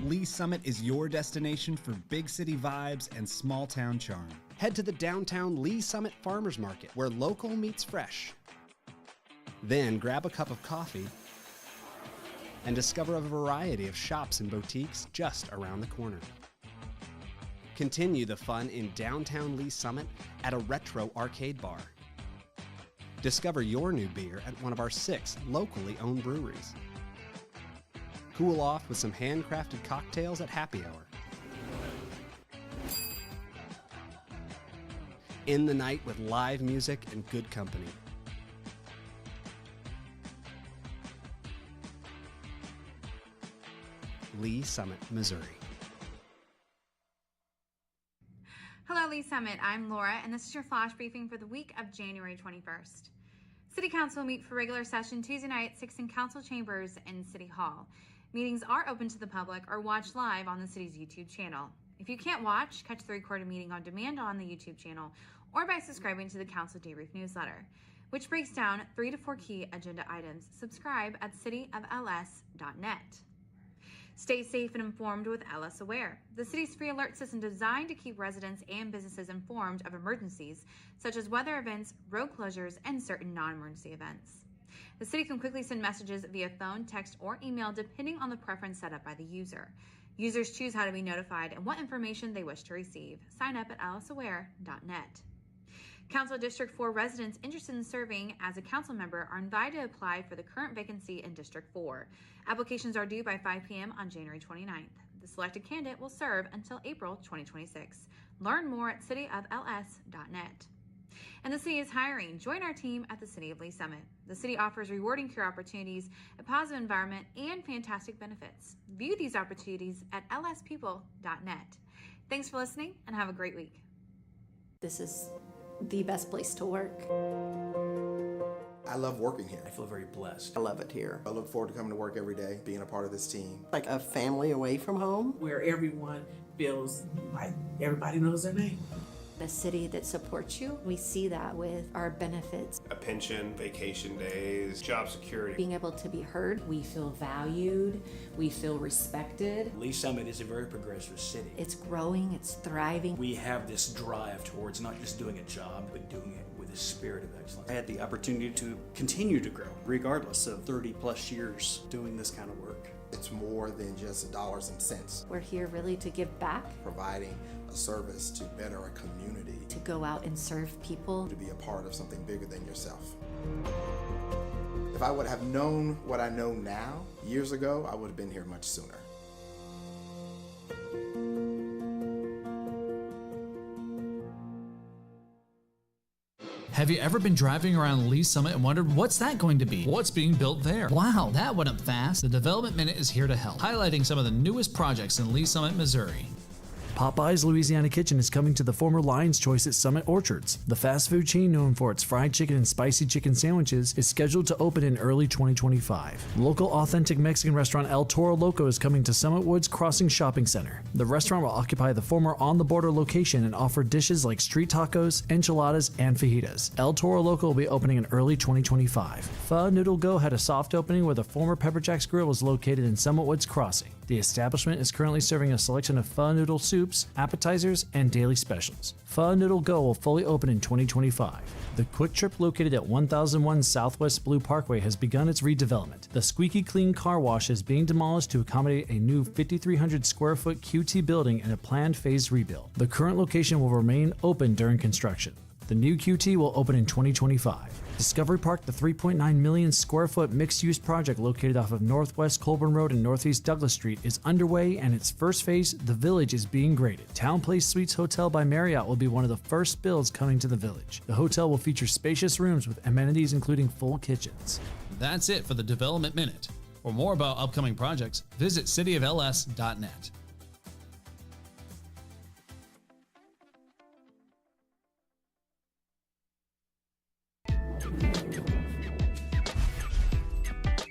Lee Summit is your destination for big city vibes and small town charm. Head to the downtown Lee Summit Farmers Market, where local meets fresh. Then grab a cup of coffee and discover a variety of shops and boutiques just around the corner. Continue the fun in downtown Lee Summit at a retro arcade bar. Discover your new beer at one of our 6 locally owned breweries. Cool off with some handcrafted cocktails at happy hour. End the night with live music and good company. Lee Summit, Missouri. Hello, Lee Summit. I'm Laura, and this is your flash briefing for the week of January 21st. City Council will meet for regular session Tuesday night at 6 in Council Chambers in City Hall. Meetings are open to the public or watched live on the city's YouTube channel. If you can't watch, catch the recorded meeting on demand on the YouTube channel or by subscribing to the Council Debrief newsletter, which breaks down 3 to 4 key agenda items. Subscribe at cityofls.net. Stay safe and informed with LS Aware, the city's free alert system designed to keep residents and businesses informed of emergencies such as weather events, road closures, and certain non-emergency events. The city can quickly send messages via phone, text, or email depending on the preference set up by the user. Users choose how to be notified and what information they wish to receive. Sign up at lsaware.net. Council District 4 residents interested in serving as a council member are invited to apply for the current vacancy in District 4. Applications are due by 5 p.m. on January 29th. The selected candidate will serve until April 2026. Learn more at cityofls.net. And the city is hiring. Join our team at the City of Lee Summit. The city offers rewarding career opportunities, a positive environment, and fantastic benefits. View these opportunities at lspeople.net. Thanks for listening and have a great week. This is the best place to work. I love working here. I feel very blessed. I love it here. I look forward to coming to work every day, being a part of this team. Like a family away from home. Where everyone feels like everybody knows their name. A city that supports you. We see that with our benefits. A pension, vacation days, job security. Being able to be heard. We feel valued. We feel respected. Lee Summit is a very progressive city. It's growing, it's thriving. We have this drive towards not just doing a job, but doing it with a spirit of excellence. I had the opportunity to continue to grow, regardless of 30 plus years doing this kind of work. It's more than just dollars and cents. We're here really to give back. Providing a service to better a community. To go out and serve people. To be a part of something bigger than yourself. If I would have known what I know now, years ago, I would have been here much sooner. Have you ever been driving around Lee Summit and wondered what's that going to be? What's being built there? Wow, that went up fast. The Development Minute is here to help, highlighting some of the newest projects in Lee Summit, Missouri. Popeye's Louisiana Kitchen is coming to the former Lion's Choice at Summit Orchards. The fast food chain known for its fried chicken and spicy chicken sandwiches is scheduled to open in early 2025. Local authentic Mexican restaurant El Toro Loco is coming to Summit Woods Crossing Shopping Center. The restaurant will occupy the former On the Border location and offer dishes like street tacos, enchiladas, and fajitas. El Toro Loco will be opening in early 2025. Pho Noodle Go had a soft opening where the former Pepper Jack's Grill was located in Summit Woods Crossing. The establishment is currently serving a selection of pho noodle soups, appetizers, and daily specials. Pho Noodle Go will fully open in 2025. The Quick Trip located at 1001 Southwest Blue Parkway has begun its redevelopment. The squeaky clean car wash is being demolished to accommodate a new 5,300 square foot QT building and a planned phased rebuild. The current location will remain open during construction. The new QT will open in 2025. Discovery Park, the 3.9 million square foot mixed-use project located off of Northwest Colburn Road and Northeast Douglas Street, is underway, and its first phase, the Village, is being graded. Town Place Suites Hotel by Marriott will be one of the first builds coming to the Village. The hotel will feature spacious rooms with amenities including full kitchens. That's it for the Development Minute. For more about upcoming projects, visit cityofls.net.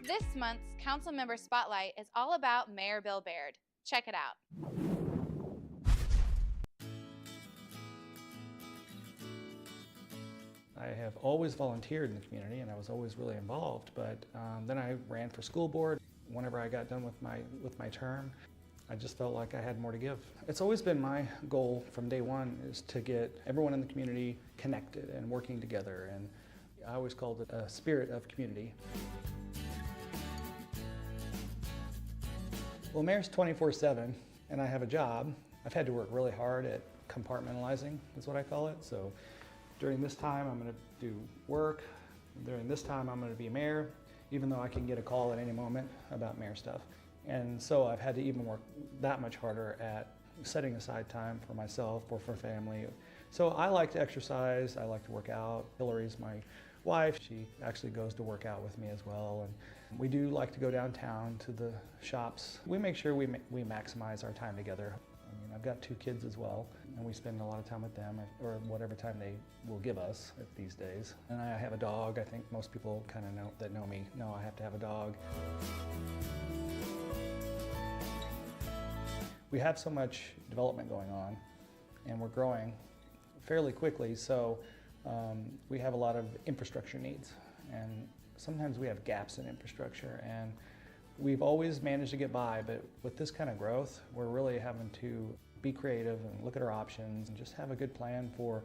This month's Council Member Spotlight is all about Mayor Bill Baird. Check it out. I have always volunteered in the community and I was always really involved, but then I ran for school board. Whenever I got done with my term, I just felt like I had more to give. It's always been my goal from day one is to get everyone in the community connected and working together, and I always called it a spirit of community. Well, mayor's 24/7 and I have a job. I've had to work really hard at compartmentalizing, is what I call it. So during this time, I'm going to do work. During this time, I'm going to be mayor, even though I can get a call at any moment about mayor stuff. And so I've had to even work that much harder at setting aside time for myself or for family. So I like to exercise, I like to work out. Hillary's my wife. She actually goes to work out with me as well. And we do like to go downtown to the shops. We make sure we maximize our time together. I mean, I've got 2 kids as well, and we spend a lot of time with them, or whatever time they will give us these days. And I have a dog. I think most people kind of know me know I have to have a dog. We have so much development going on, and we're growing fairly quickly, so we have a lot of infrastructure needs, and sometimes we have gaps in infrastructure, and we've always managed to get by, but with this kind of growth, we're really having to be creative and look at our options and just have a good plan for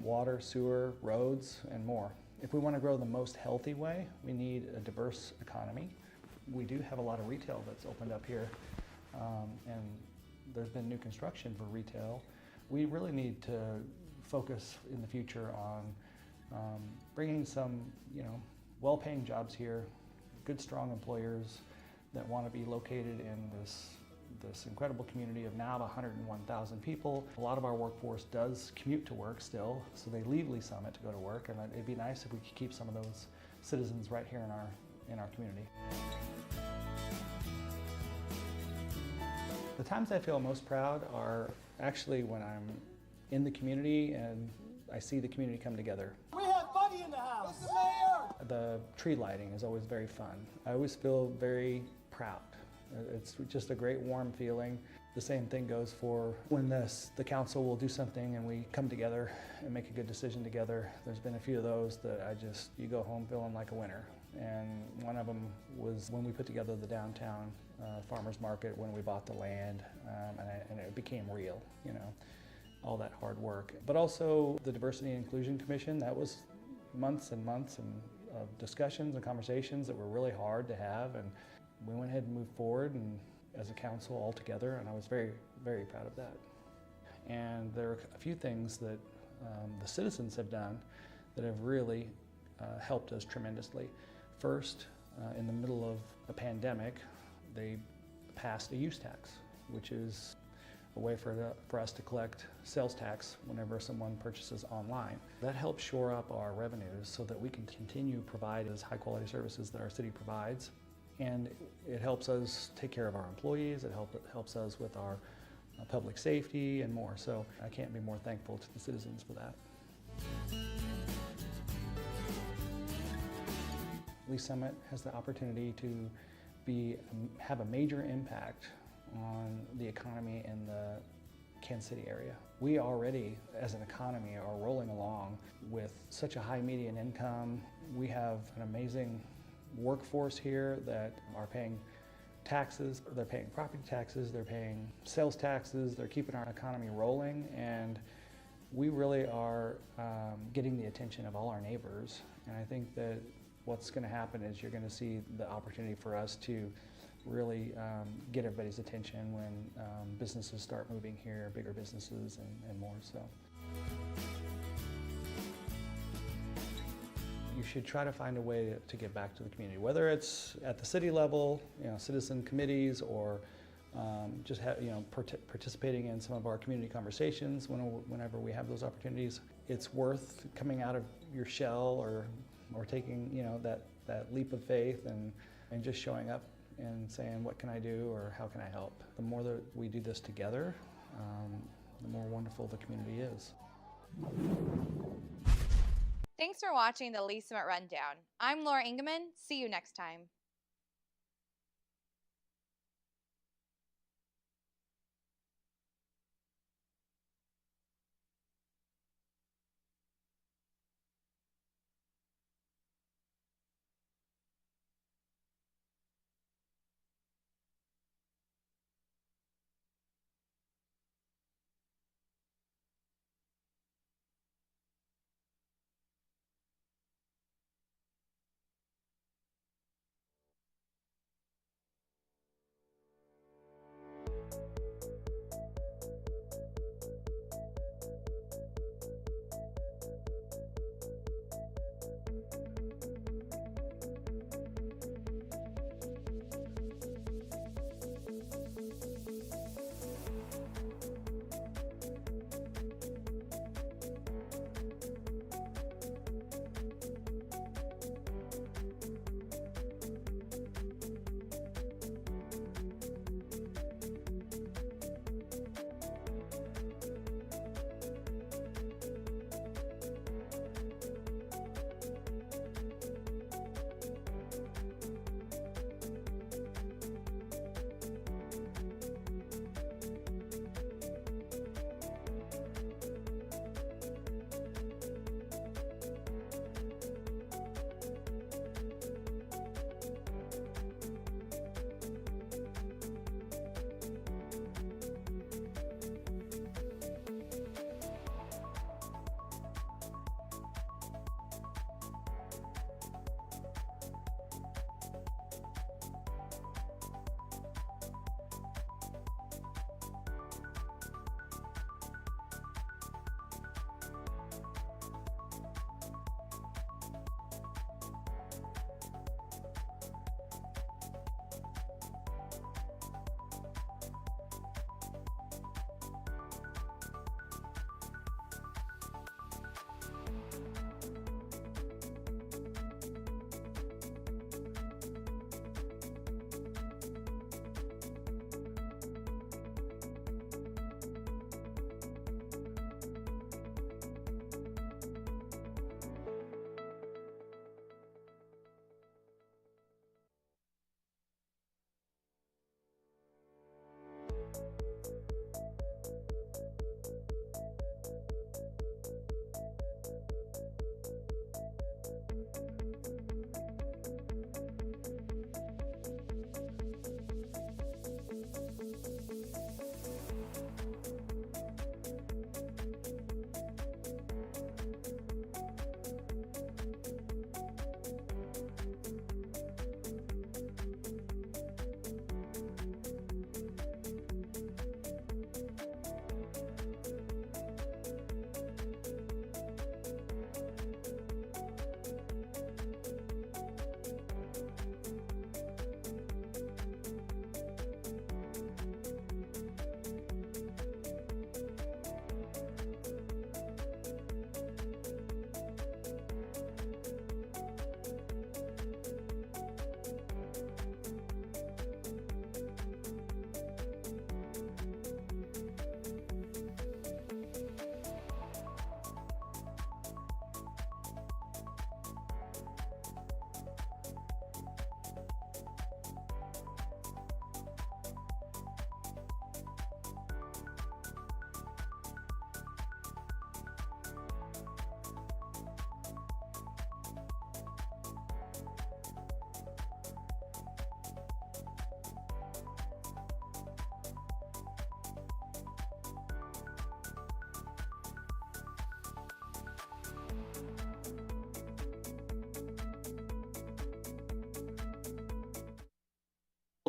water, sewer, roads, and more. If we want to grow the most healthy way, we need a diverse economy. We do have a lot of retail that's opened up here, and there's been new construction for retail. We really need to focus in the future on bringing some, well-paying jobs here, good, strong employers that want to be located in this incredible community of now 101,000 people. A lot of our workforce does commute to work still, so they leave Lee Summit to go to work, and it'd be nice if we could keep some of those citizens right here in our community. The times I feel most proud are actually when I'm in the community and I see the community come together. We have Buddy in the house. Mr. Mayor! The tree lighting is always very fun. I always feel very proud. It's just a great warm feeling. The same thing goes for when the council will do something and we come together and make a good decision together. There's been a few of those that you go home feeling like a winner. And one of them was when we put together the downtown farmers market, when we bought the land, and it became real, all that hard work. But also the Diversity and Inclusion Commission, that was months and months of discussions and conversations that were really hard to have, and we went ahead and moved forward and as a council all together, and I was very, very proud of that. And there are a few things that the citizens have done that have really helped us tremendously. First, in the middle of a pandemic, they passed a use tax, which is a way for us to collect sales tax whenever someone purchases online. That helps shore up our revenues so that we can continue to provide as high quality services that our city provides. And it helps us take care of our employees, it helps us with our public safety and more. So I can't be more thankful to the citizens for that. Lee Summit has the opportunity to have a major impact on the economy in the Kansas City area. We already, as an economy, are rolling along with such a high median income. We have an amazing workforce here that are paying taxes, they're paying property taxes, they're paying sales taxes, they're keeping our economy rolling, and we really are getting the attention of all our neighbors. And I think that what's going to happen is you're going to see the opportunity for us to really get everybody's attention when businesses start moving here, bigger businesses and more so. You should try to find a way to give back to the community, whether it's at the city level, citizen committees, or just participating in some of our community conversations whenever we have those opportunities. It's worth coming out of your shell or taking that leap of faith and just showing up and saying, what can I do or how can I help? The more that we do this together, the more wonderful the community is. Thanks for watching the Lee Summit Rundown. I'm Laura Ingeman. See you next time.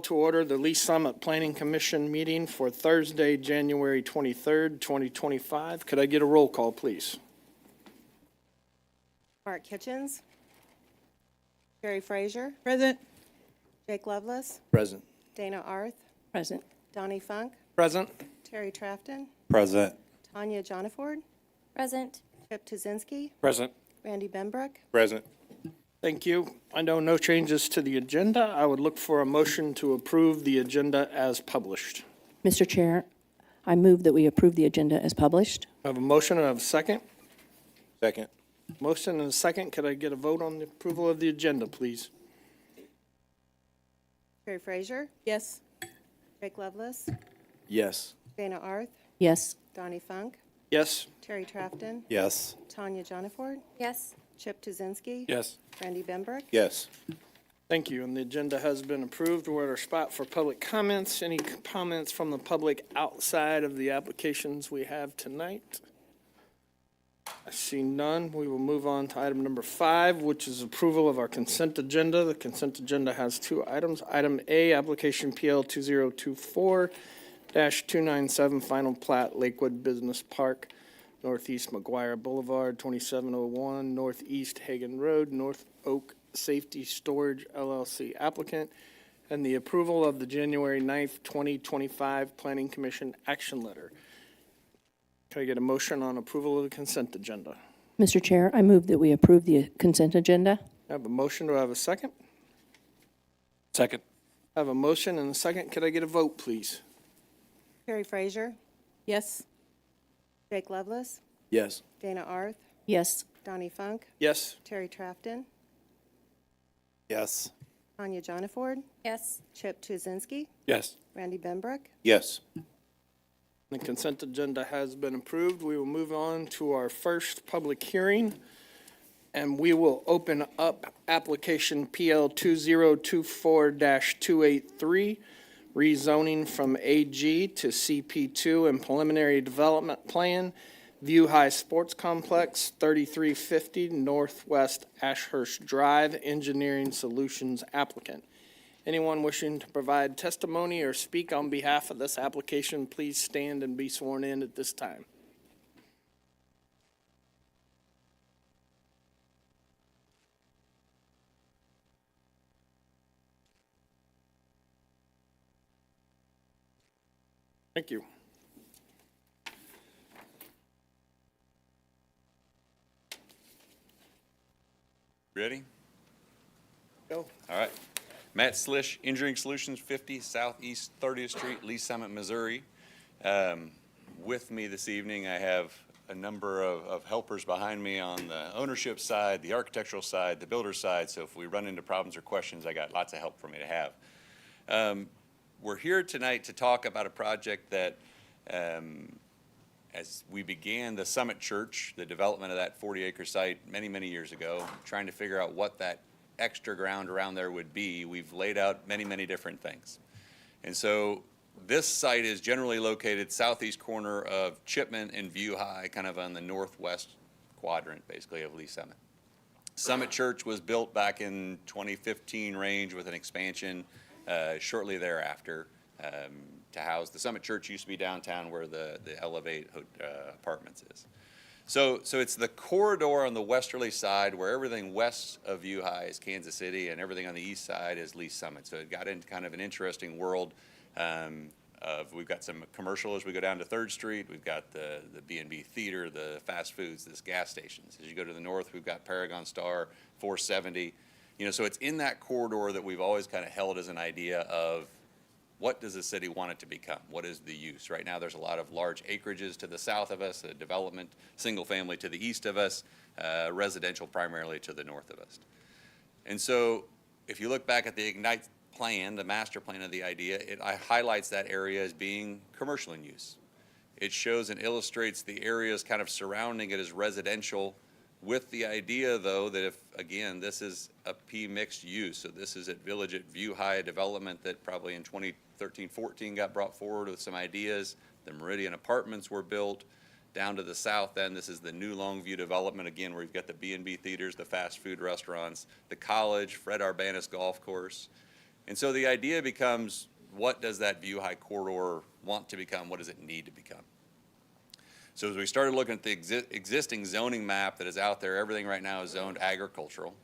to order the Lee Summit Planning Commission meeting for Thursday, January 23rd, 2025. Could I get a roll call, please? Mark Kitchens. Jerry Frazier. Present. Jake Lovelace. Present. Dana Arth. Present. Donnie Funk. Present. Terry Trafton. Present. Tanya Jonaford. Present. Chip Tuzinski. Present. Randy Benbrook. Present. Thank you. I know no changes to the agenda. I would look for a motion to approve the agenda as published. Mr. Chair, I move that we approve the agenda as published. I have a motion and I have a second. Second. Motion and a second. Could I get a vote on the approval of the agenda, please? Jerry Frazier. Yes. Jake Lovelace. Yes. Dana Arth. Yes. Donnie Funk. Yes. Terry Trafton. Yes. Tanya Jonaford. Yes. Chip Tuzinski. Yes. Randy Benbrook. Yes. Thank you. And the agenda has been approved. We're at our spot for public comments. Any comments from the public outside of the applications we have tonight? I see none. We will move on to item number 5, which is approval of our consent agenda. The consent agenda has 2 items. Item A, application PL 2024-297, final plat, Lakewood Business Park, Northeast McGuire Boulevard, 2701 Northeast Hagen Road, North Oak Safety Storage LLC applicant, and the approval of the January 9th, 2025 Planning Commission action letter. Can I get a motion on approval of the consent agenda? Mr. Chair, I move that we approve the consent agenda. I have a motion. Do I have a second? Second. I have a motion and a second. Could I get a vote, please? Jerry Frazier. Yes. Jake Lovelace. Yes. Dana Arth. Yes. Donnie Funk. Yes. Terry Trafton. Yes. Tanya Jonaford. Yes. Chip Tuzinski. Yes. Randy Benbrook. Yes. The consent agenda has been approved. We will move on to our first public hearing, and we will open up application PL 2024-283, rezoning from AG to CP2 and preliminary development plan, View High Sports Complex, 3350 Northwest Ashurst Drive, Engineering Solutions applicant. Anyone wishing to provide testimony or speak on behalf of this application, please stand and be sworn in at this time. Thank you. Ready? Go. All right. Matt Slish, Engineering Solutions, 50 Southeast 30th Street, Lee Summit, Missouri. With me this evening, I have a number of helpers behind me on the ownership side, the architectural side, the builder side. So if we run into problems or questions, I got lots of help for me to have. We're here tonight to talk about a project that, as we began the Summit Church, the development of that 40-acre site many, many years ago, trying to figure out what that extra ground around there would be, we've laid out many, many different things. And so this site is generally located southeast corner of Chipman and View High, kind of on the northwest quadrant, basically, of Lee Summit. Summit Church was built back in 2015 range with an expansion shortly thereafter to house. The Summit Church used to be downtown where the Elevate Apartments is. So it's the corridor on the westerly side where everything west of View High is Kansas City and everything on the east side is Lee Summit. So it got into kind of an interesting world we've got some commercial as we go down to 3rd Street. We've got the B&B Theater, the fast foods, this gas stations. As you go to the north, we've got Paragon Star, 470. You know, so it's in that corridor that we've always kind of held as an idea of what does the city want it to become? What is the use? Right now there's a lot of large acreages to the south of us, a development, single family to the east of us, residential primarily to the north of us. And so if you look back at the Ignite plan, the master plan of the idea, it highlights that area as being commercial in use. It shows and illustrates the areas kind of surrounding it as residential, with the idea, though, that if, again, this is a P mixed use, so this is at Village at View High, a development that probably in 2013-14 got brought forward with some ideas. The Meridian Apartments were built. Down to the south end, this is the new Longview development, again, where you've got the B&B theaters, the fast food restaurants, the college, Fred Arbanis Golf Course. And so the idea becomes, what does that view high corridor want to become? What does it need to become? So as we started looking at the existing zoning map that is out there, everything right now is zoned agricultural.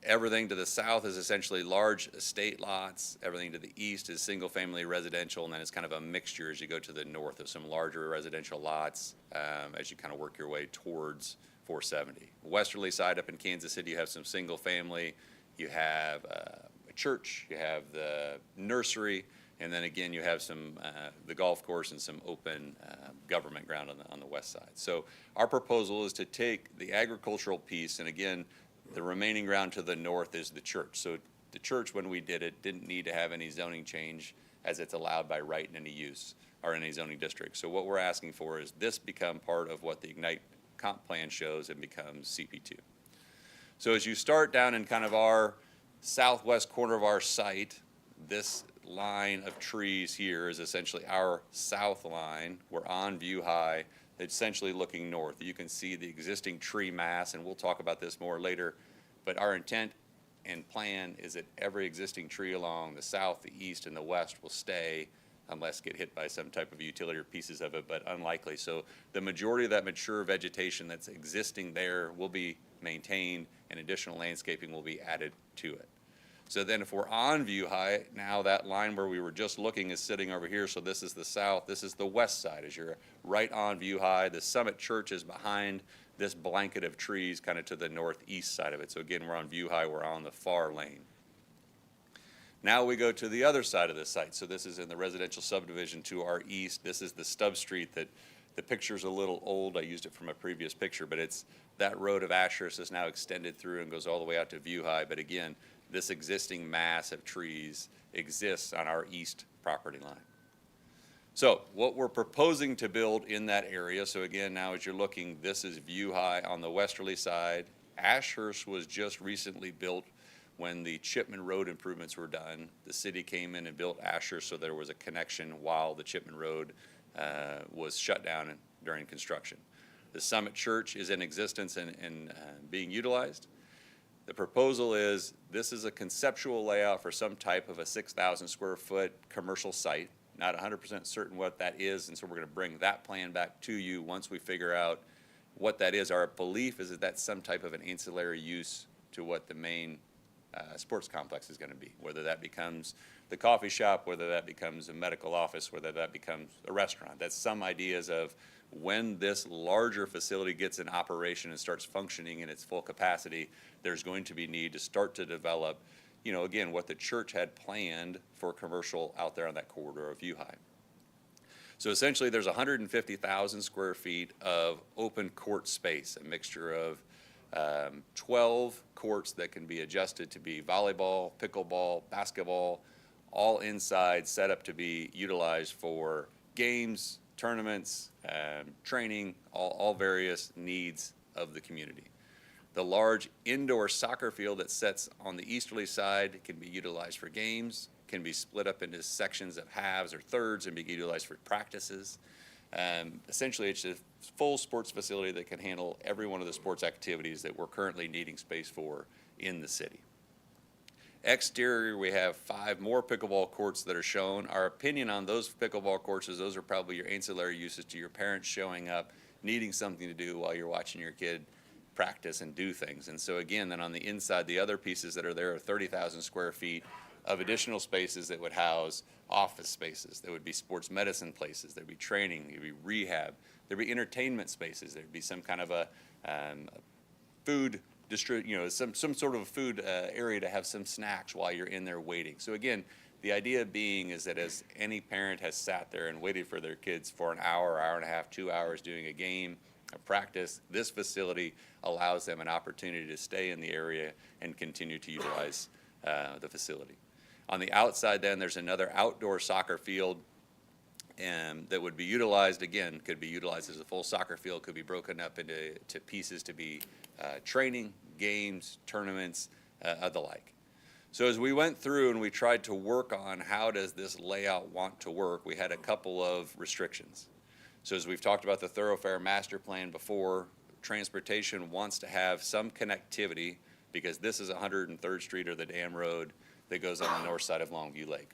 Everything to the south is essentially large estate lots. Everything to the east is single-family residential, and then it's kind of a mixture as you go to the north of some larger residential lots as you kind of work your way towards 470. Westerly side up in Kansas City, you have some single-family. You have a church. You have the nursery. And then again, you have some, the golf course and some open government ground on the west side. So our proposal is to take the agricultural piece, and again, the remaining ground to the north is the church. So the church, when we did it, didn't need to have any zoning change as it's allowed by right in any use or in any zoning district. So what we're asking for is this become part of what the Ignite comp plan shows and becomes CP2. So as you start down in kind of our southwest corner of our site, this line of trees here is essentially our south line. We're on view high, essentially looking north. You can see the existing tree mass, and we'll talk about this more later, but our intent and plan is that every existing tree along the south, the east, and the west will stay unless get hit by some type of utility or pieces of it, but unlikely. So the majority of that mature vegetation that's existing there will be maintained, and additional landscaping will be added to it. So then if we're on view high, now that line where we were just looking is sitting over here. So this is the south, this is the west side. As you're right on view high, the Summit Church is behind this blanket of trees kind of to the northeast side of it. So again, we're on view high, we're on the far lane. Now we go to the other side of the site. So this is in the residential subdivision to our east. This is the stub street that the picture's a little old. I used it from a previous picture, but it's that road of Ashurst is now extended through and goes all the way out to view high. But again, this existing mass of trees exists on our east property line. So what we're proposing to build in that area, so again, now as you're looking, this is view high on the westerly side. Ashurst was just recently built when the Chipman Road improvements were done. The city came in and built Ashurst, so there was a connection while the Chipman Road was shut down during construction. The Summit Church is in existence and being utilized. The proposal is, this is a conceptual layout for some type of a 6,000 square foot commercial site. Not 100% certain what that is, and so we're going to bring that plan back to you once we figure out what that is. Our belief is that that's some type of an ancillary use to what the main sports complex is going to be, whether that becomes the coffee shop, whether that becomes a medical office, whether that becomes a restaurant. That's some ideas of when this larger facility gets in operation and starts functioning in its full capacity, there's going to be need to start to develop, you know, again, what the church had planned for commercial out there on that corridor of view high. So essentially there's 150,000 square feet of open court space, a mixture of 12 courts that can be adjusted to be volleyball, pickleball, basketball, all inside, set up to be utilized for games, tournaments, training, all various needs of the community. The large indoor soccer field that sits on the easterly side can be utilized for games, can be split up into sections of halves or thirds and be utilized for practices. Essentially, it's a full sports facility that can handle every one of the sports activities that we're currently needing space for in the city. Exterior, we have 5 more pickleball courts that are shown. Our opinion on those pickleball courts is those are probably your ancillary uses to your parents showing up, needing something to do while you're watching your kid practice and do things. And so again, then on the inside, the other pieces that are there are 30,000 square feet of additional spaces that would house office spaces. There would be sports medicine places. There'd be training. There'd be rehab. There'd be entertainment spaces. There'd be some kind of a food some sort of food area to have some snacks while you're in there waiting. So again, the idea being is that as any parent has sat there and waited for their kids for an hour, hour and a half, 2 hours doing a game, a practice, this facility allows them an opportunity to stay in the area and continue to utilize the facility. On the outside then, there's another outdoor soccer field that would be utilized, again, could be utilized as a full soccer field, could be broken up into pieces to be training, games, tournaments, the like. So as we went through and we tried to work on how does this layout want to work, we had a couple of restrictions. So as we've talked about the thoroughfare master plan before, transportation wants to have some connectivity because this is 103rd Street or the Dam Road. that goes on the north side of Longview Lake.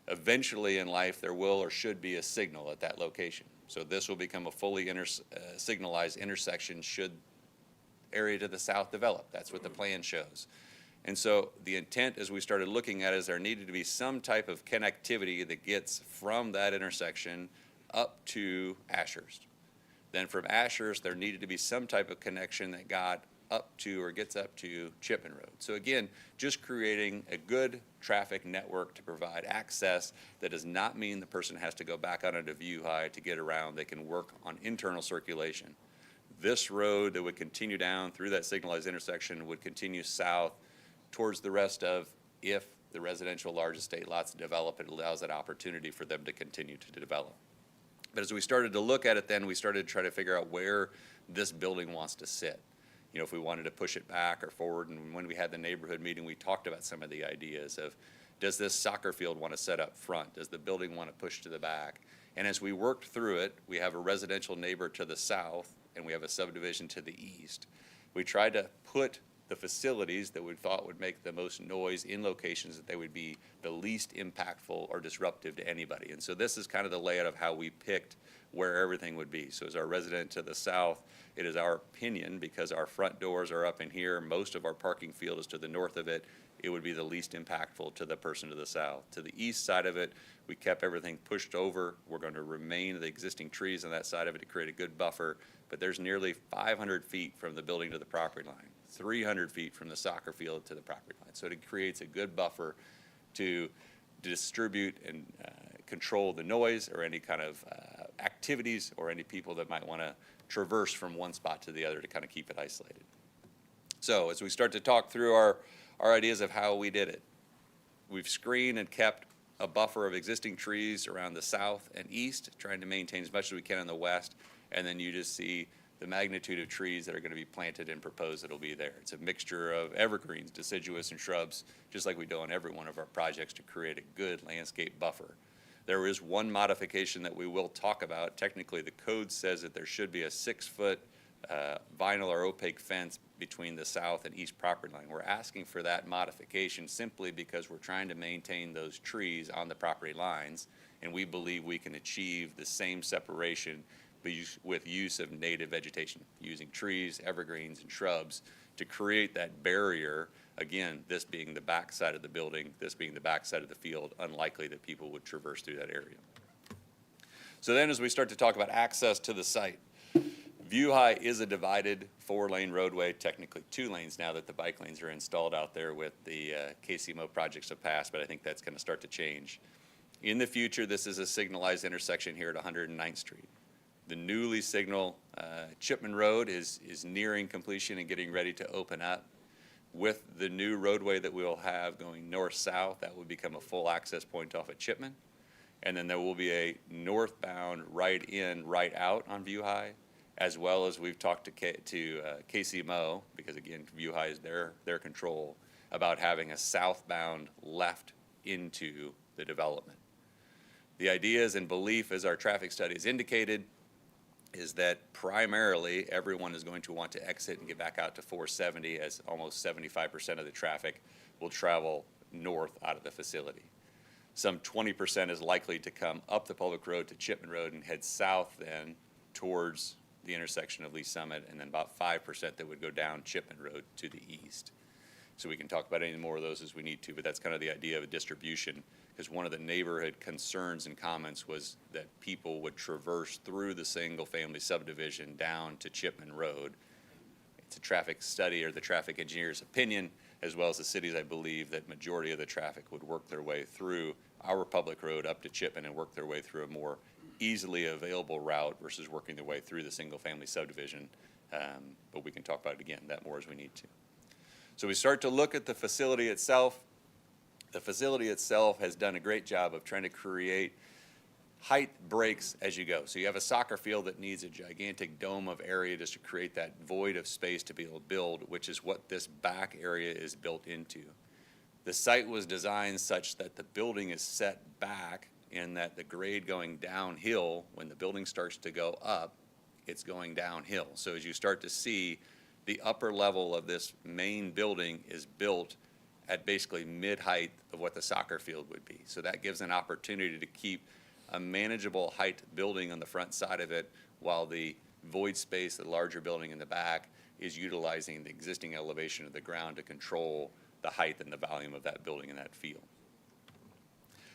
Eventually in life, there will or should be a signal at that location. So this will become a fully signalized intersection should area to the south develop. That's what the plan shows. And so the intent as we started looking at is there needed to be some type of connectivity that gets from that intersection up to Ashurst. Then from Ashurst, there needed to be some type of connection that got up to or gets up to Chipman Road. So again, just creating a good traffic network to provide access that does not mean the person has to go back out onto View High to get around. They can work on internal circulation. This road that would continue down through that signalized intersection would continue south towards the rest of, if the residential large estate lots develop, it allows that opportunity for them to continue to develop. But as we started to look at it then, we started to try to figure out where this building wants to sit. You know, if we wanted to push it back or forward, and when we had the neighborhood meeting, we talked about some of the ideas of, does this soccer field want to set up front? Does the building want to push to the back? And as we worked through it, we have a residential neighbor to the south, and we have a subdivision to the east. We tried to put the facilities that we thought would make the most noise in locations that they would be the least impactful or disruptive to anybody. And so this is kind of the layout of how we picked where everything would be. So as our resident to the south, it is our opinion, because our front doors are up in here, most of our parking field is to the north of it, it would be the least impactful to the person to the south. To the east side of it, we kept everything pushed over. We're going to remain the existing trees on that side of it to create a good buffer, but there's nearly 500 feet from the building to the property line, 300 feet from the soccer field to the property line. So it creates a good buffer to distribute and control the noise or any kind of activities or any people that might want to traverse from one spot to the other to kind of keep it isolated. So as we start to talk through our ideas of how we did it, we've screened and kept a buffer of existing trees around the south and east, trying to maintain as much as we can in the west, and then you just see the magnitude of trees that are going to be planted and proposed that'll be there. It's a mixture of evergreens, deciduous, and shrubs, just like we do on every one of our projects to create a good landscape buffer. There is one modification that we will talk about. Technically, the code says that there should be a 6-foot vinyl or opaque fence between the south and east property line. We're asking for that modification simply because we're trying to maintain those trees on the property lines, and we believe we can achieve the same separation with use of native vegetation, using trees, evergreens, and shrubs to create that barrier. Again, this being the back side of the building, this being the back side of the field, unlikely that people would traverse through that area. So then as we start to talk about access to the site, View High is a divided 4-lane roadway, technically 2 lanes now that the bike lanes are installed out there with the KCMO projects have passed, but I think that's going to start to change. In the future, this is a signalized intersection here at 109th Street. The newly signal Chipman Road is nearing completion and getting ready to open up. With the new roadway that we'll have going north-south, that will become a full access point off at Chipman. And then there will be a northbound right in, right out on View High, as well as we've talked to KCMO, because again, View High is their control, about having a southbound left into the development. The ideas and belief, as our traffic studies indicated, is that primarily everyone is going to want to exit and get back out to 470, as almost 75% of the traffic will travel north out of the facility. Some 20% is likely to come up the public road to Chipman Road and head south then towards the intersection of Lee Summit, and then about 5% that would go down Chipman Road to the east. So we can talk about any more of those as we need to, but that's kind of the idea of a distribution, because one of the neighborhood concerns and comments was that people would traverse through the single-family subdivision down to Chipman Road. It's a traffic study or the traffic engineer's opinion, as well as the city's, I believe, that majority of the traffic would work their way through our public road up to Chipman and work their way through a more easily available route versus working their way through the single-family subdivision. But we can talk about it again, that more as we need to. So we start to look at the facility itself. The facility itself has done a great job of trying to create height breaks as you go. So you have a soccer field that needs a gigantic dome of area just to create that void of space to be able to build, which is what this back area is built into. The site was designed such that the building is set back in that the grade going downhill, when the building starts to go up, it's going downhill. So as you start to see, the upper level of this main building is built at basically mid-height of what the soccer field would be. So that gives an opportunity to keep a manageable height building on the front side of it, while the void space, the larger building in the back, is utilizing the existing elevation of the ground to control the height and the volume of that building in that field.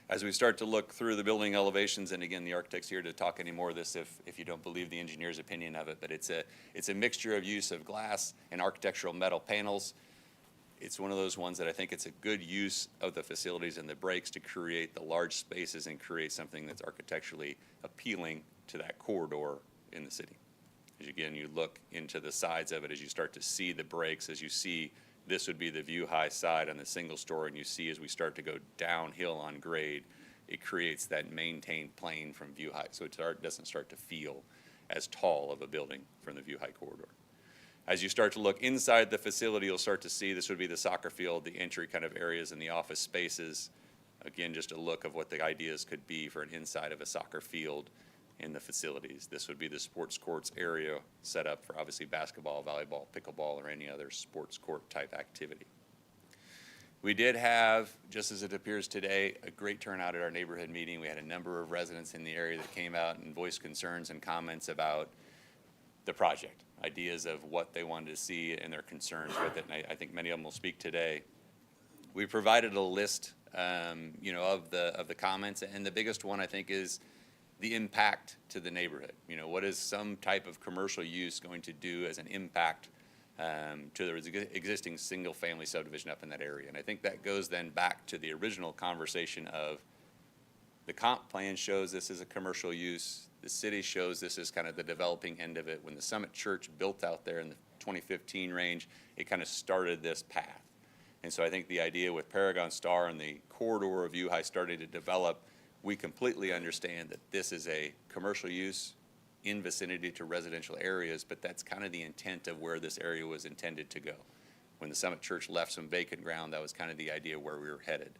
As we start to look through the building elevations, and again, the architect's here to talk any more of this if you don't believe the engineer's opinion of it, but it's a mixture of use of glass and architectural metal panels. It's one of those ones that I think it's a good use of the facilities and the breaks to create the large spaces and create something that's architecturally appealing to that corridor in the city. As again, you look into the sides of it, as you start to see the breaks, as you see this would be the view high side on the single story, and you see as we start to go downhill on grade, it creates that maintained plane from view height, so it doesn't start to feel as tall of a building from the view height corridor. As you start to look inside the facility, you'll start to see this would be the soccer field, the entry kind of areas and the office spaces. Again, just a look of what the ideas could be for an inside of a soccer field in the facilities. This would be the sports courts area set up for obviously basketball, volleyball, pickleball, or any other sports court type activity. We did have, just as it appears today, a great turnout at our neighborhood meeting. We had a number of residents in the area that came out and voiced concerns and comments about the project, ideas of what they wanted to see and their concerns with it, and I think many of them will speak today. We provided a list of the comments, and the biggest one I think is the impact to the neighborhood. What is some type of commercial use going to do as an impact to the existing single-family subdivision up in that area? And I think that goes then back to the original conversation of the comp plan shows this as a commercial use. The city shows this as kind of the developing end of it. When the Summit Church built out there in the 2015 range, it kind of started this path. And so I think the idea with Paragon Star and the corridor of View High starting to develop, we completely understand that this is a commercial use in vicinity to residential areas, but that's kind of the intent of where this area was intended to go. When the Summit Church left some vacant ground, that was kind of the idea where we were headed.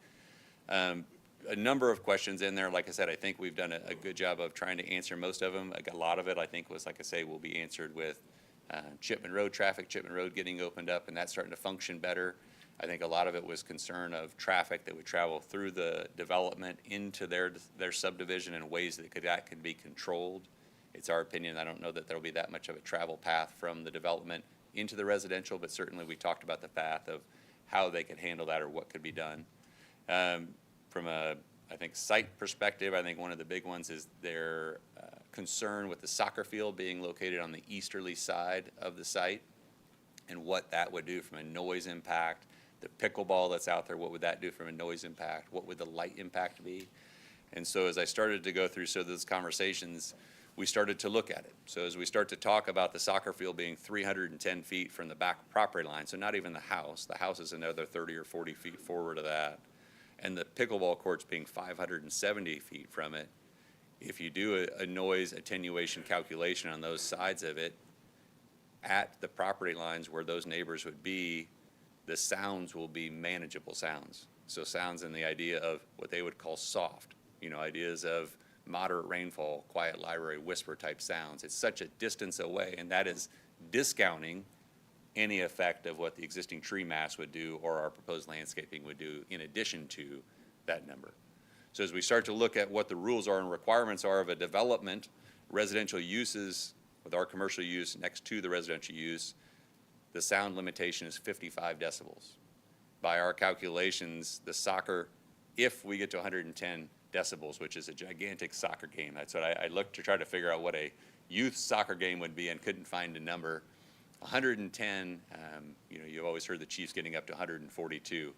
A number of questions in there. Like I said, I think we've done a good job of trying to answer most of them. A lot of it, I think, was, like I say, will be answered with Chipman Road traffic, Chipman Road getting opened up, and that's starting to function better. I think a lot of it was concern of traffic that would travel through the development into their subdivision in ways that could be controlled. It's our opinion. I don't know that there will be that much of a travel path from the development into the residential, but certainly we talked about the path of how they could handle that or what could be done. From a, I think, site perspective, I think one of the big ones is their concern with the soccer field being located on the easterly side of the site and what that would do from a noise impact. The pickleball that's out there, what would that do from a noise impact? What would the light impact be? And so as I started to go through those conversations, we started to look at it. So as we start to talk about the soccer field being 310 feet from the back property line, so not even the house is another 30 or 40 feet forward of that, and the pickleball courts being 570 feet from it, if you do a noise attenuation calculation on those sides of it, at the property lines where those neighbors would be, the sounds will be manageable sounds. So sounds in the idea of what they would call soft, ideas of moderate rainfall, quiet library, whisper type sounds. It's such a distance away, and that is discounting any effect of what the existing tree mass would do or our proposed landscaping would do in addition to that number. So as we start to look at what the rules are and requirements are of a development, residential uses with our commercial use next to the residential use, the sound limitation is 55 decibels. By our calculations, the soccer, if we get to 110 decibels, which is a gigantic soccer game, that's what I looked to try to figure out what a youth soccer game would be and couldn't find a number. 110, you've always heard the Chiefs getting up to 142.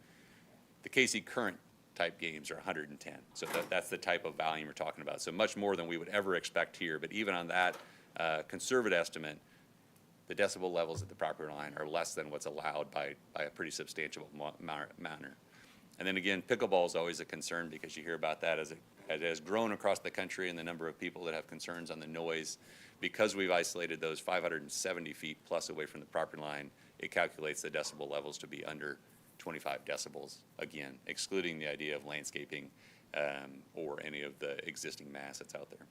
The KC Current type games are 110. So that's the type of volume we're talking about. So much more than we would ever expect here. But even on that conservative estimate, the decibel levels at the property line are less than what's allowed by a pretty substantial manner. And then again, pickleball is always a concern because you hear about that as it has grown across the country and the number of people that have concerns on the noise. Because we've isolated those 570 feet plus away from the property line, it calculates the decibel levels to be under 25 decibels, again, excluding the idea of landscaping or any of the existing mass that's out there.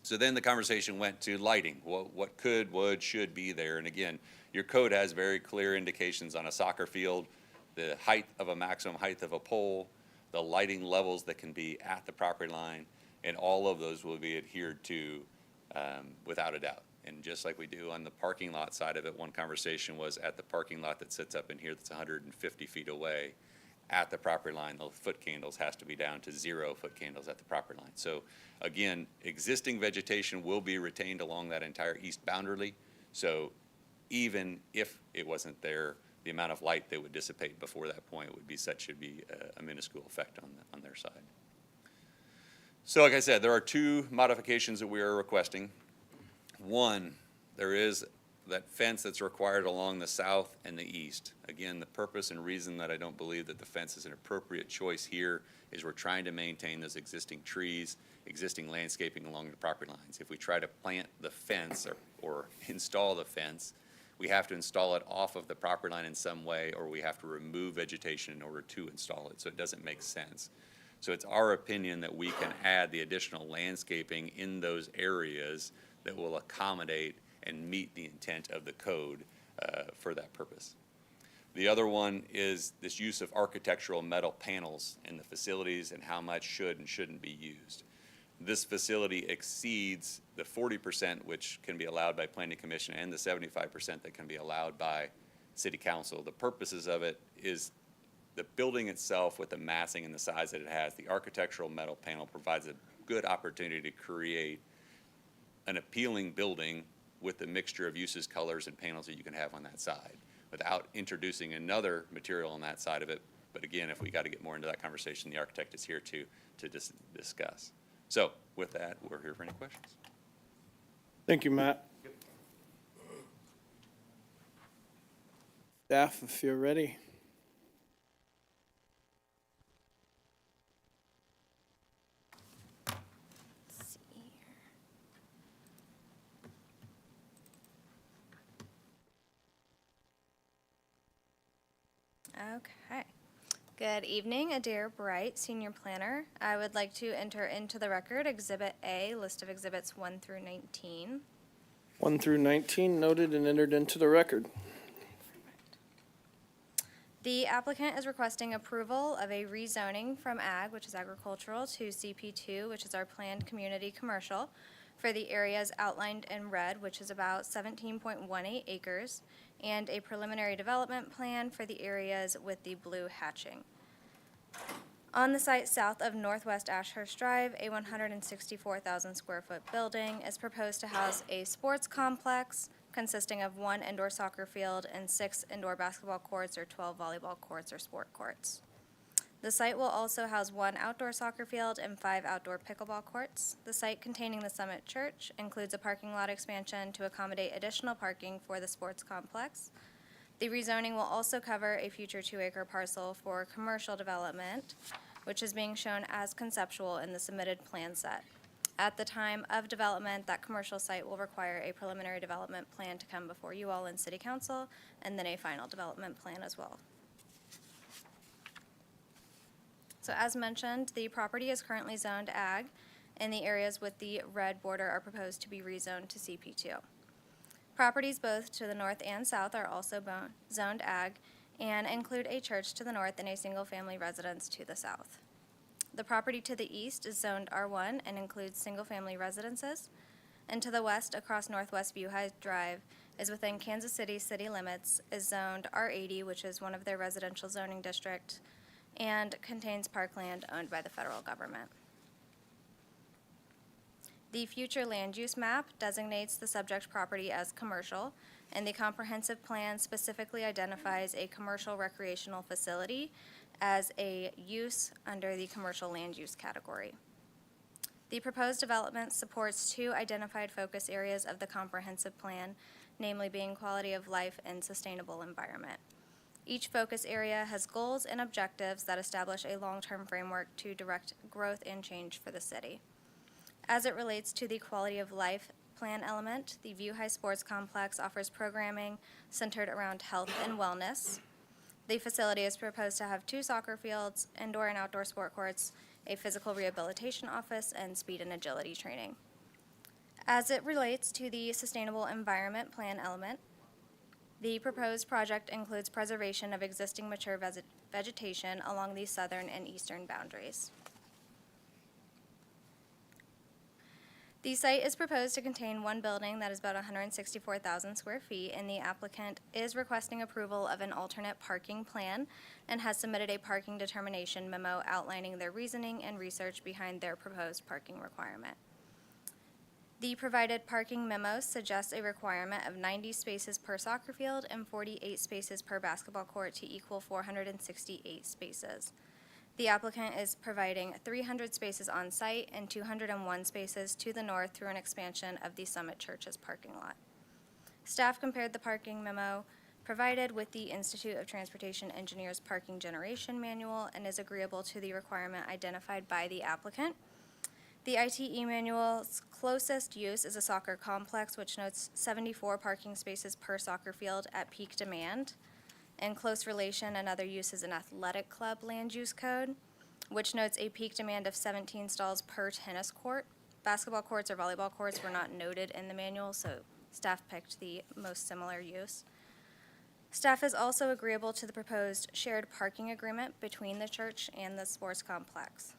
So then the conversation went to lighting. What could, would, should be there. And again, your code has very clear indications on a soccer field the height of a maximum height of a pole, the lighting levels that can be at the property line, and all of those will be adhered to without a doubt. And just like we do on the parking lot side of it, one conversation was at the parking lot that sits up in here that's 150 feet away. At the property line, the foot candles has to be down to 0 foot candles at the property line. So again, existing vegetation will be retained along that entire east boundary. So even if it wasn't there, the amount of light that would dissipate before that point would be such, should be a minuscule effect on their side. So like I said, there are 2 modifications that we are requesting. One, there is that fence that's required along the south and the east. Again, the purpose and reason that I don't believe that the fence is an appropriate choice here is we're trying to maintain those existing trees, existing landscaping along the property lines. If we try to plant the fence or install the fence, we have to install it off of the property line in some way, or we have to remove vegetation in order to install it, so it doesn't make sense. So it's our opinion that we can add the additional landscaping in those areas that will accommodate and meet the intent of the code for that purpose. The other one is this use of architectural metal panels in the facilities and how much should and shouldn't be used. This facility exceeds the 40% which can be allowed by Planning Commission and the 75% that can be allowed by City Council. The purposes of it is the building itself with the massing and the size that it has. The architectural metal panel provides a good opportunity to create an appealing building with the mixture of uses, colors, and panels that you can have on that side without introducing another material on that side of it. But again, if we got to get more into that conversation, the architect is here to discuss. So with that, we're here for any questions. Thank you, Matt. Staff, if you're ready. Okay. Good evening, Adair Bright, Senior Planner. I would like to enter into the record Exhibit A, list of exhibits 1 through 19. 1 through 19 noted and entered into the record. The applicant is requesting approval of a rezoning from Ag, which is agricultural, to CP2, which is our planned community commercial, for the areas outlined in red, which is about 17.18 acres, and a preliminary development plan for the areas with the blue hatching. On the site south of Northwest Ashurst Drive, a 164,000 square foot building is proposed to house a sports complex consisting of 1 indoor soccer field and 6 indoor basketball courts or 12 volleyball courts or sport courts. The site will also house 1 outdoor soccer field and 5 outdoor pickleball courts. The site containing the Summit Church includes a parking lot expansion to accommodate additional parking for the sports complex. The rezoning will also cover a future 2-acre parcel for commercial development, which is being shown as conceptual in the submitted plan set. At the time of development, that commercial site will require a preliminary development plan to come before you all in City Council, and then a final development plan as well. So as mentioned, the property is currently zoned Ag, and the areas with the red border are proposed to be rezoned to CP2. Properties both to the north and south are also zoned Ag and include a church to the north and a single-family residence to the south. The property to the east is zoned R1 and includes single-family residences, and to the west across Northwest Unified Drive is within Kansas City city limits, is zoned R80, which is one of their residential zoning districts, and contains parkland owned by the federal government. The future land use map designates the subject property as commercial, and the comprehensive plan specifically identifies a commercial recreational facility as a use under the commercial land use category. The proposed development supports 2 identified focus areas of the comprehensive plan, namely being quality of life and sustainable environment. Each focus area has goals and objectives that establish a long-term framework to direct growth and change for the city. As it relates to the quality of life plan element, the View High Sports Complex offers programming centered around health and wellness. The facility is proposed to have 2 soccer fields, indoor and outdoor sport courts, a physical rehabilitation office, and speed and agility training. As it relates to the sustainable environment plan element, The proposed project includes preservation of existing mature vegetation along the southern and eastern boundaries. The site is proposed to contain one building that is about 164,000 square feet, and the applicant is requesting approval of an alternate parking plan and has submitted a parking determination memo outlining their reasoning and research behind their proposed parking requirement. The provided parking memo suggests a requirement of 90 spaces per soccer field and 48 spaces per basketball court to equal 468 spaces. The applicant is providing 300 spaces on site and 201 spaces to the north through an expansion of the Summit Church's parking lot. Staff compared the parking memo provided with the Institute of Transportation Engineers Parking Generation Manual and is agreeable to the requirement identified by the applicant. The ITE manual's closest use is a soccer complex, which notes 74 parking spaces per soccer field at peak demand. In close relation, another use is an athletic club land use code, which notes a peak demand of 17 stalls per tennis court. Basketball courts or volleyball courts were not noted in the manual, so staff picked the most similar use. Staff is also agreeable to the proposed shared parking agreement between the church and the sports complex.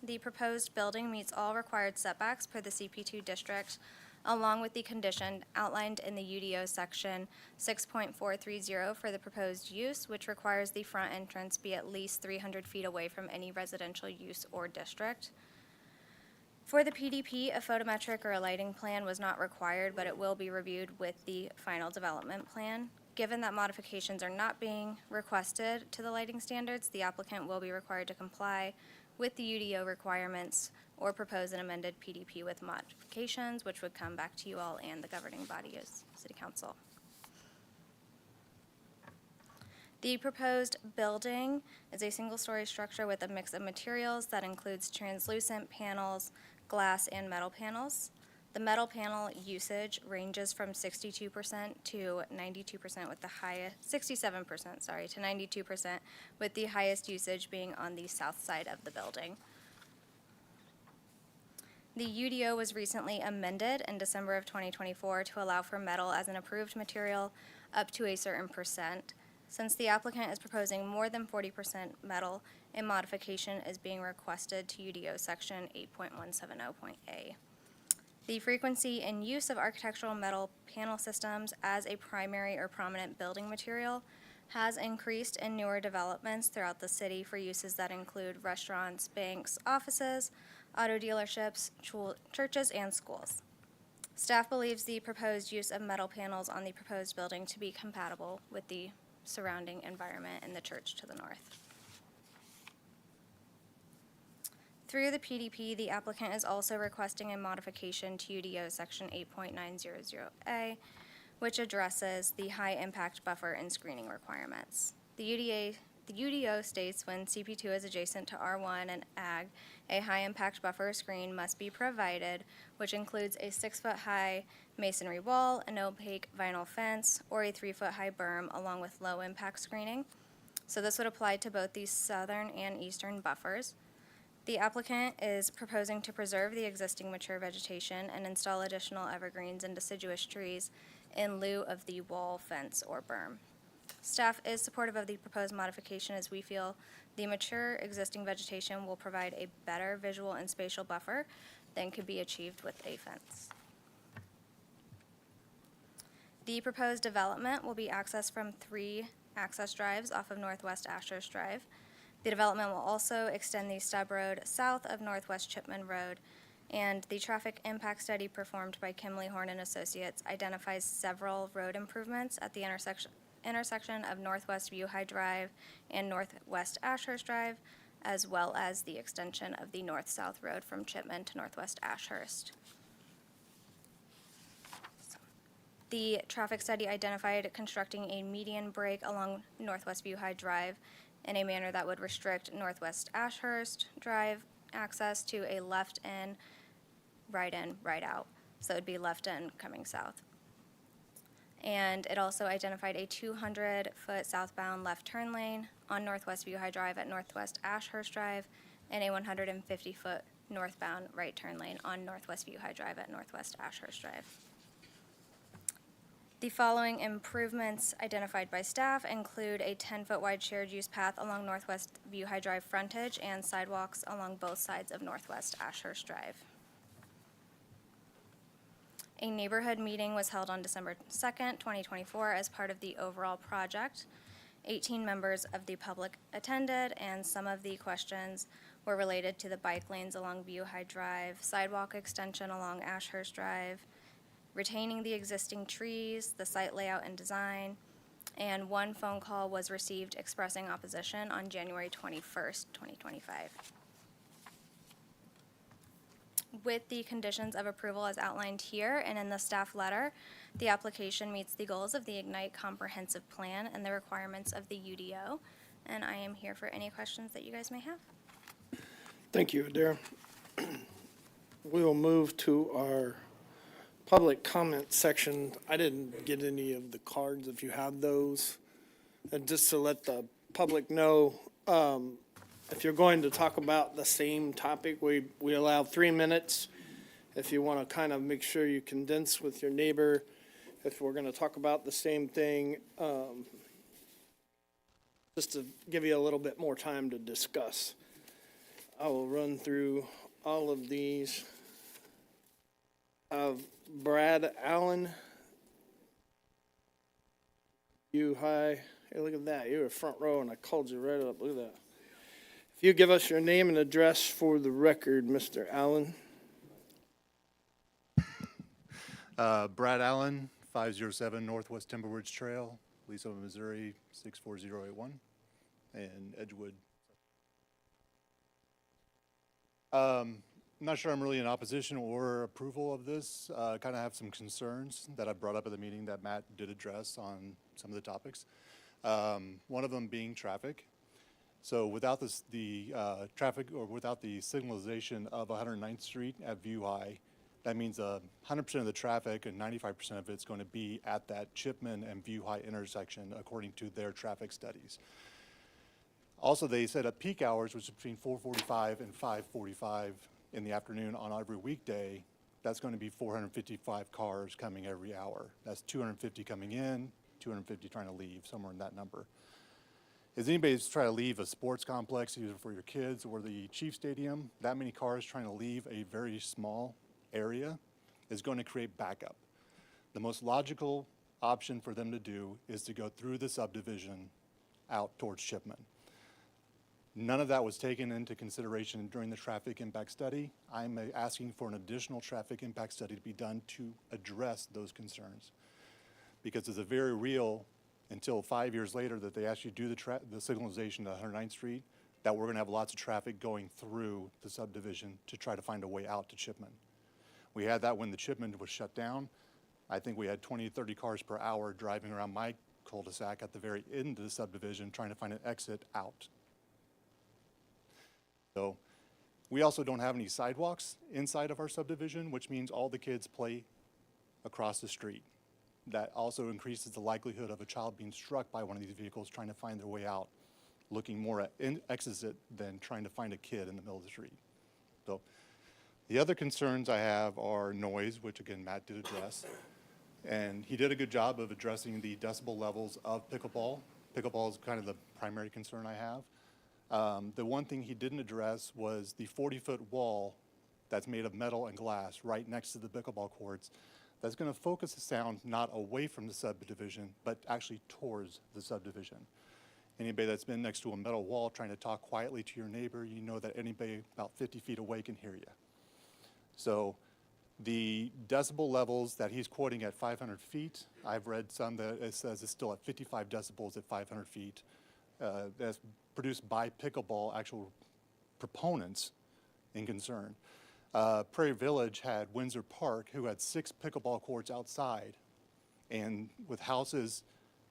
The proposed building meets all required setbacks per the CP2 district, along with the condition outlined in the UDO section 6.430 for the proposed use, which requires the front entrance be at least 300 feet away from any residential use or district. For the PDP, a photometric or a lighting plan was not required, but it will be reviewed with the final development plan. Given that modifications are not being requested to the lighting standards, the applicant will be required to comply with the UDO requirements or propose an amended PDP with modifications, which would come back to you all and the governing body as City Council. The proposed building is a single-story structure with a mix of materials that includes translucent panels, glass, and metal panels. The metal panel usage ranges from 62% to 92% with the highest, 67%, sorry, to 92%, with the highest usage being on the south side of the building. The UDO was recently amended in December of 2024 to allow for metal as an approved material up to a certain percent. Since the applicant is proposing more than 40% metal, a modification is being requested to UDO section 8.170.a. The frequency and use of architectural metal panel systems as a primary or prominent building material has increased in newer developments throughout the city for uses that include restaurants, banks, offices, auto dealerships, churches, and schools. Staff believes the proposed use of metal panels on the proposed building to be compatible with the surrounding environment and the church to the north. Through the PDP, the applicant is also requesting a modification to UDO section 8.900A, which addresses the high impact buffer and screening requirements. The UDO states when CP2 is adjacent to R1 and AG, a high impact buffer screen must be provided, which includes a 6-foot-high masonry wall, an opaque vinyl fence, or a 3-foot-high berm, along with low impact screening. So this would apply to both the southern and eastern buffers. The applicant is proposing to preserve the existing mature vegetation and install additional evergreens and deciduous trees in lieu of the wall, fence, or berm. Staff is supportive of the proposed modification as we feel the mature existing vegetation will provide a better visual and spatial buffer than could be achieved with a fence. The proposed development will be accessed from 3 access drives off of Northwest Ashurst Drive. The development will also extend the stub road south of Northwest Chipman Road, and the traffic impact study performed by Kimley Horn and Associates identifies several road improvements at the intersection of Northwest View High Drive and Northwest Ashurst Drive, as well as the extension of the north-south road from Chipman to Northwest Ashurst. The traffic study identified constructing a median break along Northwest View High Drive in a manner that would restrict Northwest Ashurst Drive access to a left in, right out. So it would be left in coming south. And it also identified a 200-foot southbound left turn lane on Northwest View High Drive at Northwest Ashurst Drive and a 150-foot northbound right turn lane on Northwest View High Drive at Northwest Ashurst Drive. The following improvements identified by staff include a 10-foot wide shared use path along Northwest View High Drive frontage and sidewalks along both sides of Northwest Ashurst Drive. A neighborhood meeting was held on December 2nd, 2024 as part of the overall project. 18 members of the public attended, and some of the questions were related to the bike lanes along View High Drive, sidewalk extension along Ashurst Drive, retaining the existing trees, the site layout and design, and one phone call was received expressing opposition on January 21st, 2025. With the conditions of approval as outlined here and in the staff letter, the application meets the goals of the Ignite Comprehensive Plan and the requirements of the UDO, and I am here for any questions that you guys may have. Thank you, Adair. We will move to our public comment section. I didn't get any of the cards, if you have those. And just to let the public know, if you're going to talk about the same topic, we allow 3 minutes. If you want to kind of make sure you condense with your neighbor, if we're going to talk about the same thing, just to give you a little bit more time to discuss. I will run through all of these. Brad Allen. You, hi. Hey, look at that. You were front row and I called you right up. Look at that. If you give us your name and address for the record, Mr. Allen. Brad Allen, 507 Northwest Timberwoods Trail, Lee Summit, Missouri, 64081, and Edgewood. I'm not sure I'm really in opposition or approval of this. Kind of have some concerns that I brought up at the meeting that Matt did address on some of the topics. One of them being traffic. So without the traffic, or without the signalization of 109th Street at View High, that means 100% of the traffic and 95% of it's going to be at that Chipman and View High intersection, according to their traffic studies. Also, they said at peak hours, which is between 4:45 and 5:45 in the afternoon on every weekday, that's going to be 455 cars coming every hour. That's 250 coming in, 250 trying to leave, somewhere in that number. Is anybody trying to leave a sports complex, either for your kids or the Chief Stadium, that many cars trying to leave a very small area is going to create backup. The most logical option for them to do is to go through the subdivision out towards Chipman. None of that was taken into consideration during the traffic impact study. I'm asking for an additional traffic impact study to be done to address those concerns, because it's a very real, until 5 years later that they actually do the signalization at 109th Street, that we're going to have lots of traffic going through the subdivision to try to find a way out to Chipman. We had that when the Chipman was shut down. I think we had 20 to 30 cars per hour driving around my cul-de-sac at the very end of the subdivision trying to find an exit out. So we also don't have any sidewalks inside of our subdivision, which means all the kids play across the street. That also increases the likelihood of a child being struck by one of these vehicles trying to find their way out, looking more at exit than trying to find a kid in the middle of the street. So the other concerns I have are noise, which again Matt did address, and he did a good job of addressing the decibel levels of pickleball. Pickleball is kind of the primary concern I have. The one thing he didn't address was the 40-foot wall that's made of metal and glass right next to the pickleball courts. That's going to focus the sound not away from the subdivision, but actually towards the subdivision. Anybody that's been next to a metal wall trying to talk quietly to your neighbor, you know that anybody about 50 feet away can hear you. So the decibel levels that he's quoting at 500 feet, I've read some that it says it's still at 55 decibels at 500 feet. That's produced by pickleball actual proponents in concern. Prairie Village had Windsor Park, who had 6 pickleball courts outside, and with houses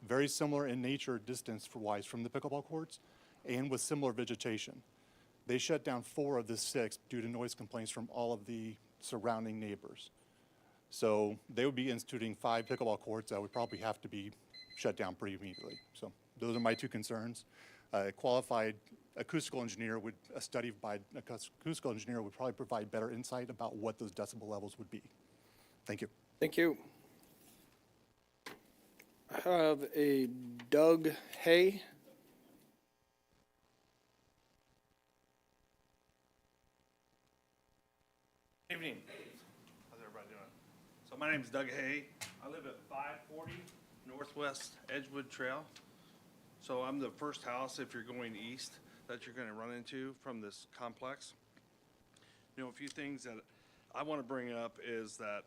very similar in nature, distance-wise from the pickleball courts, and with similar vegetation. They shut down 4 of the 6 due to noise complaints from all of the surrounding neighbors. So they would be instituting 5 pickleball courts that would probably have to be shut down pretty immediately. So those are my 2 concerns. A qualified acoustical engineer would, a study by an acoustical engineer would probably provide better insight about what those decibel levels would be. Thank you. Thank you. Have a Doug Hay. Evening. How's everybody doing? So my name is Doug Hay. I live at 540 Northwest Edgewood Trail. So I'm the first house, if you're going east, that you're going to run into from this complex. You know, a few things that I want to bring up is that,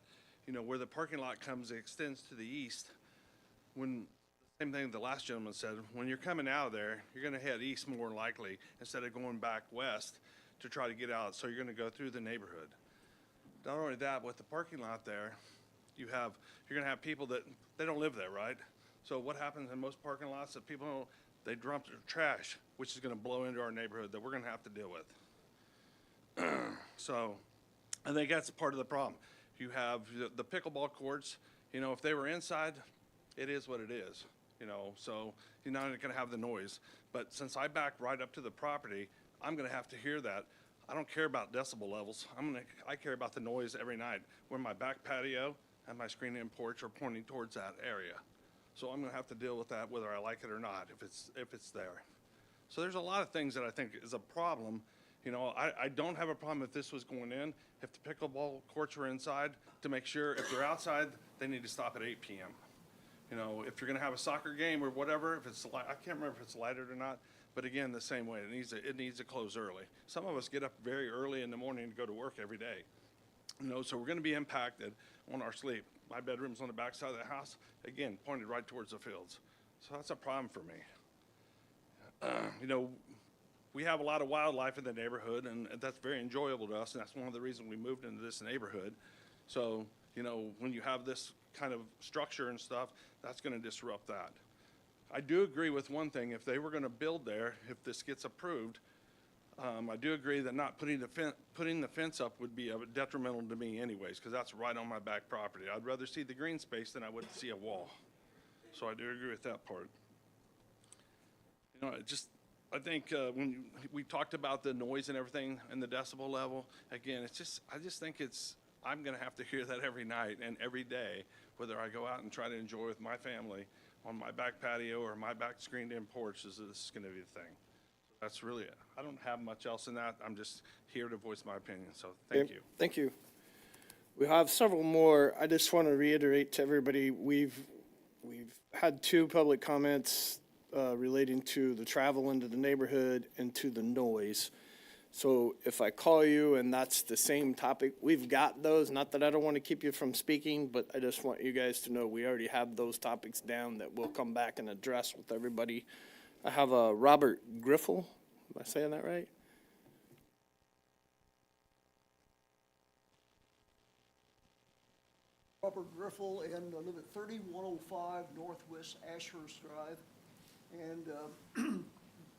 you know, where the parking lot extends to the east, same thing the last gentleman said, when you're coming out of there, you're going to head east more than likely instead of going back west to try to get out. So you're going to go through the neighborhood. Not only that, with the parking lot there, you're going to have people that, they don't live there, right? So what happens in most parking lots that people don't, they dump their trash, which is going to blow into our neighborhood that we're going to have to deal with. So I think that's part of the problem. You have the pickleball courts, you know, if they were inside, it is what it is, you know, so you're not going to have the noise. But since I back right up to the property, I'm going to have to hear that. I don't care about decibel levels. I care about the noise every night where my back patio and my screened-in porch are pointing towards that area. So I'm going to have to deal with that whether I like it or not if it's there. So there's a lot of things that I think is a problem. You know, I don't have a problem if this was going in, if the pickleball courts were inside, to make sure if they're outside, they need to stop at 8 p.m. You know, if you're going to have a soccer game or whatever, if it's I can't remember if it's lighted or not, but again, the same way, it needs to close early. Some of us get up very early in the morning to go to work every day. You know, so we're going to be impacted on our sleep. My bedroom's on the back side of the house, again, pointed right towards the fields. So that's a problem for me. You know, we have a lot of wildlife in the neighborhood, and that's very enjoyable to us, and that's one of the reasons we moved into this neighborhood. So, you know, when you have this kind of structure and stuff, that's going to disrupt that. I do agree with one thing. If they were going to build there, if this gets approved, I do agree that not putting the fence up would be detrimental to me anyways, because that's right on my back property. I'd rather see the green space than I would see a wall. So I do agree with that part. You know, I think when we talked about the noise and everything and the decibel level, again, I just think I'm going to have to hear that every night and every day, whether I go out and try to enjoy with my family on my back patio or my back screened-in porch. This is going to be the thing. That's really it. I don't have much else in that. I'm just here to voice my opinion. So thank you. Thank you. We have several more. I just want to reiterate to everybody, we've had 2 public comments relating to the travel into the neighborhood and to the noise. So if I call you and that's the same topic, we've got those. Not that I don't want to keep you from speaking, but I just want you guys to know we already have those topics down that we'll come back and address with everybody. I have a Robert Griffel. Am I saying that right? Robert Griffel, and I live at 3105 Northwest Ashurst Drive, and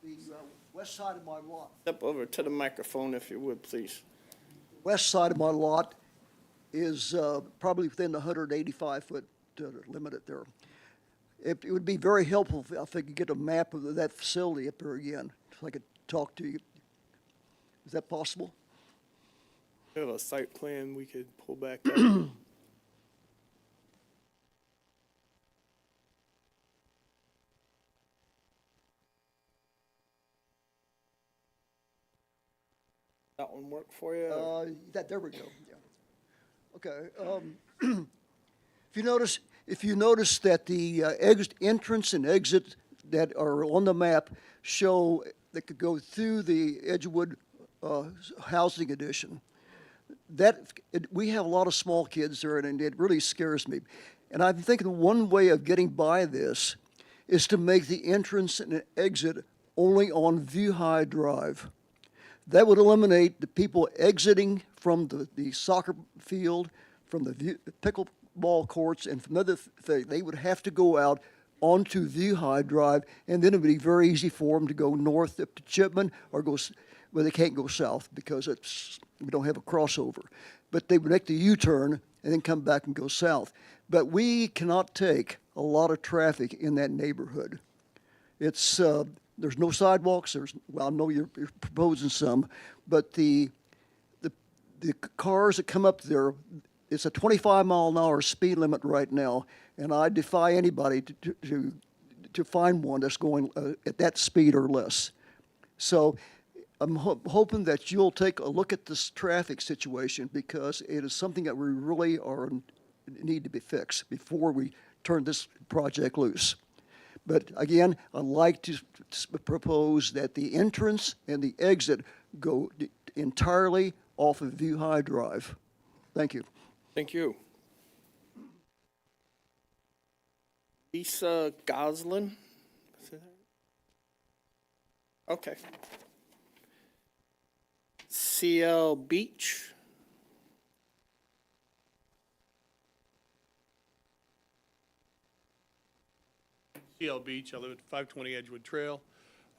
the west side of my lot. Step over to the microphone if you would, please. West side of my lot is probably within the 185-foot limit there. It would be very helpful if I could get a map of that facility up there again, so I could talk to you. Is that possible? We have a site plan we could pull back up. That one work for you? There we go. Yeah. Okay. If you notice that the entrance and exit that are on the map show that could go through the Edgewood housing addition, we have a lot of small kids there, and it really scares me. And I'm thinking one way of getting by this is to make the entrance and exit only on View High Drive. That would eliminate the people exiting from the soccer field, from the pickleball courts, and from other things. They would have to go out onto View High Drive, and then it would be very easy for them to go north up to Chipman or they can't go south because we don't have a crossover. But they would make the U-turn and then come back and go south. But we cannot take a lot of traffic in that neighborhood. There's no sidewalks. Well, I know you're proposing some, but the cars that come up there, it's a 25-mile-an-hour speed limit right now, and I defy anybody to find one that's going at that speed or less. So I'm hoping that you'll take a look at this traffic situation, because it is something that we really need to be fixed before we turn this project loose. But again, I'd like to propose that the entrance and the exit go entirely off of View High Drive. Thank you. Thank you. Lisa Goslin? Okay. CL Beach? CL Beach. I live at 520 Edgewood Trail.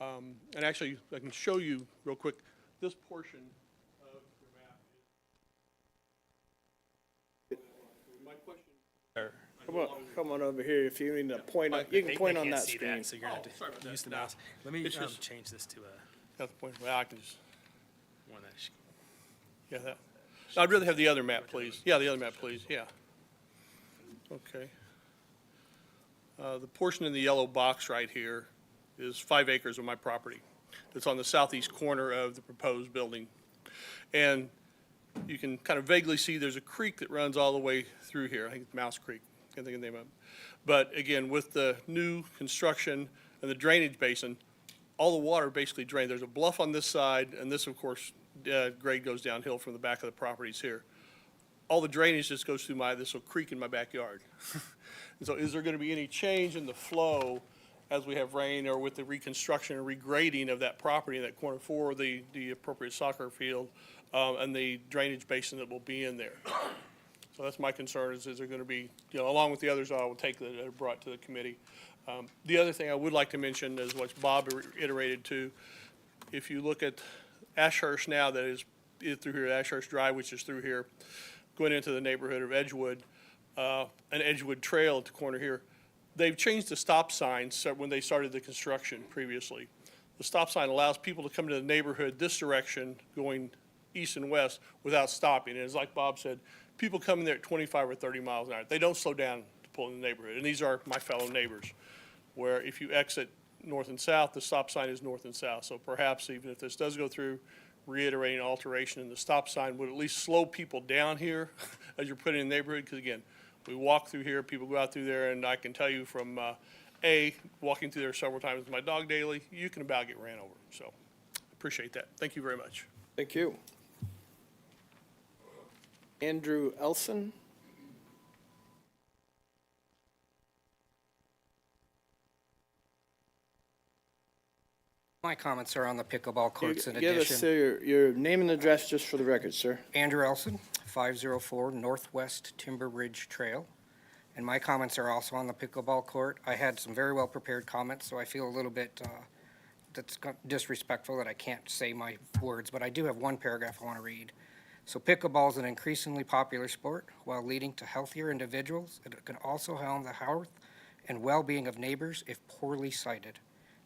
And actually, I can show you real quick this portion of your map. My question. Come on over here if you need to point. You can point on that screen. That, so you're going to have to use the mouse. Let me change this to a. That's the point. Well, I can just. One that. Yeah, that. I'd rather have the other map, please. Yeah, the other map, please. Yeah. Okay. The portion in the yellow box right here is 5 acres of my property. It's on the southeast corner of the proposed building. And you can kind of vaguely see there's a creek that runs all the way through here. I think it's Mouse Creek. Can't think of the name of it. But again, with the new construction and the drainage basin, all the water basically drained. There's a bluff on this side, and this, of course, grade goes downhill from the back of the properties here. All the drainage just goes through this little creek in my backyard. And so is there going to be any change in the flow as we have rain, or with the reconstruction and regrading of that property in that corner for the appropriate soccer field and the drainage basin that will be in there? So that's my concern, is there going to be, along with the others I will take that are brought to the committee. The other thing I would like to mention is what Bob iterated to. If you look at Ashurst now, that is through here, Ashurst Drive, which is through here, going into the neighborhood of Edgewood, an Edgewood Trail at the corner here, they've changed the stop signs when they started the construction previously. The stop sign allows people to come to the neighborhood this direction, going east and west, without stopping. And it's like Bob said, people come in there at 25 or 30 miles an hour. They don't slow down to pull in the neighborhood. And these are my fellow neighbors, where if you exit north and south, the stop sign is north and south. So perhaps even if this does go through, reiterating alteration in the stop sign would at least slow people down here as you're putting in the neighborhood. Because again, we walk through here, people go out through there, and I can tell you from walking through there several times with my dog daily, you can about get ran over. So appreciate that. Thank you very much. Thank you. Andrew Elson. My comments are on the pickleball courts in Give addition. us your name and address just for the record, sir. Andrew Elson, 504 Northwest Timber Ridge Trail. And my comments are also on the pickleball court. I had some very well-prepared comments, so I feel a little bit that's disrespectful that I can't say my words, but I do have one paragraph I want to read. So pickleball is an increasingly popular sport. While leading to healthier individuals, it can also harm the health and well-being of neighbors if poorly sited.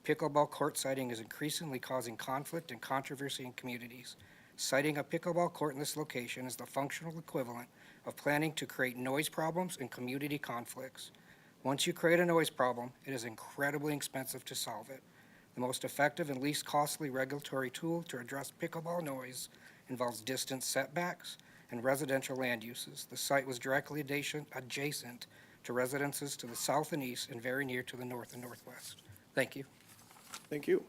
Pickleball court siting is increasingly causing conflict and controversy in communities. Siting a pickleball court in this location is the functional equivalent of planning to create noise problems and community conflicts. Once you create a noise problem, it is incredibly expensive to solve it. The most effective and least costly regulatory tool to address pickleball noise involves distance setbacks and residential land uses. The site was directly adjacent to residences to the south and east and very near to the north and northwest. Thank you. Thank you.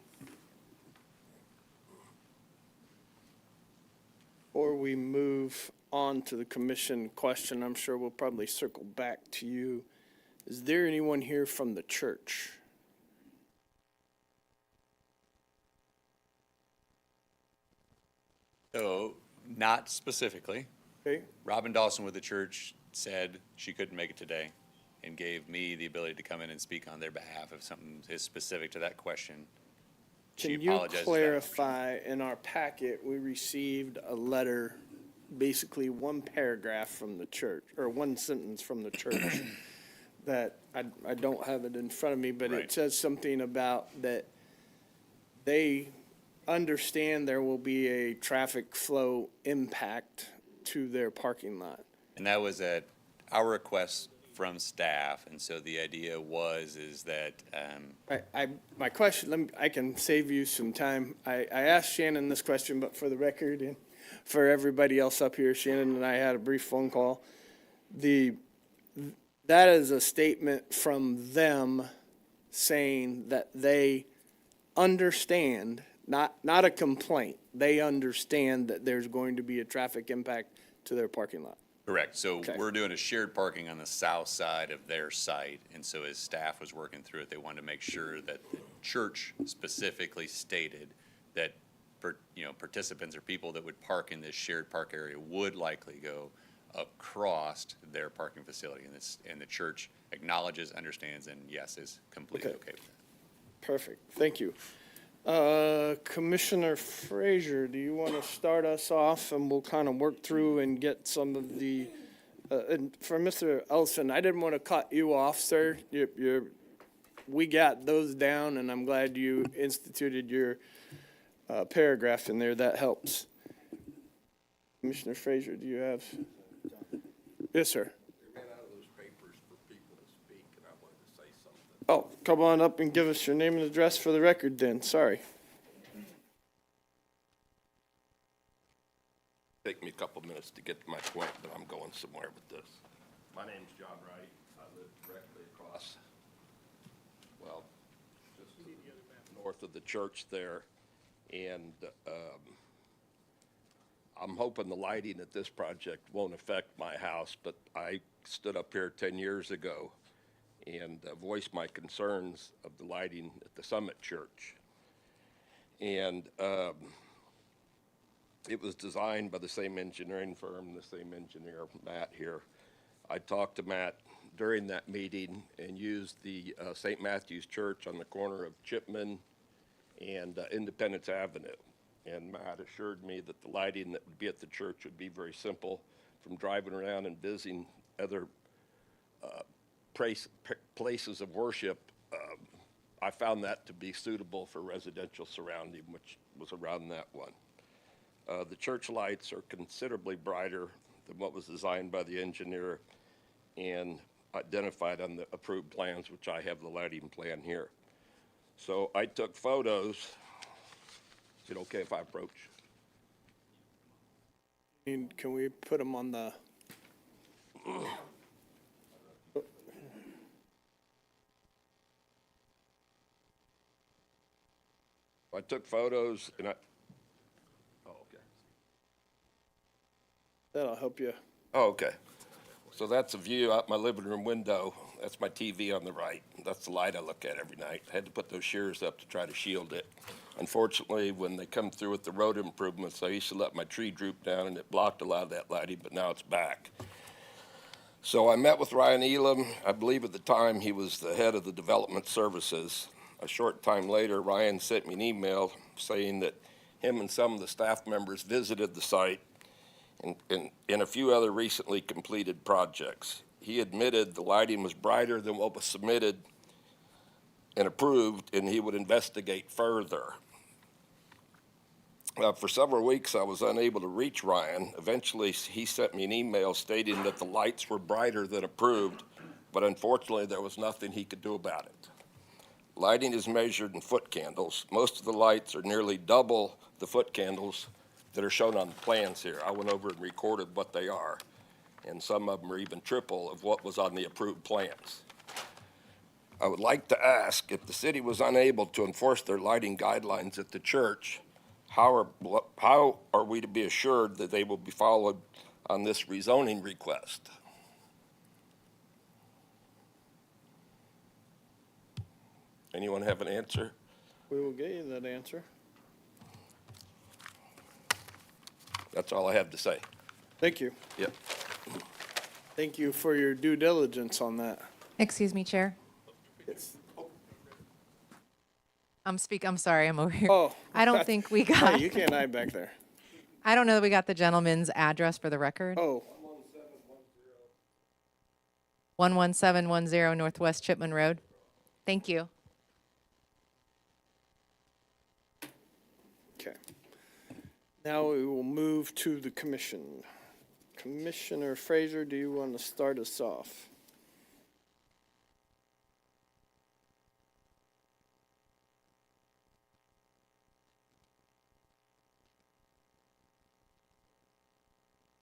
Before we move on to the commission question, I'm sure we'll probably circle back to you. Is there anyone here from the church? So, not specifically. Okay. Robin Dawson with the church said she couldn't make it today and gave me the ability to come in and speak on their behalf if something is specific to that question. Can you clarify, in our packet, we received a letter, basically one paragraph from the church, or one sentence from the church, that I don't have it in front of me, but it says something about that they understand there will be a traffic flow impact to their parking lot. And that was at our request from staff, and so the idea is that, My question, I can save you some time. I asked Shannon this question, but for the record and for everybody else up here, Shannon and I had a brief phone call. That is a statement from them saying that they understand, not a complaint, they understand that there's going to be a traffic impact to their parking lot. correct. So Okay. we're doing a shared parking on the south side of their site, and so as staff was working through it, they wanted to make sure that the church specifically stated that, participants or people that would park in this shared park area would likely go across their parking facility, and the church acknowledges, understands, and yes, is completely okay with that. Perfect, thank you. Commissioner Frazier, do you want to start us off and we'll kind of work through and get some of the, and for Mr. Ellison, I didn't want to cut you off, sir. We got those down and I'm glad you instituted your paragraph in there, that helps. Commissioner Frazier, do you have? Yes, sir. Oh, come on up and give us your name and address for the record then, sorry. Take me a couple minutes to get to my point, but I'm going somewhere with this. My name's John Wright. I live directly across, just north of the church there. And I'm hoping the lighting at this project won't affect my house, but I stood up here 10 years ago and voiced my concerns of the lighting at the Summit Church. And it was designed by the same engineering firm, the same engineer, Matt here. I talked to Matt during that meeting and used the St. Matthew's Church on the corner of Chipman and Independence Avenue. And Matt assured me that the lighting that would be at the church would be very simple. From driving around and visiting other places of worship, I found that to be suitable for residential surrounding, which was around that one. The church lights are considerably brighter than what was designed by the engineer and identified on the approved plans, which I have the lighting plan here. So I took photos. Is it okay if I approach? And can we put them on the? I took photos and oh, okay. That'll help you. Oh, okay. So that's a view out my living room window. That's my TV on the right. That's the light I look at every night. I had to put those shears up to try to shield it. Unfortunately, when they come through with the road improvements, I used to let my tree droop down and it blocked a lot of that lighting, but now it's back. So I met with Ryan Elam. I believe at the time he was the head of the development services. A short time later, Ryan sent me an email saying that him and some of the staff members visited the site and a few other recently completed projects. He admitted the lighting was brighter than what was submitted and approved, and he would investigate further. For several weeks, I was unable to reach Ryan. Eventually, he sent me an email stating that the lights were brighter than approved, but unfortunately, there was nothing he could do about it. Lighting is measured in foot candles. Most of the lights are nearly double the foot candles that are shown on the plans here. I went over and recorded what they are, and some of them are even triple of what was on the approved plans. I would like to ask, if the city was unable to enforce their lighting guidelines at the church, how are we to be assured that they will be followed on this rezoning request? Anyone have an answer? We will get you that answer. That's all I have to say. Thank you. Yep. Thank you for your due diligence on that. Excuse me, Chair. Yes. I'm sorry, I'm over here. Oh. I don't think we Hey, got, you can't hide back there. I don't know that we got the gentleman's address for the record. Oh. 11710 Northwest Chipman Road. Thank you. Okay. Now we will move to the commission. Commissioner Fraser, do you want to start us off?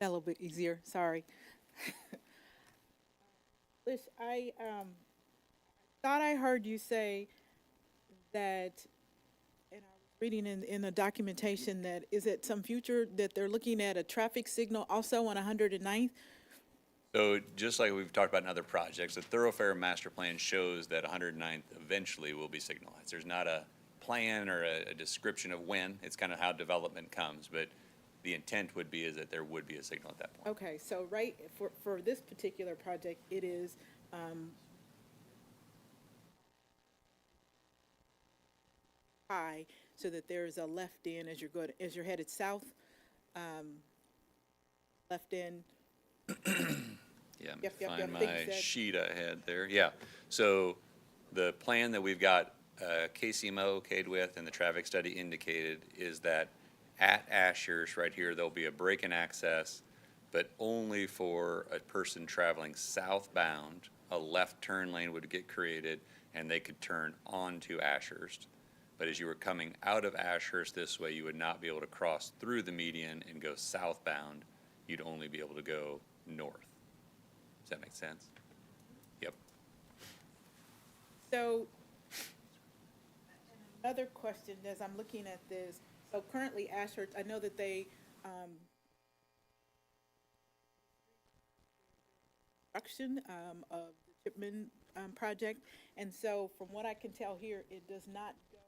A little bit easier, sorry. Lish, I thought I heard you say that, and I was reading in the documentation that, is it some future that they're looking at a traffic signal also on 109th? So just like we've talked about in other projects, the thoroughfare master plan shows that 109th eventually will be signalized. There's not a plan or a description of when. It's kind of how development comes, but the intent would be is that there would be a signal at that point. Okay, so right, for this particular project, it is, high, so that there's a left in as you're headed south, left in. Yeah, let me Yep, find I think you my said- sheet I had there. Yeah, so the plan that we've got KCMO okayed with and the traffic study indicated is that at Ashurst, right here, there'll be a break-in access, but only for a person traveling southbound. A left turn lane would get created, and they could turn onto Ashurst. But as you were coming out of Ashurst this way, you would not be able to cross through the median and go southbound. You'd only be able to go north. Does that make sense? Yep. So, another question as I'm looking at this, so currently Ashurst, I know that they, construction of the Chipman project, and so from what I can tell here, it does not go.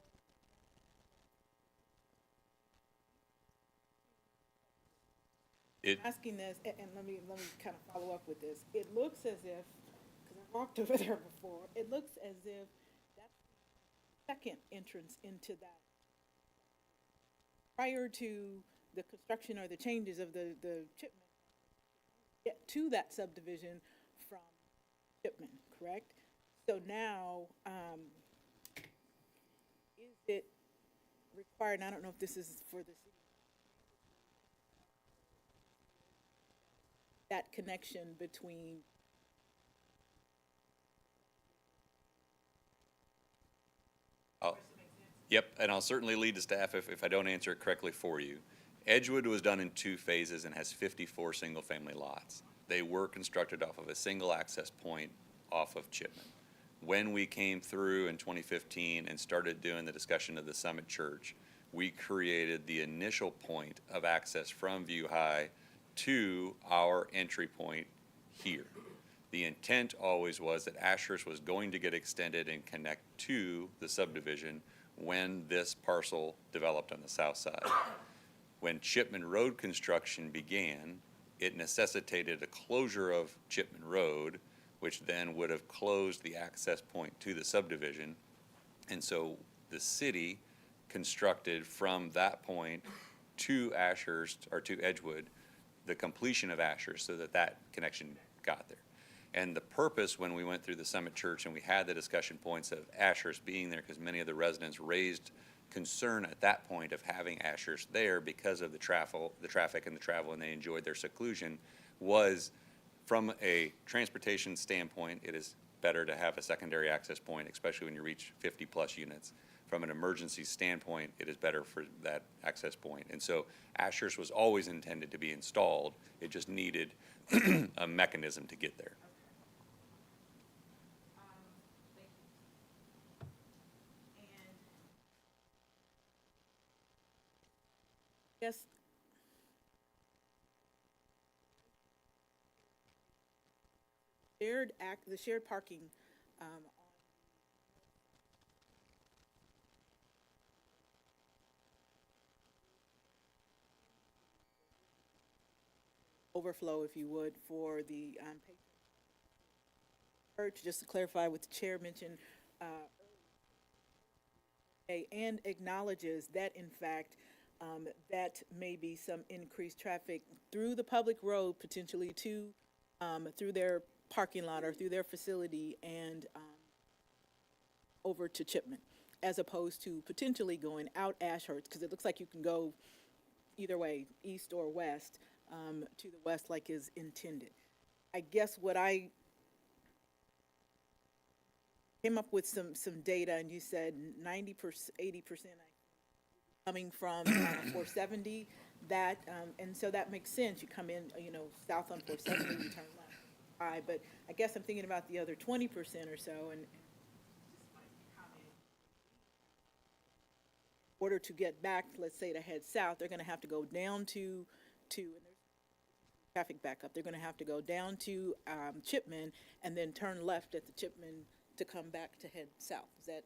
I'm asking this, and let me kind of follow up with this. It looks as if, because I walked over there before, it looks as if that's the second entrance into that. Prior to the construction or the changes of the Chipman, get to that subdivision from Chipman, correct? So now, is it required, and I don't know if this is for the city, that connection between Yep, and I'll certainly lead the staff if I don't answer it correctly for you. Edgewood was done in 2 phases and has 54 single-family lots. They were constructed off of a single access point off of Chipman. When we came through in 2015 and started doing the discussion of the Summit Church, we created the initial point of access from View High to our entry point here. The intent always was that Ashurst was going to get extended and connect to the subdivision when this parcel developed on the south side. When Chipman Road construction began, it necessitated a closure of Chipman Road, which then would have closed the access point to the subdivision. And so the city constructed from that point to Ashurst, or to Edgewood, the completion of Ashurst so that that connection got there. And the purpose when we went through the Summit Church and we had the discussion points of Ashurst being there, because many of the residents raised concern at that point of having Ashurst there because of the traffic and the travel, and they enjoyed their seclusion, was from a transportation standpoint, it is better to have a secondary access point, especially when you reach 50-plus units. From an emergency standpoint, it is better for that access point. And so Ashurst was always intended to be installed. It just needed a mechanism to get there. Yes. The shared parking overflow, if you would, for the church, just to clarify what the chair mentioned, and acknowledges that, in fact, that may be some increased traffic through the public road, potentially to, through their parking lot or through their facility and over to Chipman, as opposed to potentially going out Ashurst, because it looks like you can go either way, east or west, to the west like is intended. I guess what I came up with some data, and you said 90%, 80% coming from 470. That and so that makes sense. You come in, south on 470, you turn left. But I guess I'm thinking about the other 20% or so, and in order to get back, let's say to head south, they're going to have to go down to and there's traffic backup. They're going to have to go down to Chipman and then turn left at the Chipman to come back to head south. Is that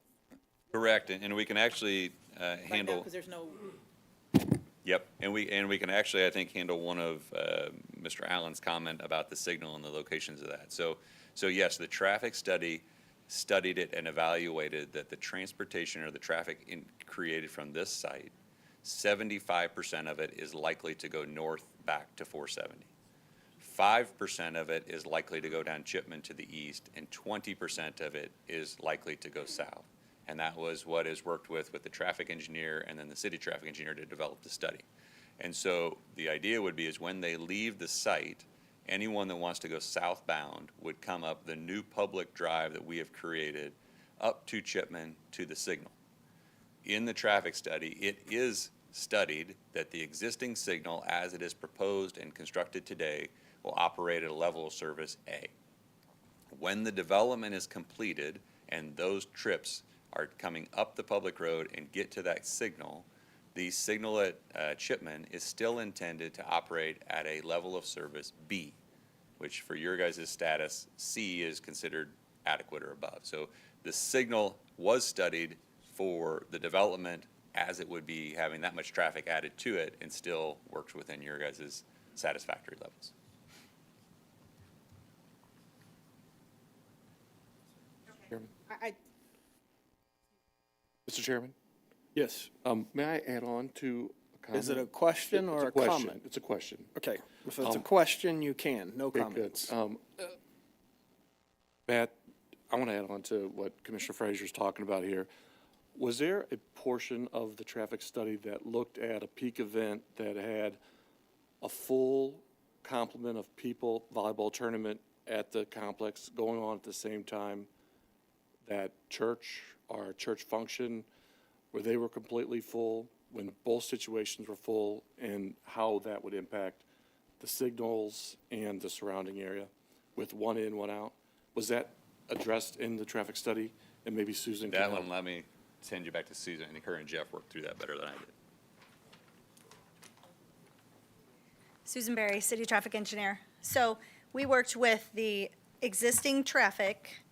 Correct, and we can actually handle. Because there's no. Yep, and we can actually, I think, handle one of Mr. Allen's comment about the signal and the locations of that. So yes, the traffic study studied it and evaluated that the transportation or the traffic created from this site, 75% of it is likely to go north back to 470. 5% of it is likely to go down Chipman to the east, and 20% of it is likely to go south. And that was what is worked with the traffic engineer and then the city traffic engineer to develop the study. And so the idea would be is when they leave the site, anyone that wants to go southbound would come up the new public drive that we have created up to Chipman to the signal. In the traffic study, it is studied that the existing signal as it is proposed and constructed today will operate at a level of service A. When the development is completed and those trips are coming up the public road and get to that signal, the signal at Chipman is still intended to operate at a level of service B, which for your guys' status, C is considered adequate or above. So the signal was studied for the development as it would be having that much traffic added to it and still works within your guys' satisfactory levels. Mr. Chairman? Yes. May I add on to a comment? Is it a question or a question. comment? It's a question. Okay, if it's a question, you can, no Okay, comments. good. Matt, I want to add on to what Commissioner Frazier's talking about here. Was there a portion of the traffic study that looked at a peak event that had a full complement of people, volleyball tournament at the complex going on at the same time, that church or church function where they were completely full, when both situations were full, and how that would impact the signals and the surrounding area with one in, one out? Was that addressed in the traffic study? And maybe Susan can That help. one, let me send you back to Susan. I think her and Jeff worked through that better than I did. Susan Berry, City Traffic Engineer. So we worked with the existing traffic.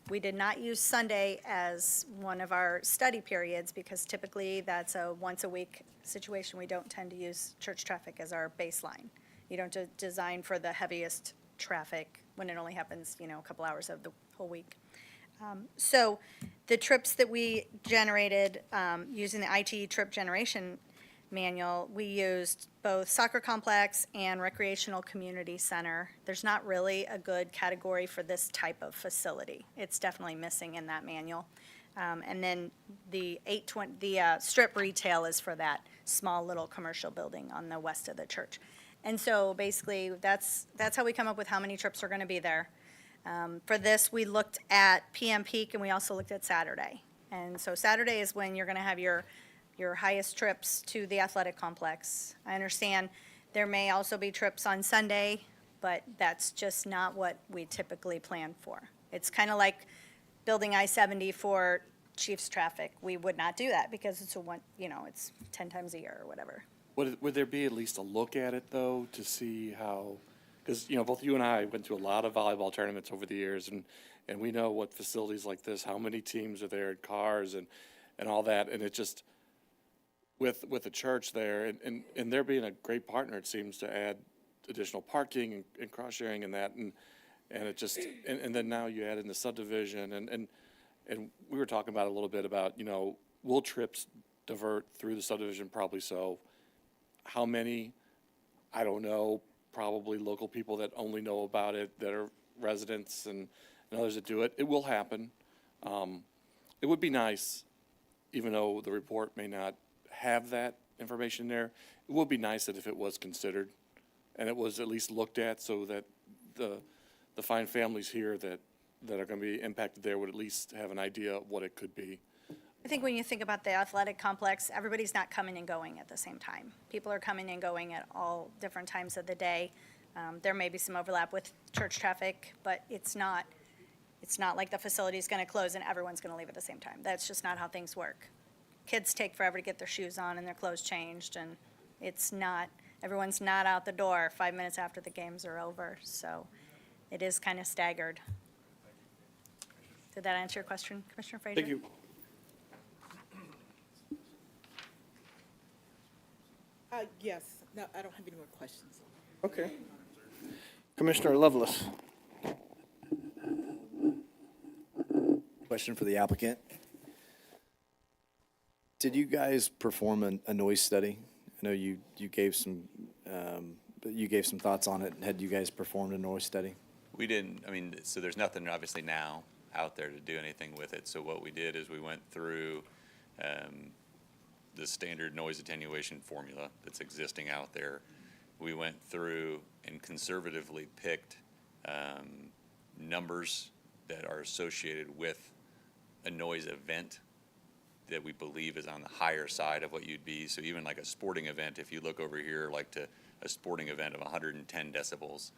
We did not use Sunday as one of our study periods because typically that's a once-a-week situation. We don't tend to use church traffic as our baseline. You don't design for the heaviest traffic when it only happens, a couple hours of the whole week. So the trips that we generated using the IT trip generation manual, we used both soccer complex and recreational community center. There's not really a good category for this type of facility. It's definitely missing in that manual. And then the strip retail is for that small little commercial building on the west of the church. And so basically that's how we come up with how many trips are going to be there. For this, we looked at PM peak and we also looked at Saturday. And so Saturday is when you're going to have your highest trips to the athletic complex. I understand there may also be trips on Sunday, but that's just not what we typically plan for. It's kind of like building I-70 for Chiefs traffic. We would not do that because it's it's 10 times a year or whatever. Would there be at least a look at it, though, to see how, because, both you and I went to a lot of volleyball tournaments over the years, and we know what facilities like this, how many teams are there, and cars and all that, and it just, with the church there, and there being a great partner, it seems, to add additional parking and cross-sharing and that, and it just, and then now you add in the subdivision, and we were talking about a little bit about, will trips divert through the subdivision? Probably so. How many? I don't know. Probably local people that only know about it, that are residents and others that do it. It will happen. It would be nice, even though the report may not have that information there, it would be nice that if it was considered, and it was at least looked at so that the fine families here that are gonna be impacted there would at least have an idea of what it could be. I think when you think about the athletic complex, everybody's not coming and going at the same time. People are coming and going at all different times of the day. There may be some overlap with church traffic, but it's not like the facility's gonna close and everyone's gonna leave at the same time. That's just not how things work. Kids take forever to get their shoes on and their clothes changed, and everyone's not out the door 5 minutes after the games are over, so it is kind of staggered. Did that answer your question, Commissioner Frazier? Thank you. Yes, no, I don't have any more questions. Okay. Commissioner Lovelace. Question for the applicant. Did you guys perform a noise study? I know you gave some thoughts on it. Had you guys performed a noise study? We didn't, I mean, so there's nothing obviously now out there to do anything with it. So what we did is we went through the standard noise attenuation formula that's existing out there. We went through and conservatively picked numbers that are associated with a noise event that we believe is on the higher side of what you'd be. So even like a sporting event, if you look over here, like to a sporting event of 110 decibels,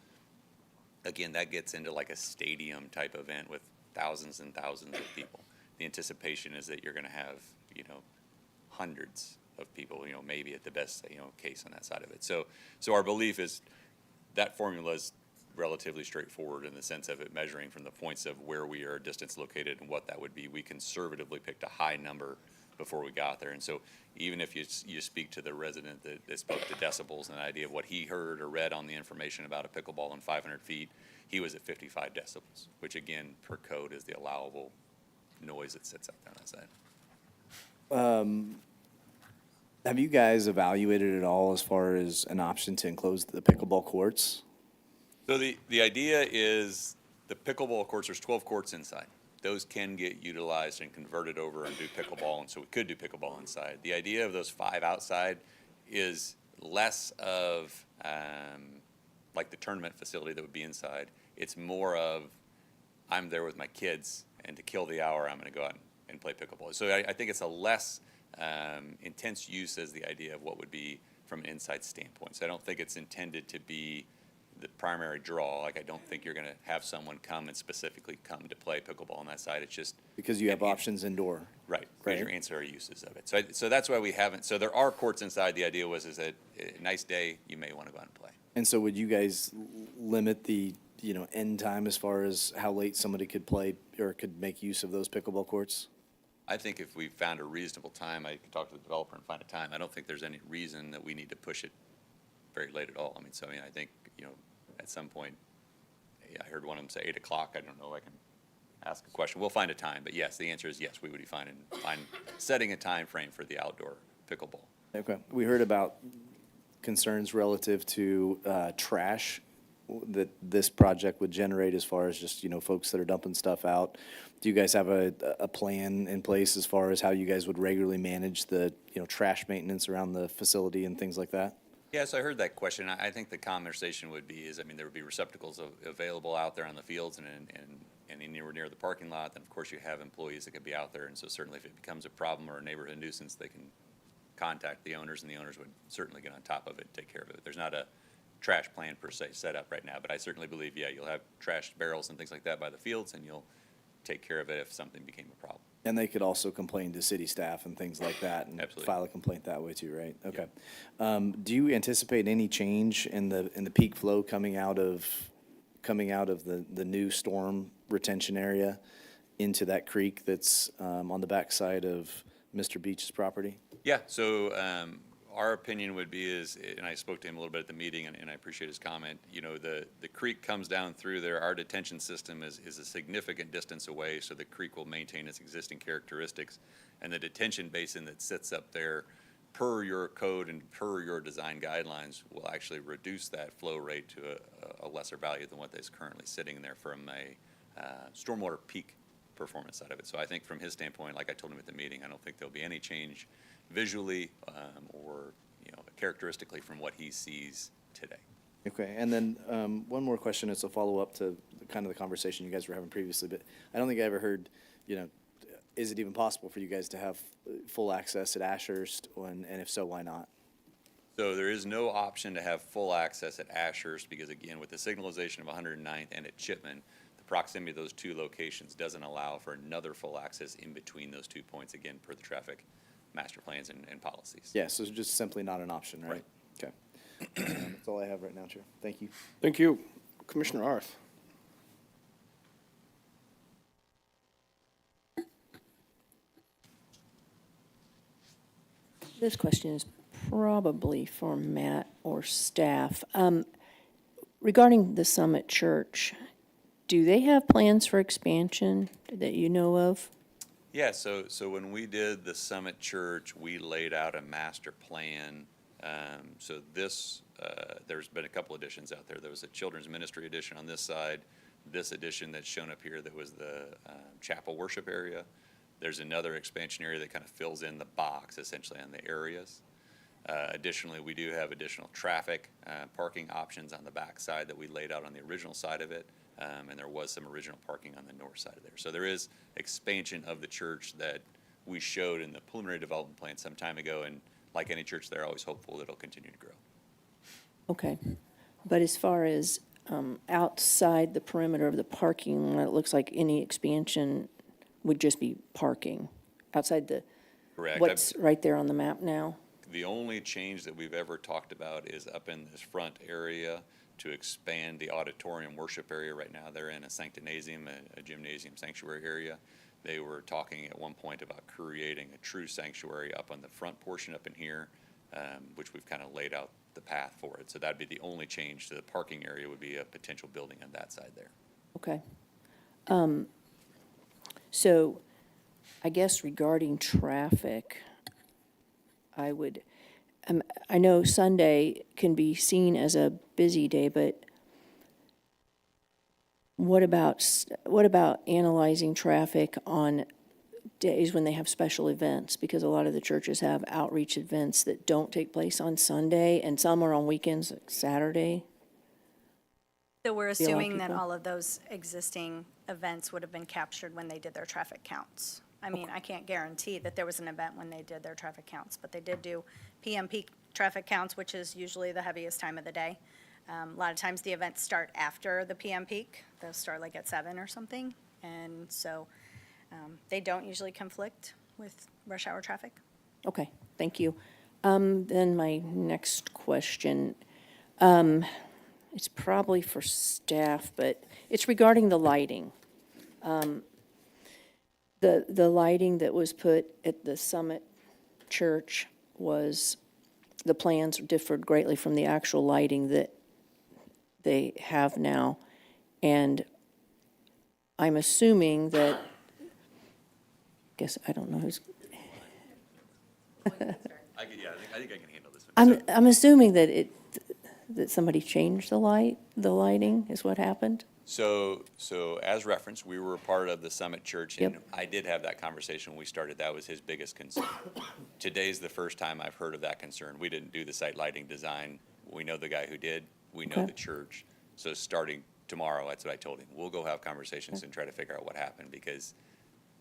again, that gets into like a stadium type event with thousands and thousands of people. The anticipation is that you're gonna have, hundreds of people, maybe at the best, case on that side of it. So our belief is that formula is relatively straightforward in the sense of it measuring from the points of where we are distance located and what that would be. We conservatively picked a high number before we got there. And so even if you speak to the resident that spoke to decibels and an idea of what he heard or read on the information about a pickleball in 500 feet, he was at 55 decibels, which again, per code is the allowable noise that sits out there on that side. Have you guys evaluated it all as far as an option to enclose the pickleball courts? So the idea is the pickleball courts, there's 12 courts inside. Those can get utilized and converted over and do pickleball, and so we could do pickleball inside. The idea of those 5 outside is less of like the tournament facility that would be inside. It's more of, I'm there with my kids, and to kill the hour, I'm gonna go out and play pickleball. So I think it's a less intense use as the idea of what would be from an inside standpoint. So I don't think it's intended to be the primary draw. Like, I don't think you're gonna have someone come and specifically come to play pickleball on that side. It's just. Because you have options indoor. Right, Right. your ancillary uses of it. So that's why we haven't, so there are courts inside. The idea is that a nice day, you may wanna go out and play. And so would you guys limit the, end time as far as how late somebody could play or could make use of those pickleball courts? I think if we found a reasonable time, I could talk to the developer and find a time. I don't think there's any reason that we need to push it very late at all. I think, at some point, I heard one of them say 8 o'clock. I don't know, I can ask a question. We'll find a time, but yes, the answer is yes, we would be fine setting a time frame for the outdoor pickleball. Okay. We heard about concerns relative to trash that this project would generate as far as just, folks that are dumping stuff out. Do you guys have a plan in place as far as how you guys would regularly manage the, trash maintenance around the facility and things like that? Yes, I heard that question. I think the conversation would be there would be receptacles available out there on the fields and anywhere near the parking lot. Then, of course, you have employees that could be out there. And so certainly if it becomes a problem or a neighborhood nuisance, they can contact the owners, and the owners would certainly get on top of it and take care of it. There's not a trash plan per se set up right now, but I certainly believe, you'll have trash barrels and things like that by the fields, and you'll take care of it if something became a problem. And they could also complain to city staff and things like that and Absolutely. file a complaint that way too, right? Okay. Do you anticipate any change in the peak flow coming out of the new storm retention area into that creek that's on the backside of Mr. Beach's property? Yeah, so our opinion would be and I spoke to him a little bit at the meeting, and I appreciate his comment, the creek comes down through there. Our detention system is a significant distance away, so the creek will maintain its existing characteristics. And the detention basin that sits up there, per your code and per your design guidelines, will actually reduce that flow rate to a lesser value than what is currently sitting there from a stormwater peak performance side of it. So I think from his standpoint, like I told him at the meeting, I don't think there'll be any change visually or characteristically from what he sees today. Okay, and then one more question as a follow-up to kind of the conversation you guys were having previously, but I don't think I ever heard, is it even possible for you guys to have full access at Ashurst, and if so, why not? So there is no option to have full access at Ashurst because, again, with the signalization of 109th and at Chipman, the proximity of those two locations doesn't allow for another full access in between those 2 points, again, per the traffic master plans and policies. Yeah, so it's just simply not an option, right? Okay. That's all I have right now, Chair. Thank you. Thank you. Commissioner Arth. This question is probably for Matt or staff. Regarding the Summit Church, do they have plans for expansion that you know of? Yeah, so when we did the Summit Church, we laid out a master plan. So this, there's been a couple editions out there. There was a children's ministry edition on this side. This edition that's shown up here that was the chapel worship area. There's another expansion area that kind of fills in the box essentially on the areas. Additionally, we do have additional traffic parking options on the back side that we laid out on the original side of it. And there was some original parking on the north side of there. So there is expansion of the church that we showed in the preliminary development plan some time ago. And like any church, they're always hopeful that it'll continue to grow. Okay. But as far as outside the perimeter of the parking lot, it looks like any expansion would just be parking outside the, Correct. what's right there on the map now? The only change that we've ever talked about is up in this front area to expand the auditorium worship area. Right now, they're in a sanctinasium, a gymnasium sanctuary area. They were talking at one point about creating a true sanctuary up on the front portion up in here, which we've kind of laid out the path for it. So that'd be the only change to the parking area would be a potential building on that side there. Okay. So I guess regarding traffic, I know Sunday can be seen as a busy day, but what about analyzing traffic on days when they have special events? Because a lot of the churches have outreach events that don't take place on Sunday, and some are on weekends, like Saturday. So we're See a lot of assuming that people? all of those existing events would have been captured when they did their traffic counts. I mean, I can't guarantee that there was an event when they did their traffic counts, but they did do PM peak traffic counts, which is usually the heaviest time of the day. A lot of times the events start after the PM peak. They'll start like at 7 or something. And so they don't usually conflict with rush hour traffic. Okay, thank you. Then my next question, it's probably for staff, but it's regarding the lighting. The lighting that was put at the Summit Church the plans differed greatly from the actual lighting that they have now. And I'm assuming that, I don't know who's. I think I can handle this one. I'm assuming that that somebody changed the lighting is what happened? So as referenced, we were a part of the Summit Church, and I did have that conversation when we started. That was his biggest concern. Today's the first time I've heard of that concern. We didn't do the site lighting design. We know the guy who did. We know the church. So starting tomorrow, that's what I told him. We'll go have conversations and try to figure out what happened, because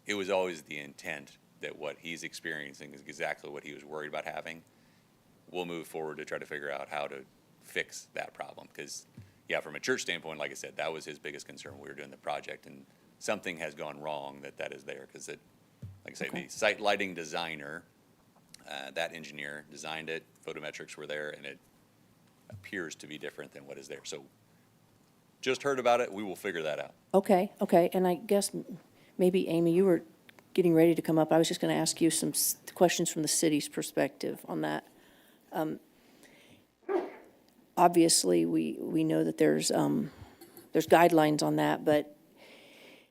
it was always the intent that what he's experiencing is exactly what he was worried about having. We'll move forward to try to figure out how to fix that problem, because yeah, from a church standpoint, like I said, that was his biggest concern when we were doing the project, and something has gone wrong that is there, because like I say, the site lighting designer, that engineer designed it, photometrics were there, and it appears to be different than what is there. So just heard about it, we will figure that out. Okay, and I guess maybe, Amy, you were getting ready to come up. I was just going to ask you some questions from the city's perspective on that. Obviously, we know that there's guidelines on that, but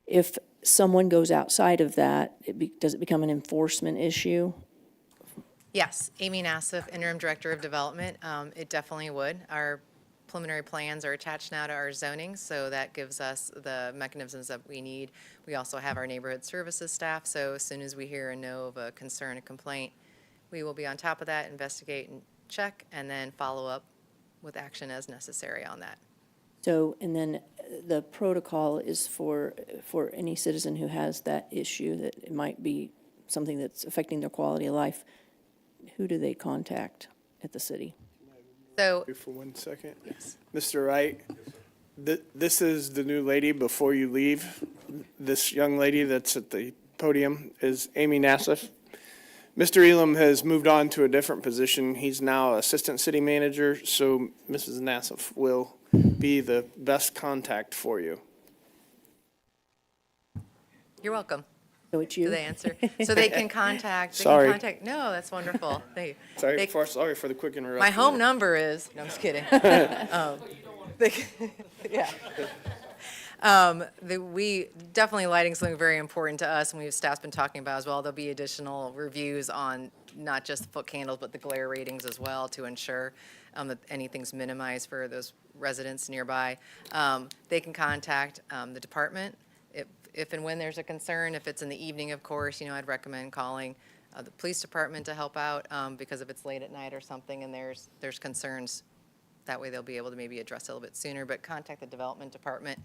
if someone goes outside of that, does it become an enforcement issue? Yes, Amy Nassif, Interim Director of Development. It definitely would. Our preliminary plans are attached now to our zoning, so that gives us the mechanisms that we need. We also have our neighborhood services staff, so as soon as we hear and know of a concern, a complaint, we will be on top of that, investigate and check, and then follow up with action as necessary on that. So, and then the protocol is for any citizen who has that issue, that it might be something that's affecting their quality of life, who do they contact at the city? So, For 1 second. yes. Mr. Wright, this is the new lady before you leave. This young lady that's at the podium is Amy Nassif. Mr. Elam has moved on to a different position. He's now Assistant City Manager, so Mrs. Nassif will be the best contact for you. You're welcome. So it's you? Do they answer? So they can contact, Sorry. No, that's wonderful. Sorry They- for the quick interruption. My home number is, no, I'm just kidding. Yeah. We, definitely lighting's something very important to us, and we've, staff's been talking about as well. There'll be additional reviews on not just the foot candles, but the glare ratings as well to ensure that anything's minimized for those residents nearby. They can contact the department if and when there's a concern. If it's in the evening, of course, I'd recommend calling the police department to help out, because if it's late at night or something and there's concerns, that way they'll be able to maybe address it a little bit sooner. But contact the development department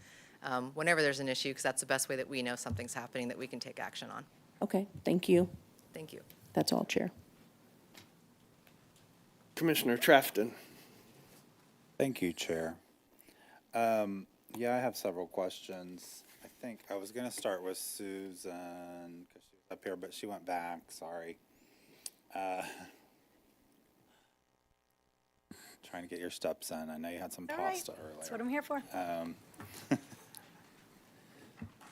whenever there's an issue, because that's the best way that we know something's happening that we can take action on. Okay, thank you. Thank you. That's all, Chair. Commissioner Trafton. Thank you, Chair. Yeah, I have several questions. I think I was going to start with Susan, because she was up here, but she went back, sorry. Trying to get your steps in. I know you had some All right. pasta earlier. That's what I'm here for.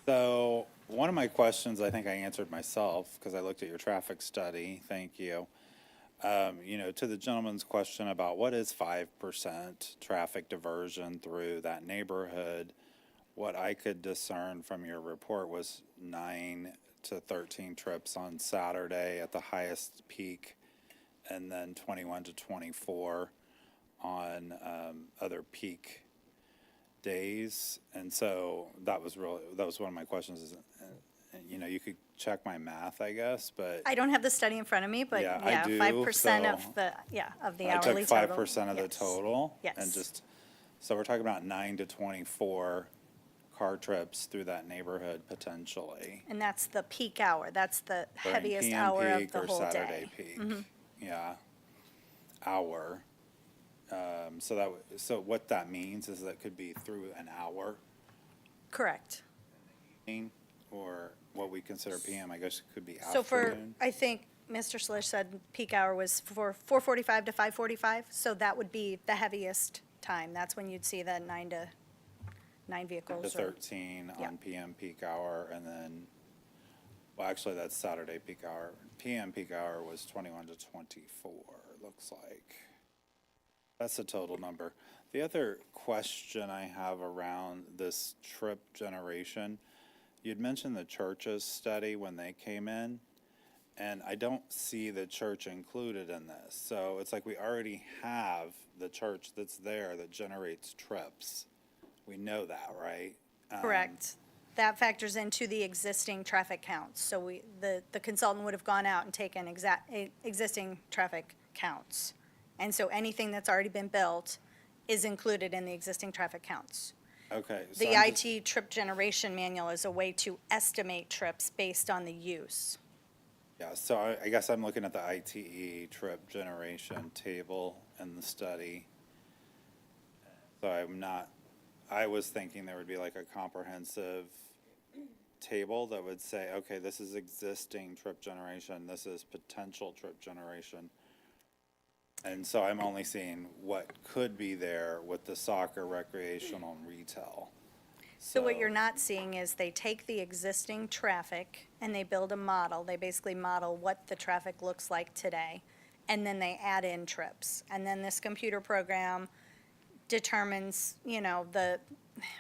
So one of my questions, I think I answered myself because I looked at your traffic study. Thank you. To the gentleman's question about what is 5% traffic diversion through that neighborhood, what I could discern from your report was 9 to 13 trips on Saturday at the highest peak, and then 21 to 24 on other peak days. And so that was one of my questions is, you could check my math, I guess, but I don't have the study in front of me, but Yeah, I yeah, do, 5% of so the I hourly took total. 5% of the Yes. total. Yes. And so we're talking about 9 to 24 car trips through that neighborhood potentially. And that's the peak hour. That's the During heaviest PM hour of peak the or whole Saturday day. Mm-hmm. peak. Yeah, hour. So what that means is that could be through an hour, Correct. or what we consider PM, I guess it could be So for, afternoon. I think Mr. Slish said peak hour was for 4:45 to 5:45, so that would be the heaviest time. That's when you'd see the 9 to 9 vehicles. To or- 13 Yeah. on PM peak hour, and then, well, actually, that's Saturday peak hour. PM peak hour was 21 to 24, it looks like. That's the total number. The other question I have around this trip generation, you'd mentioned the churches study when they came in, and I don't see the church included in this. So it's like we already have the church that's there that generates trips. We know that, right? Correct. That factors into the existing traffic counts. So the consultant would have gone out and taken existing traffic counts. And so anything that's already been built is included in the existing traffic counts. Okay. so The I'm just- IT trip generation manual is a way to estimate trips based on the use. Yeah, so I guess I'm looking at the ITE trip generation table in the study. So I was thinking there would be like a comprehensive table that would say, okay, this is existing trip generation, this is potential trip generation. And so I'm only seeing what could be there with the soccer, recreational, and retail. So what you're not seeing is they take the existing traffic and they build a model. They basically model what the traffic looks like today, and then they add in trips. And then this computer program determines,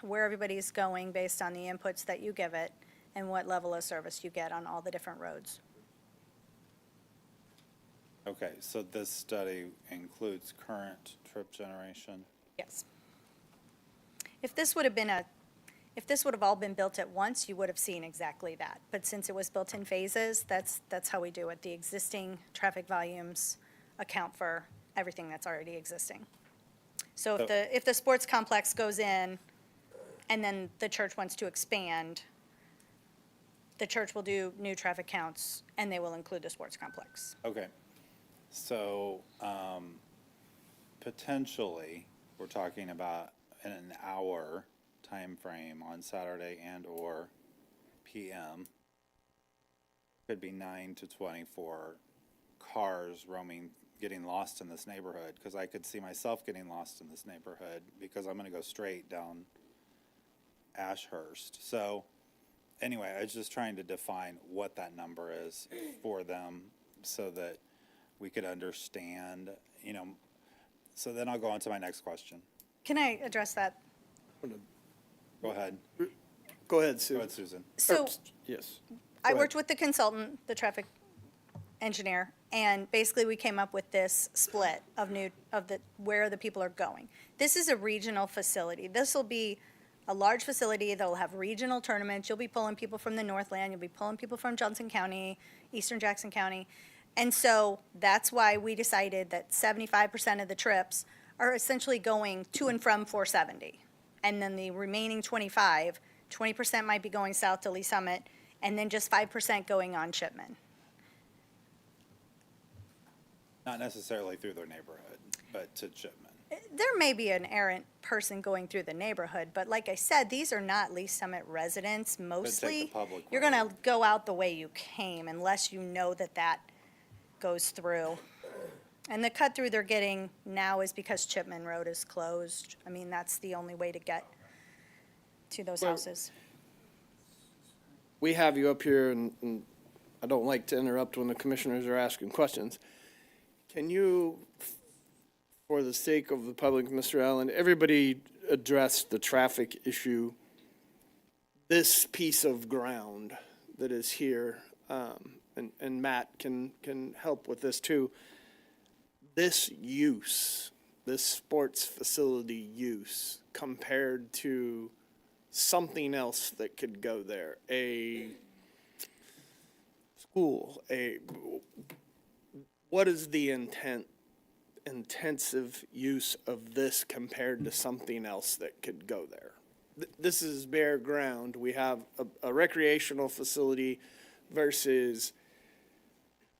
where everybody's going based on the inputs that you give it and what level of service you get on all the different roads. Okay, so this study includes current trip generation? Yes. If this would have all been built at once, you would have seen exactly that. But since it was built in phases, that's how we do it. The existing traffic volumes account for everything that's already existing. So if the sports complex goes in and then the church wants to expand, the church will do new traffic counts and they will include the sports complex. Okay. So, potentially, we're talking about an hour time frame on Saturday and/or PM. Could be 9 to 24 cars roaming, getting lost in this neighborhood, because I could see myself getting lost in this neighborhood, because I'm gonna go straight down Ashurst. So, anyway, I was just trying to define what that number is for them, so that we could understand, you know. So then I'll go on to my next question. Can I address that? Go ahead. Go ahead, Sue. Go ahead, Susan. So Yes. I worked with the consultant, the traffic engineer, and basically we came up with this split of where the people are going. This is a regional facility. This will be a large facility that will have regional tournaments. You'll be pulling people from the Northland, you'll be pulling people from Johnson County, Eastern Jackson County. And so that's why we decided that 75% of the trips are essentially going to and from 470. And then the remaining 20% might be going south to Lee Summit, and then just 5% going on Chipman. Not necessarily through their neighborhood, but to Chipman. There may be an errant person going through the neighborhood, but like I said, these are not Lee Summit residents mostly. public You're road. gonna go out the way you came unless you know that that goes through. And the cut through they're getting now is because Chipman Road is closed. I mean, that's the only way to get to those houses. We have you up here, and I don't like to interrupt when the commissioners are asking questions. Can you, for the sake of the public, Mr. Allen, everybody address the traffic issue, this piece of ground that is here, and Matt can help with this too. This use, this sports facility use, compared to something else that could go there, a school, what is the intensive use of this compared to something else that could go there? This is bare ground. We have a recreational facility versus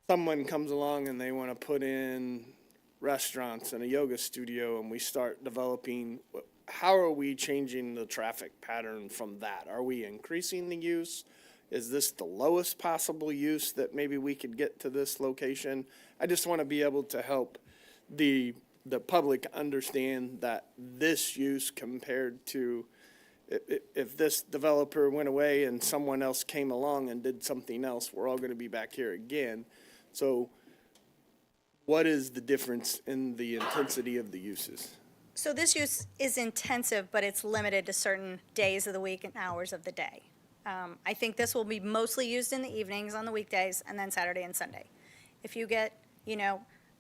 someone comes along and they want to put in restaurants and a yoga studio, and we start developing. How are we changing the traffic pattern from that? Are we increasing the use? Is this the lowest possible use that maybe we could get to this location? I just want to be able to help the public understand that this use compared to if this developer went away and someone else came along and did something else, we're all going to be back here again. So what is the difference in the intensity of the uses? So this use is intensive, but it's limited to certain days of the week and hours of the day. I think this will be mostly used in the evenings on the weekdays and then Saturday and Sunday. If you get,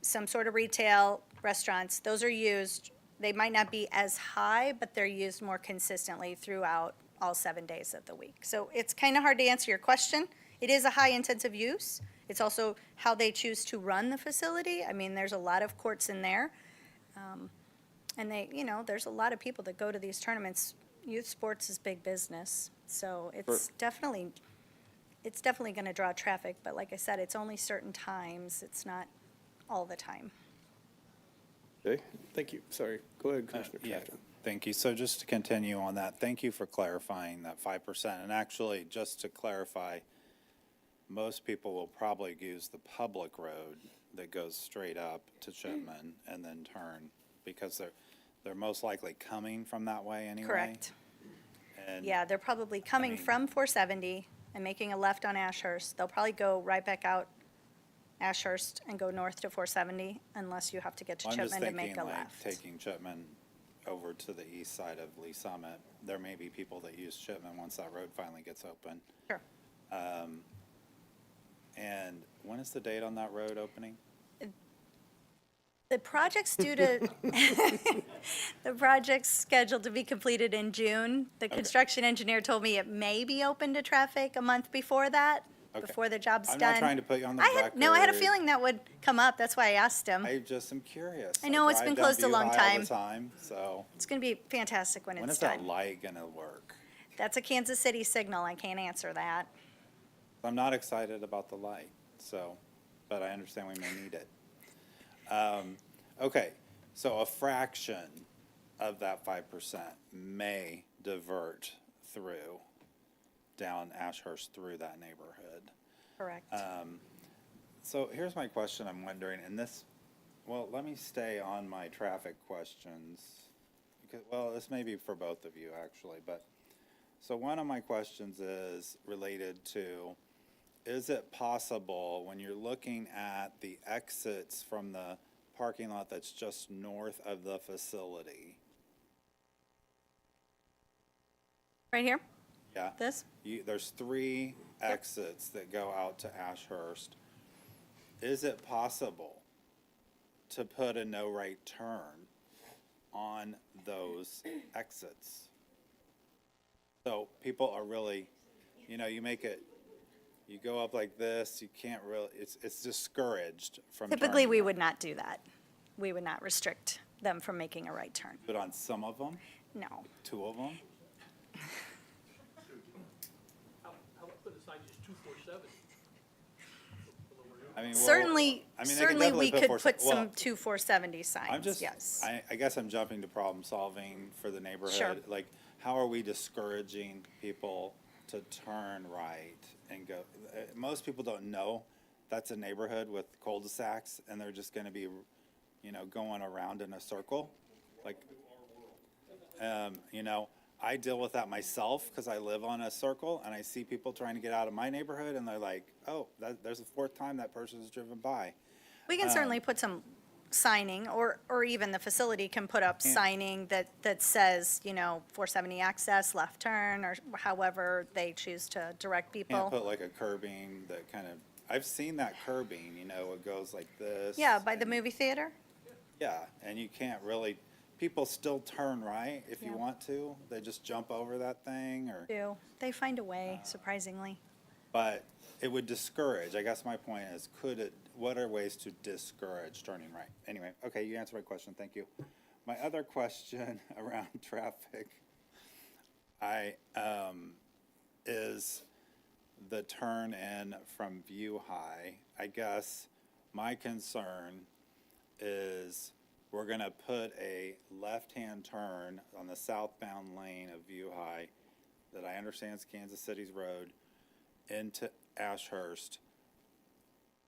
some sort of retail restaurants, those are used, they might not be as high, but they're used more consistently throughout all 7 days of the week. So it's kind of hard to answer your question. It is a high intensive use. It's also how they choose to run the facility. I mean, there's a lot of courts in there. And there's a lot of people that go to these tournaments. Youth sports is big business. So it's definitely going to draw traffic. But like I said, it's only certain times. It's not all the time. Okay, thank you. Sorry, go ahead, Commissioner Yeah, Trafton. thank you. So just to continue on that, thank you for clarifying that 5%. And actually, just to clarify, most people will probably use the public road that goes straight up to Chipman and then turn, because they're most likely coming from that way anyway. Correct. And Yeah, they're probably coming from 470 and making a left on Ashurst. They'll probably go right back out Ashurst and go north to 470 unless you have to get to I'm just Chipman to make thinking a like left. taking Chipman over to the east side of Lee Summit. There may be people that use Chipman once that road finally gets open. Sure. And when is the date on that road opening? The project's due to, the project's scheduled to be completed in June. The construction engineer told me it may be open to traffic a month before that, Okay. before the job's I'm done. not trying to put you on the I had a record. feeling that would come up. That's why I asked him. I just am curious. I know, it's drive been down closed a View long High all time. the time, so It's going to be fantastic when when it's is that done. light gonna work? That's a Kansas City signal. I can't answer that. I'm not excited about the light, so, but I understand we may need it. Okay, so a fraction of that 5% may divert through, down Ashurst through that neighborhood. Correct. So here's my question I'm wondering, and this, well, let me stay on my traffic questions. Because, well, this may be for both of you, actually, but, so one of my questions is related to, is it possible, when you're looking at the exits from the parking lot that's just north of the facility? Right here? Yeah. This? There's 3 exits that go out to Ashurst. Is it possible to put a no right turn on those exits? So people are really, you make it, you go up like this, you can't really, it's discouraged from Typically, turning we right. would not do that. We would not restrict them from making a right turn. But on some of them, No. 2 of them? How about put the sign just 247? I mean, well, Certainly, I mean, they certainly definitely we could put well, some 2470 signs, I'm just, yes. I guess I'm jumping to problem solving for the neighborhood. Sure. Like, how are we discouraging people to turn right and go? Most people don't know that's a neighborhood with cul-de-sacs, and they're just gonna be, going around in a circle. Like, I deal with that myself because I live on a circle, and I see people trying to get out of my neighborhood, and they're like, oh, there's the 4th time that person's driven by. We can certainly put some signing, or even the facility can put up signing that says, 470 access, left turn, or however they choose to direct Can't people. put like a curbing that kind of, I've seen that curbing, it goes like this. Yeah, by the movie theater? Yeah, and you can't really, people still turn right if you Yeah. want to. They just jump over that thing or, They find a way, surprisingly. but it would discourage. I guess my point is, what are ways to discourage turning right? Anyway, okay, you answered my question, thank you. My other question around traffic, is the turn in from View High. I guess my concern is we're gonna put a left-hand turn on the southbound lane of View High that I understand is Kansas City's road into Ashurst.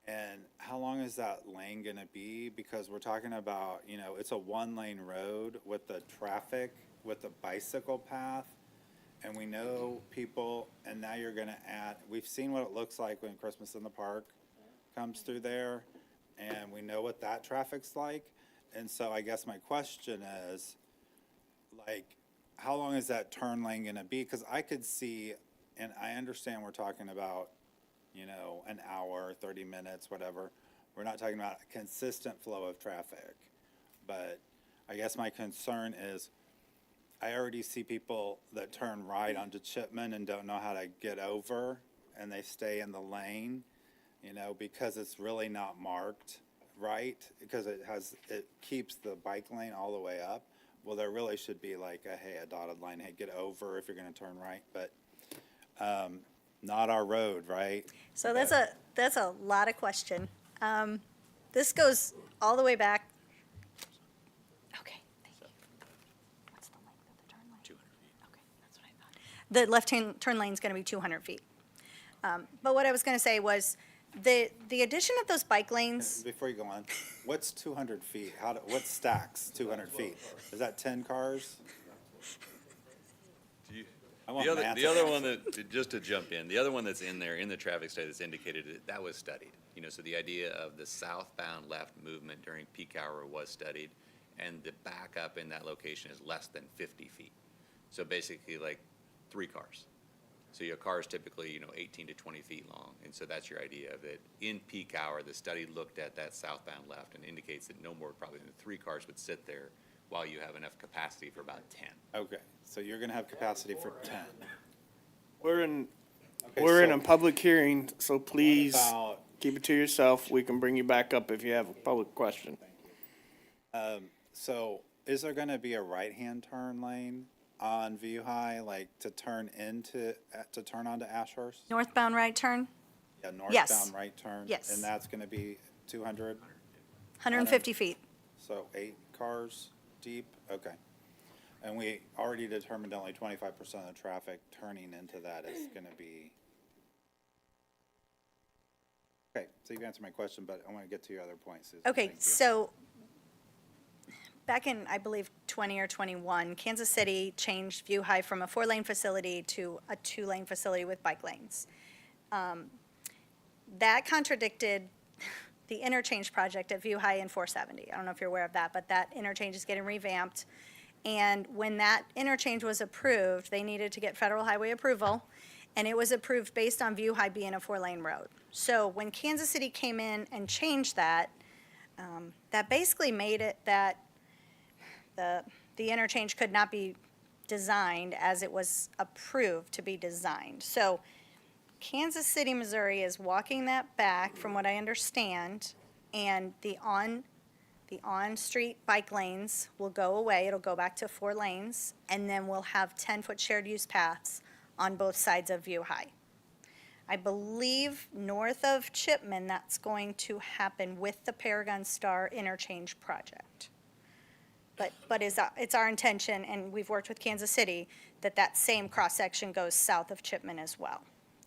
And how long is that lane gonna be? Because we're talking about, it's a 1-lane road with the traffic, with the bicycle path. And we know people, and now you're gonna add, we've seen what it looks like when Christmas in the Park comes through there. And we know what that traffic's like. And so I guess my question is, like, how long is that turn lane gonna be? Because I could see, and I understand we're talking about, an hour, 30 minutes, whatever. We're not talking about a consistent flow of traffic. But I guess my concern is, I already see people that turn right onto Chipman and don't know how to get over, and they stay in the lane, because it's really not marked right, because it keeps the bike lane all the way up. Well, there really should be like a dotted line, hey, get over if you're gonna turn right, but, not our road, right? So that's a lot of question. This goes all the way back. Okay, thank you. What's the length of the turn lane? 200 feet. Okay, that's what I thought. The left-hand turn lane is going to be 200 feet. But what I was going to say was, the addition of those bike lanes, Before you go on, what's 200 feet? What stacks 200 feet? Is that 10 cars? I want math The other on one just to jump in, the other one that's in there, in the traffic study that's indicated, that was studied. So the idea of the southbound left movement during peak hour was studied, and the backup in that location is less than 50 feet. So basically like 3 cars. So your car is typically, 18 to 20 feet long, and so that's your idea of it. In peak hour, the study looked at that southbound left and indicates that no more probably than 3 cars would sit there while you have enough capacity for about 10. Okay, so you're gonna have capacity for 10. We're in Okay, We're in so a public hearing, so please about- keep it to yourself. We can bring you back up if you have a public question. So is there gonna be a right-hand turn lane on View High, like to turn onto Ashurst? Northbound right turn, Yeah, Yes. northbound right turn? Yes. And that's gonna be 200? 150 feet. So 8 cars deep? Okay. And we already determined only 25% of the traffic turning into that is gonna be. Okay, so you've answered my question, but I wanna get to your other points, Susan. Okay, Thank you. so back in, I believe, 20 or 21, Kansas City changed View High from a 4-lane facility to a 2-lane facility with bike lanes. That contradicted the interchange project at View High and 470. I don't know if you're aware of that, but that interchange is getting revamped. And when that interchange was approved, they needed to get federal highway approval, and it was approved based on View High being a 4-lane road. So when Kansas City came in and changed that, that basically made it that the interchange could not be designed as it was approved to be designed. So Kansas City, Missouri is walking that back, from what I understand, and the on-street bike lanes will go away. It'll go back to 4 lanes, and then we'll have 10-foot shared use paths on both sides of View High. I believe north of Chipman, that's going to happen with the Paragon Star interchange project. But it's our intention, and we've worked with Kansas City, that same cross-section goes south of Chipman as well.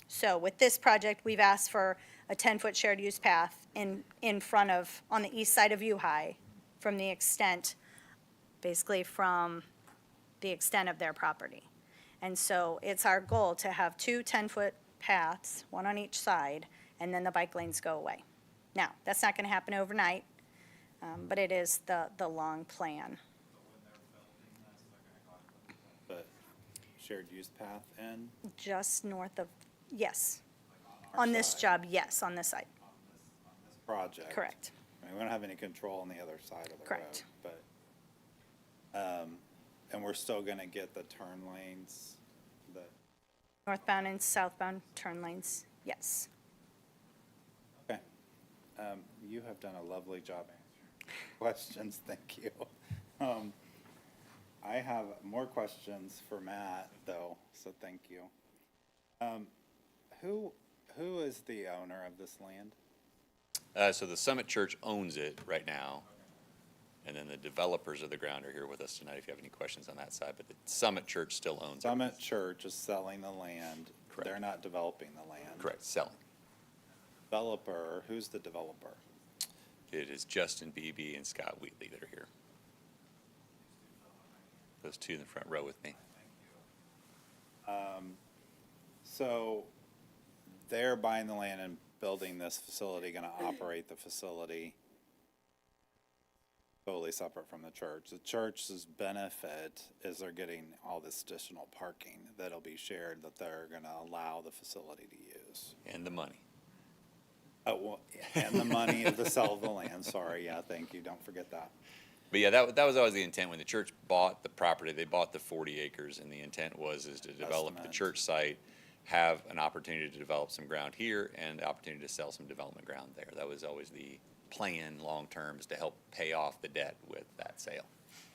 So with this project, we've asked for a 10-foot shared use path in front of, on the east side of View High, from the extent, basically from the extent of their property. And so it's our goal to have 2 10-foot paths, one on each side, and then the bike lanes go away. Now, that's not going to happen overnight, but it is the long plan. But shared use path and Just north of, yes. On this job, yes, on this side, this project. correct. I mean, we don't have any control on the other side of the road. Correct. But, and we're still gonna get the turn lanes that, Northbound and southbound turn lanes, yes. okay. You have done a lovely job answering questions, thank you. I have more questions for Matt, though, so thank you. Who is the owner of this land? So the Summit Church owns it right now, and then the developers of the ground are here with us tonight if you have any questions on that side, but the Summit Church still owns it. Summit Church is selling the land. Correct. They're not developing the land. Correct, selling. Developer, who's the developer? It is Justin Beebe and Scott Wheatley that are here. Those two in the front row with me. So they're buying the land and building this facility, gonna operate the facility totally separate from the church. The church's benefit is they're getting all this additional parking that'll be shared that they're gonna allow the facility to use. And the money. Oh, well, and the money of the sale of the land, sorry, yeah, thank you, don't forget that. But yeah, that was always the intent. When the church bought the property, they bought the 40 acres, and the intent was to develop the Estimate. church site, have an opportunity to develop some ground here, and the opportunity to sell some development ground there. That was always the plan, long-term, is to help pay off the debt with that sale.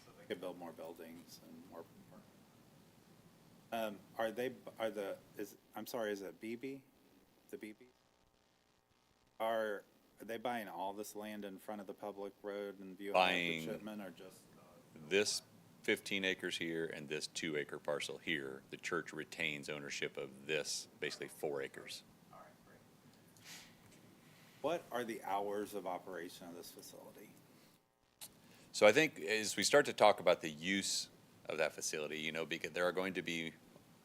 So they could build more buildings and more. I'm sorry, is it BB? The BB? Are they buying all this land in front of the public road and View High Buying- for Chipman, or just? This 15 acres here and this 2-acre parcel here, the church retains ownership of this, basically 4 acres. What are the hours of operation of this facility? So I think as we start to talk about the use of that facility, because there are going to be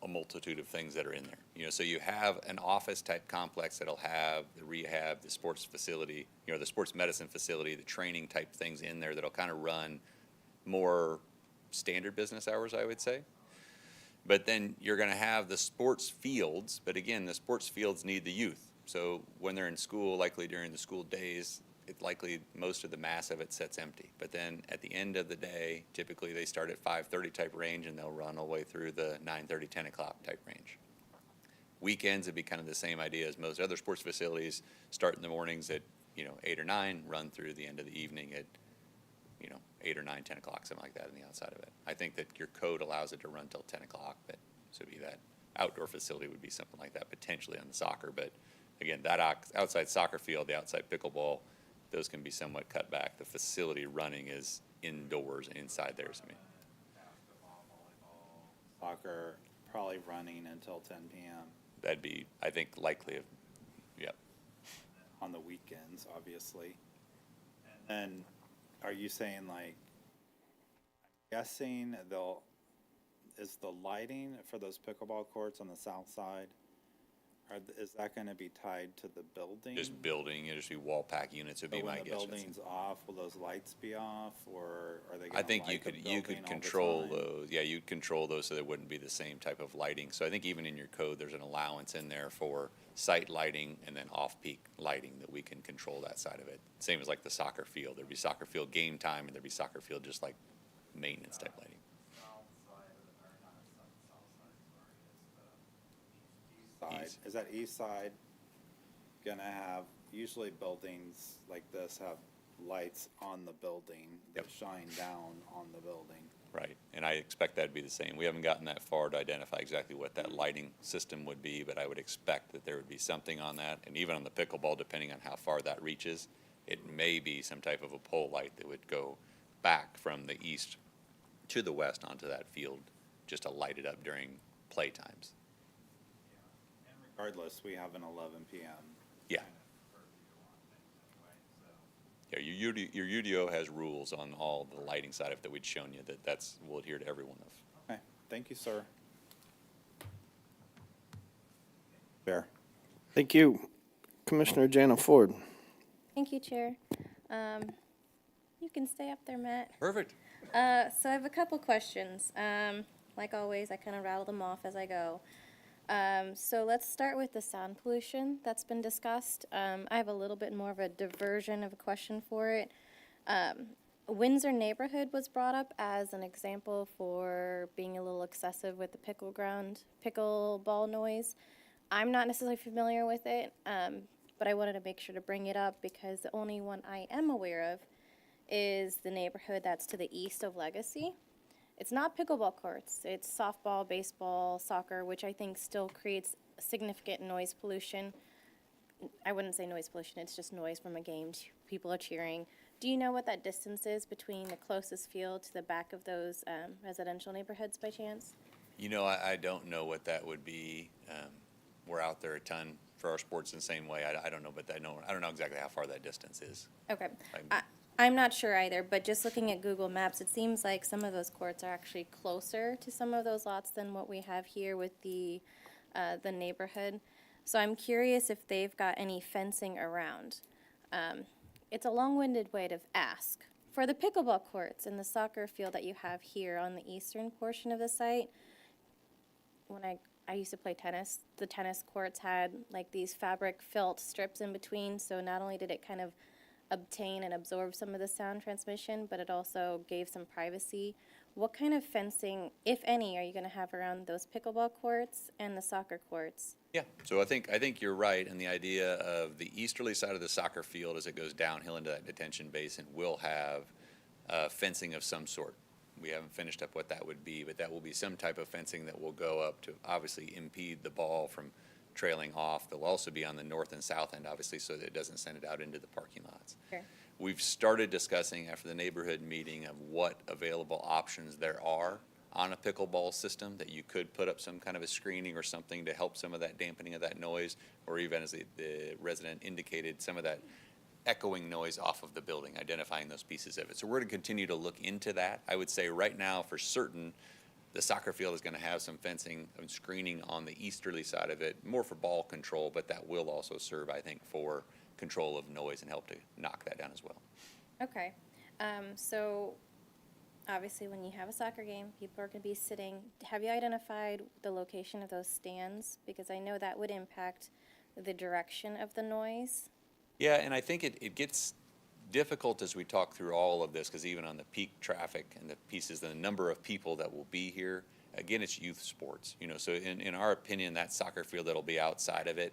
a multitude of things that are in there. So you have an office type complex that'll have the rehab, the sports facility, the sports medicine facility, the training type things in there that'll kind of run more standard business hours, I would say. But then you're going to have the sports fields, but again, the sports fields need the youth. So when they're in school, likely during the school days, it likely most of the mass of it sits empty. But then at the end of the day, typically they start at 5:30 type range and they'll run all the way through the 9:30, 10 o'clock type range. Weekends, it'd be kind of the same idea as most other sports facilities, start in the mornings at, 8 or 9, run through the end of the evening at, 8 or 9, 10 o'clock, something like that on the outside of it. I think that your code allows it to run till 10 o'clock, but, so it'd be that outdoor facility would be something like that potentially on the soccer, but again, that outside soccer field, the outside pickleball, those can be somewhat cut back. The facility running is indoors, inside theirs, I mean. Soccer, probably running until 10 p.m. That'd be, I think, likely, yep. on the weekends, obviously. And are you saying like, I'm guessing is the lighting for those pickleball courts on the south side, is that gonna be tied to the building? Just building, it'd just be wall pack units would be my guess. When the building's off, will those lights be off, or are they I gonna think you light the could building all the control time? those, yeah, you'd control those so there wouldn't be the same type of lighting. So I think even in your code, there's an allowance in there for site lighting and then off-peak lighting that we can control that side of it. Same as like the soccer field, there'd be soccer field game time and there'd be soccer field just like maintenance type lighting. Side, is that east side gonna have, usually buildings like this have lights on the building that shine down on the building? Right, and I expect that'd be the same. We haven't gotten that far to identify exactly what that lighting system would be, but I would expect that there would be something on that. And even on the pickleball, depending on how far that reaches, it may be some type of a pole light that would go back from the east to the west onto that field, just to light it up during play times. Regardless, we have an 11 p.m. Yeah. Yeah, your UDO has rules on all the lighting side of it that we'd shown you, that's, we'll adhere to every one of. Okay, thank you, sir. Bear. Thank you. Commissioner Jana Ford. Thank you, Chair. You can stay up there, Matt. Perfect. So I have a couple questions. Like always, I kind of rattle them off as I go. So let's start with the sound pollution that's been discussed. I have a little bit more of a diversion of a question for it. Windsor neighborhood was brought up as an example for being a little excessive with the pickleball noise. I'm not necessarily familiar with it, but I wanted to make sure to bring it up because the only one I am aware of is the neighborhood that's to the east of Legacy. It's not pickleball courts, it's softball, baseball, soccer, which I think still creates significant noise pollution. I wouldn't say noise pollution, it's just noise from a game, people are cheering. Do you know what that distance is between the closest field to the back of those residential neighborhoods by chance? I don't know what that would be. We're out there a ton for our sports in the same way. I don't know, but I don't know exactly how far that distance is. Okay. I'm not sure either, but just looking at Google Maps, it seems like some of those courts are actually closer to some of those lots than what we have here with the neighborhood. So I'm curious if they've got any fencing around. It's a long-winded way to ask. For the pickleball courts and the soccer field that you have here on the eastern portion of the site, when I used to play tennis, the tennis courts had like these fabric felt strips in between, so not only did it kind of obtain and absorb some of the sound transmission, but it also gave some privacy. What kind of fencing, if any, are you going to have around those pickleball courts and the soccer courts? Yeah, so I think you're right in the idea of the easterly side of the soccer field as it goes downhill into that detention basin will have fencing of some sort. We haven't finished up what that would be, but that will be some type of fencing that will go up to obviously impede the ball from trailing off. They'll also be on the north and south end, obviously, so that it doesn't send it out into the parking lots. Sure. We've started discussing after the neighborhood meeting of what available options there are on a pickleball system that you could put up some kind of a screening or something to help some of that dampening of that noise, or even as the resident indicated, some of that echoing noise off of the building, identifying those pieces of it. So we're going to continue to look into that. I would say right now, for certain, the soccer field is going to have some fencing and screening on the easterly side of it, more for ball control, but that will also serve, I think, for control of noise and help to knock that down as well. Okay. So obviously when you have a soccer game, people are going to be sitting. Have you identified the location of those stands? Because I know that would impact the direction of the noise. Yeah, and I think it gets difficult as we talk through all of this, because even on the peak traffic and the pieces, the number of people that will be here, again, it's youth sports, so in our opinion, that soccer field that'll be outside of it,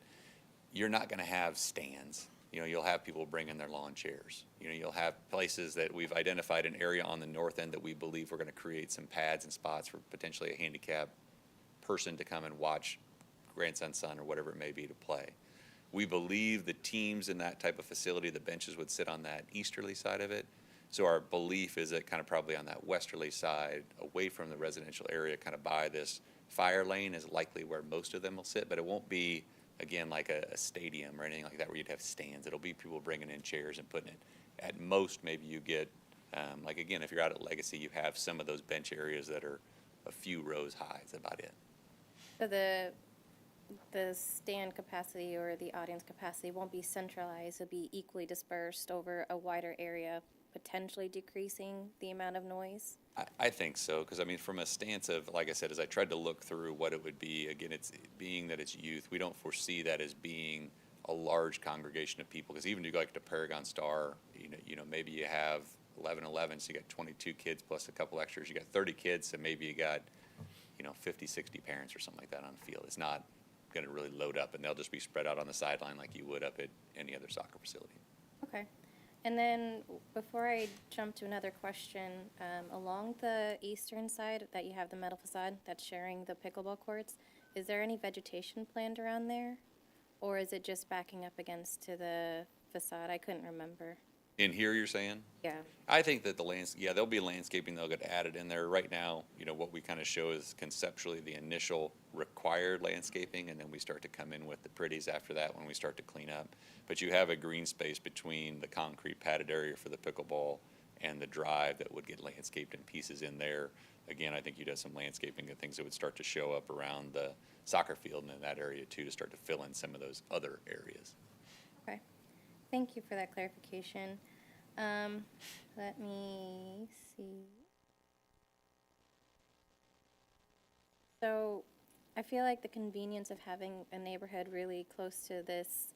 you're not gonna have stands. You'll have people bringing their lawn chairs. You'll have places that we've identified an area on the north end that we believe we're gonna create some pads and spots for potentially a handicapped person to come and watch grandson, son, or whatever it may be to play. We believe the teams in that type of facility, the benches would sit on that easterly side of it. So our belief is that kind of probably on that westerly side, away from the residential area, kind of by this fire lane is likely where most of them will sit, but it won't be, again, like a stadium or anything like that where you'd have stands. It'll be people bringing in chairs and putting it. At most, maybe you get, like again, if you're out at Legacy, you have some of those bench areas that are a few rows high. That's about it. So the stand capacity or the audience capacity won't be centralized. It'll be equally dispersed over a wider area, potentially decreasing the amount of noise? I think so, because I mean, from a stance of, like I said, as I tried to look through what it would be, again, it's being that it's youth, we don't foresee that as being a large congregation of people, because even to go like to Paragon Star, maybe you have 11, so you got 22 kids plus a couple extras, you got 30 kids, so maybe you got, 50, 60 parents or something like that on the field. It's not going to really load up, and they'll just be spread out on the sideline like you would up at any other soccer facility. Okay. And then before I jump to another question, along the eastern side that you have the metal facade that's sharing the pickleball courts, is there any vegetation planned around there? Or is it just backing up against to the facade? I couldn't remember. In here, you're saying? Yeah. I think that there'll be landscaping that'll get added in there. Right now, what we kind of show is conceptually the initial required landscaping, and then we start to come in with the pretties after that when we start to clean up. But you have a green space between the concrete padded area for the pickleball and the drive that would get landscaped in pieces in there. Again, I think you'd have some landscaping and things that would start to show up around the soccer field and in that area too, to start to fill in some of those other areas. Okay. Thank you for that clarification. Let me see. So I feel like the convenience of having a neighborhood really close to this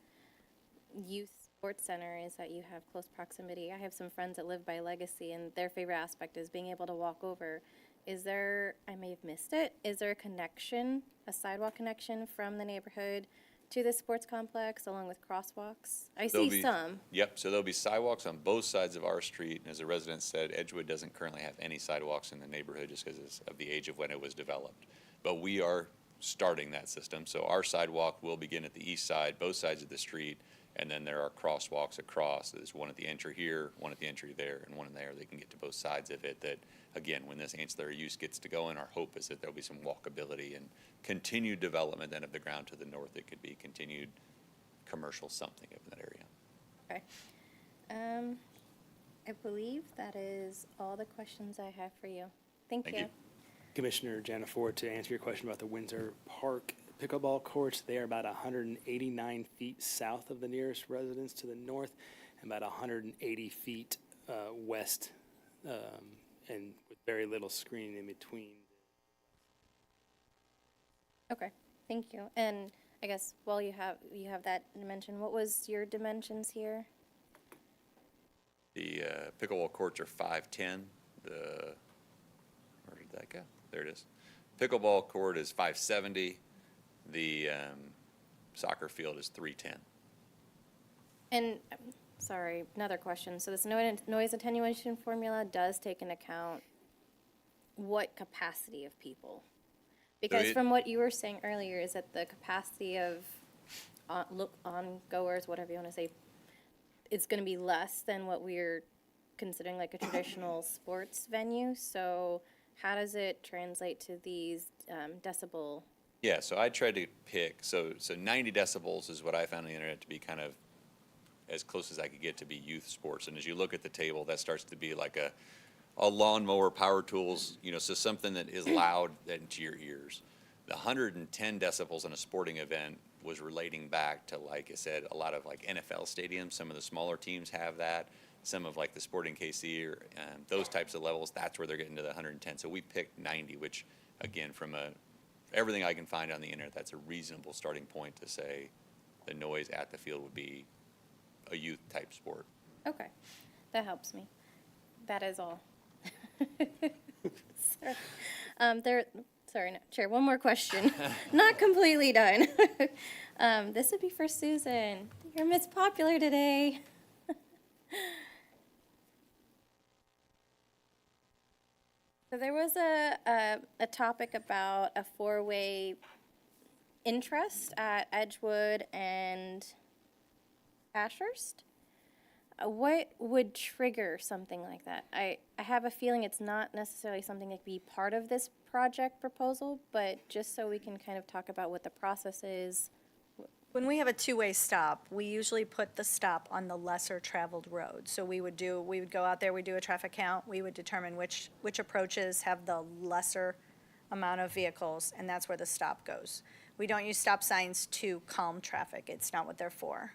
youth sports center is that you have close proximity. I have some friends that live by Legacy, and their favorite aspect is being able to walk over. Is there, I may have missed it, is there a connection, a sidewalk connection from the neighborhood to the sports complex along with crosswalks? I see some. Yep, so there'll be sidewalks on both sides of our street, and as the resident said, Edgewood doesn't currently have any sidewalks in the neighborhood just because of the age of when it was developed. But we are starting that system, so our sidewalk will begin at the east side, both sides of the street, and then there are crosswalks across. There's one at the entry here, one at the entry there, and one in there. They can get to both sides of it. That, again, when this ancillary use gets to going, our hope is that there'll be some walkability and continued development then of the ground to the north. It could be continued commercial something in that area. Okay. I believe that is all the questions I have for you. Thank you. Commissioner Janiford, to answer your question about the Windsor Park pickleball courts, they are about 189 feet south of the nearest residence to the north, and about 180 feet west, and with very little screening in between. Okay, thank you. And I guess while you have that dimension, what was your dimensions here? The pickleball courts are 5'10". Where did that go? There it is. Pickleball court is 570. The soccer field is 310. And, sorry, another question. So this noise attenuation formula does take into account what capacity of people? Because from what you were saying earlier is that the capacity of on-goers, whatever you want to say, it's going to be less than what we're considering like a traditional sports venue. So how does it translate to these decibel? Yeah, so I tried to pick, so 90 decibels is what I found on the internet to be kind of as close as I could get to be youth sports. And as you look at the table, that starts to be like a lawnmower, power tools, so something that is loud into your ears. The 110 decibels in a sporting event was relating back to, like I said, a lot of like NFL stadiums. Some of the smaller teams have that. Some of like the Sporting KC or those types of levels, that's where they're getting to the 110. So we picked 90, which again, from everything I can find on the internet, that's a reasonable starting point to say the noise at the field would be a youth type sport. Okay, that helps me. That is all. sorry, no, Chair, one more question. Not completely done. This would be for Susan. You're Miss Popular today. So there was a topic about a four-way interest at Edgewood and Ashurst. What would trigger something like that? I have a feeling it's not necessarily something that could be part of this project proposal, but just so we can kind of talk about what the process is. When we have a two-way stop, we usually put the stop on the lesser traveled road. So we would go out there, we do a traffic count, we would determine which approaches have the lesser amount of vehicles, and that's where the stop goes. We don't use stop signs to calm traffic. It's not what they're for.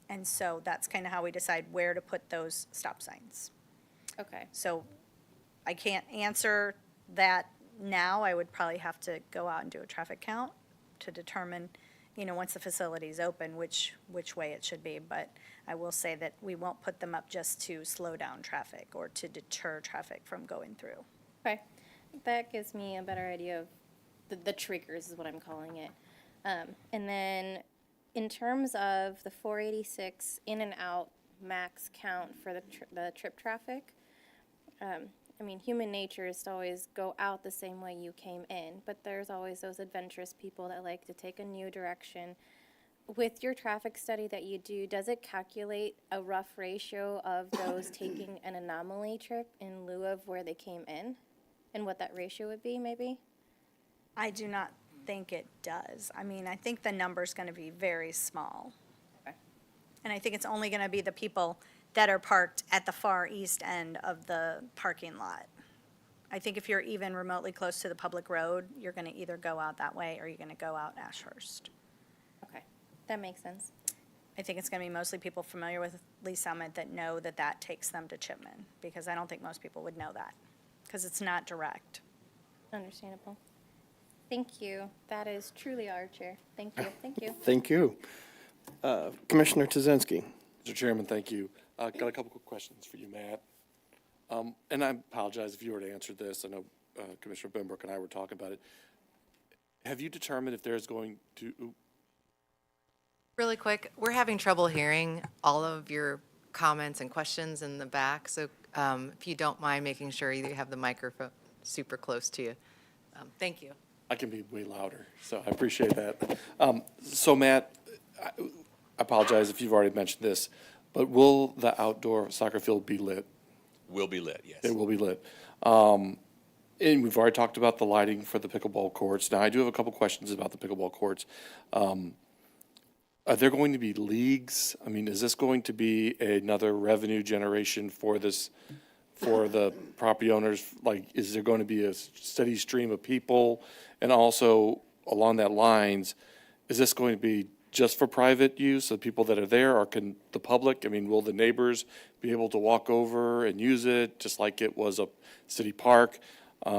And so that's kind of how we decide where to put those stop signs. Okay. So I can't answer that now. I would probably have to go out and do a traffic count to determine, once the facility is open, which way it should be. But I will say that we won't put them up just to slow down traffic or to deter traffic from going through. Okay. That gives me a better idea of the triggers is what I'm calling it. And then in terms of the 486 in and out max count for the trip traffic, human nature is to always go out the same way you came in, but there's always those adventurous people that like to take a new direction. With your traffic study that you do, does it calculate a rough ratio of those taking an anomaly trip in lieu of where they came in? And what that ratio would be, maybe? I do not think it does. I think the number's going to be very small. Okay. And I think it's only going to be the people that are parked at the far east end of the parking lot. I think if you're even remotely close to the public road, you're going to either go out that way or you're going to go out Ashurst. Okay, that makes sense. I think it's going to be mostly people familiar with Lee Summit that know that that takes them to Chipman, because I don't think most people would know that, because it's not direct. Understandable. Thank you. That is truly our chair. Thank you. Thank you. Thank you. Commissioner Tazinski. Mr. Chairman, thank you. Got a couple quick questions for you, Matt. And I apologize if you already answered this. I know Commissioner Benbrook and I were talking about it. Have you determined if there's going to, Really quick, we're having trouble hearing all of your comments and questions in the back, so if you don't mind making sure you have the microphone super close to you. Thank you. I can be way louder, so I appreciate that. So Matt, I apologize if you've already mentioned this, but will the outdoor soccer field be lit? Will be lit, yes. It will be lit. And we've already talked about the lighting for the pickleball courts. Now, I do have a couple questions about the pickleball courts. Are there going to be leagues? Is this going to be another revenue generation for this, for the property owners? Like, is there going to be a steady stream of people? And also, along that lines, is this going to be just for private use, the people that are there, or can the public, will the neighbors be able to walk over and use it, just like it was a city park? If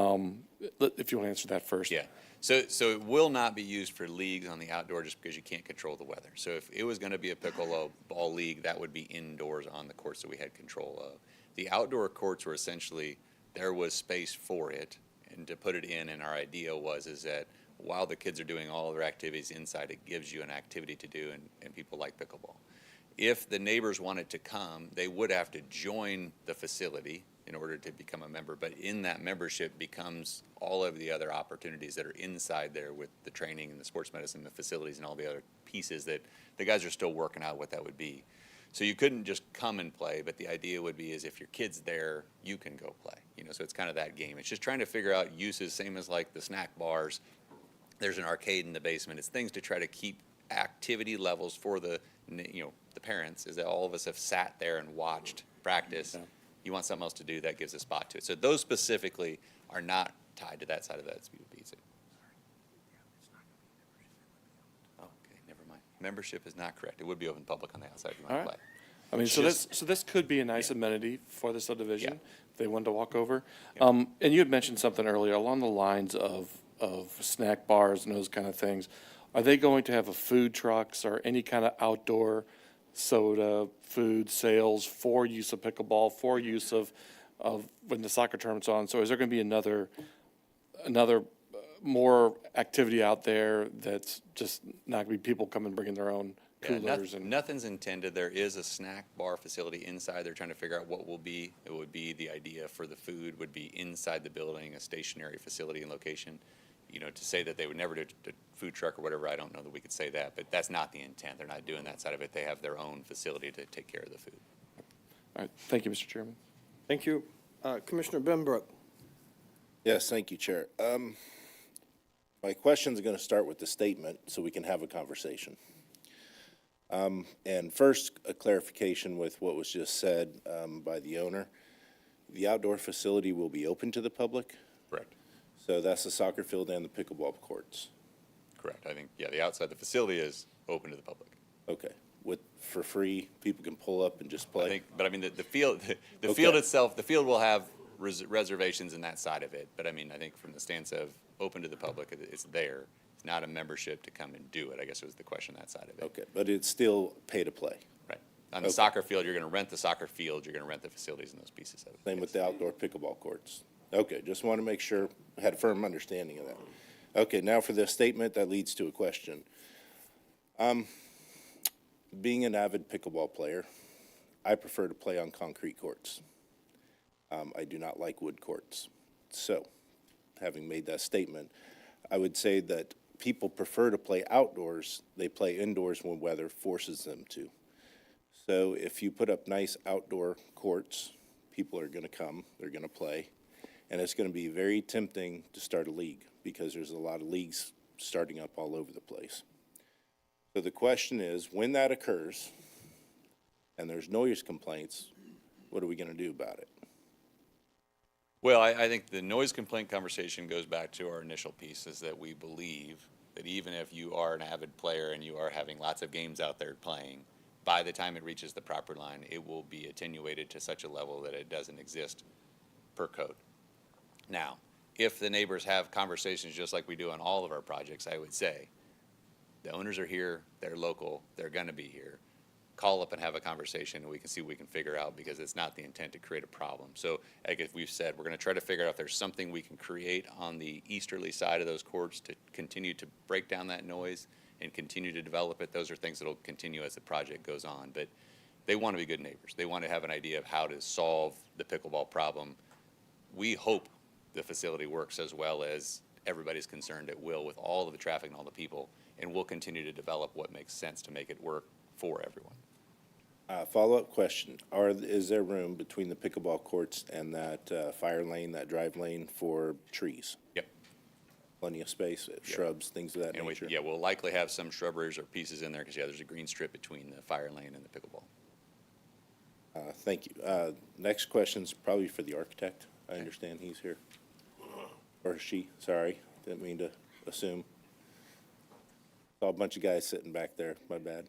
you want to answer that first. Yeah. So it will not be used for leagues on the outdoor just because you can't control the weather. So if it was going to be a pickleball league, that would be indoors on the courts that we had control of. The outdoor courts were essentially, there was space for it, and to put it in, and our idea is that while the kids are doing all their activities inside, it gives you an activity to do, and people like pickleball. If the neighbors wanted to come, they would have to join the facility in order to become a member, but in that membership becomes all of the other opportunities that are inside there with the training and the sports medicine, the facilities, and all the other pieces that the guys are still working out what that would be. So you couldn't just come and play, but the idea would be is if your kid's there, you can go play. So it's kind of that game. It's just trying to figure out uses, same as like the snack bars. There's an arcade in the basement. It's things to try to keep activity levels for the parents, is that all of us have sat there and watched practice. Yeah. You want something else to do, that gives a spot to it. So those specifically are not tied to that side of that speed pizza. Oh, okay, never mind. Membership is not correct. It would be open public on the outside if you want to play. So this could be a nice amenity for the subdivision if they wanted to walk over. And you had mentioned something earlier along the lines of snack bars and those kind of things. Are they going to have a food trucks or any kind of outdoor soda, food sales for use of pickleball, for use of when the soccer tournament's on? So is there going to be another more activity out there that's just not gonna be people coming bringing their own Yeah, coolers and. nothing's intended. There is a snack bar facility inside. They're trying to figure out what will be. It would be the idea for the food would be inside the building, a stationary facility and location. You know, to say that they would never do a food truck or whatever, I don't know that we could say that, but that's not the intent. They're not doing that side of it. They have their own facility to take care of the food. All right, thank you, Mr. Chairman. Thank you. Commissioner Benbrook. Yes, thank you, Chair. My question's going to start with the statement so we can have a conversation. And first, a clarification with what was just said by the owner. The outdoor facility will be open to the public? Correct. So that's the soccer field and the pickleball courts? Correct. I think, yeah, the outside, the facility is open to the public. Okay. For free, people can pull up and just play? I think, but I mean, the field, the Okay. field itself, the field will have reservations in that side of it. But I mean, I think from the stance of open to the public, it's there. It's not a membership to come and do it, I guess was the question, that side of it. Okay, but it's still pay to play? Right. On the Okay. soccer field, you're gonna rent the soccer field, you're gonna rent the facilities and those pieces of it. Same with the outdoor pickleball courts? Okay, just want to make sure, I had a firm understanding of that. Okay, now for the statement that leads to a question. Being an avid pickleball player, I prefer to play on concrete courts. I do not like wood courts. So, having made that statement, I would say that people prefer to play outdoors. They play indoors when weather forces them to. So if you put up nice outdoor courts, people are going to come, they're going to play, and it's going to be very tempting to start a league because there's a lot of leagues starting up all over the place. So the question is, when that occurs and there's noise complaints, what are we going to do about it? Well, I think the noise complaint conversation goes back to our initial piece, is that we believe that even if you are an avid player and you are having lots of games out there playing, by the time it reaches the proper line, it will be attenuated to such a level that it doesn't exist per code. Now, if the neighbors have conversations just like we do on all of our projects, I would say, the owners are here, they're local, they're gonna be here. Call up and have a conversation and we can see what we can figure out, because it's not the intent to create a problem. So, like if we've said, we're gonna try to figure out if there's something we can create on the easterly side of those courts to continue to break down that noise and continue to develop it. Those are things that'll continue as the project goes on. But they want to be good neighbors. They want to have an idea of how to solve the pickleball problem. We hope the facility works as well as everybody's concerned it will, with all of the traffic and all the people, and we'll continue to develop what makes sense to make it work for everyone. Follow-up question, is there room between the pickleball courts and that fire lane, that drive lane for trees? Yep. Plenty of space, shrubs, things of that And nature? we'll likely have some shrubberies or pieces in there, because, yeah, there's a green strip between the fire lane and the pickleball. Thank you. Next question's probably for the architect. I understand he's here. Or she, sorry, didn't mean to assume. Saw a bunch of guys sitting back there, my bad.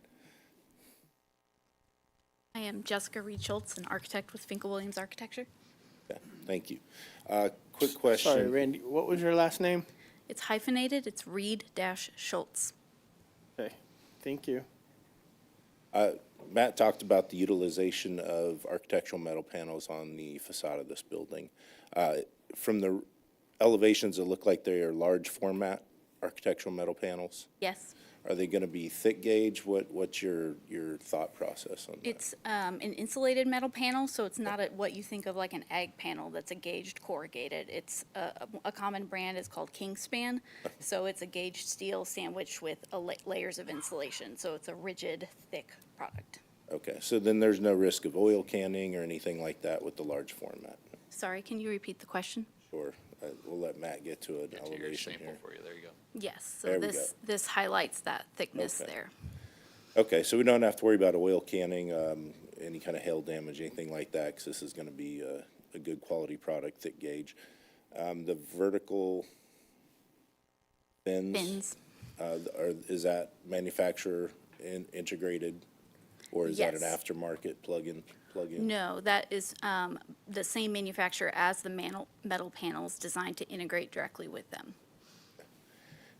I am Jessica Reed Schultz, an architect with Finkel Williams Architecture. Okay, thank you. Quick question. Sorry, Randy, what was your last name? It's hyphenated, it's Reed-Schultz. Okay, thank you. Matt talked about the utilization of architectural metal panels on the facade of this building. From the elevations, it look like they are large format architectural metal panels. Yes. Are they going to be thick gauge? What's your thought process on that? It's an insulated metal panel, so it's not what you think of like an ag panel that's a gauged corrugated. It's a common brand is called Kingspan, so it's a gauged steel sandwiched with layers of insulation, so it's a rigid, thick product. Okay, so then there's no risk of oil canning or anything like that with the large format? Sorry, can you repeat the question? Sure. We'll let Matt get to an Get to your elevation sample here. for you. There you go. Yes, There so we this highlights that thickness Okay. there. Okay, so we don't have to worry about oil canning, any kind of hail damage, anything like that, because this is going to be a good quality product, thick gauge. The vertical fins. Is that manufacturer integrated, or is that an Yes. aftermarket plug-in? No, that is the same manufacturer as the metal panels, designed to integrate directly with them.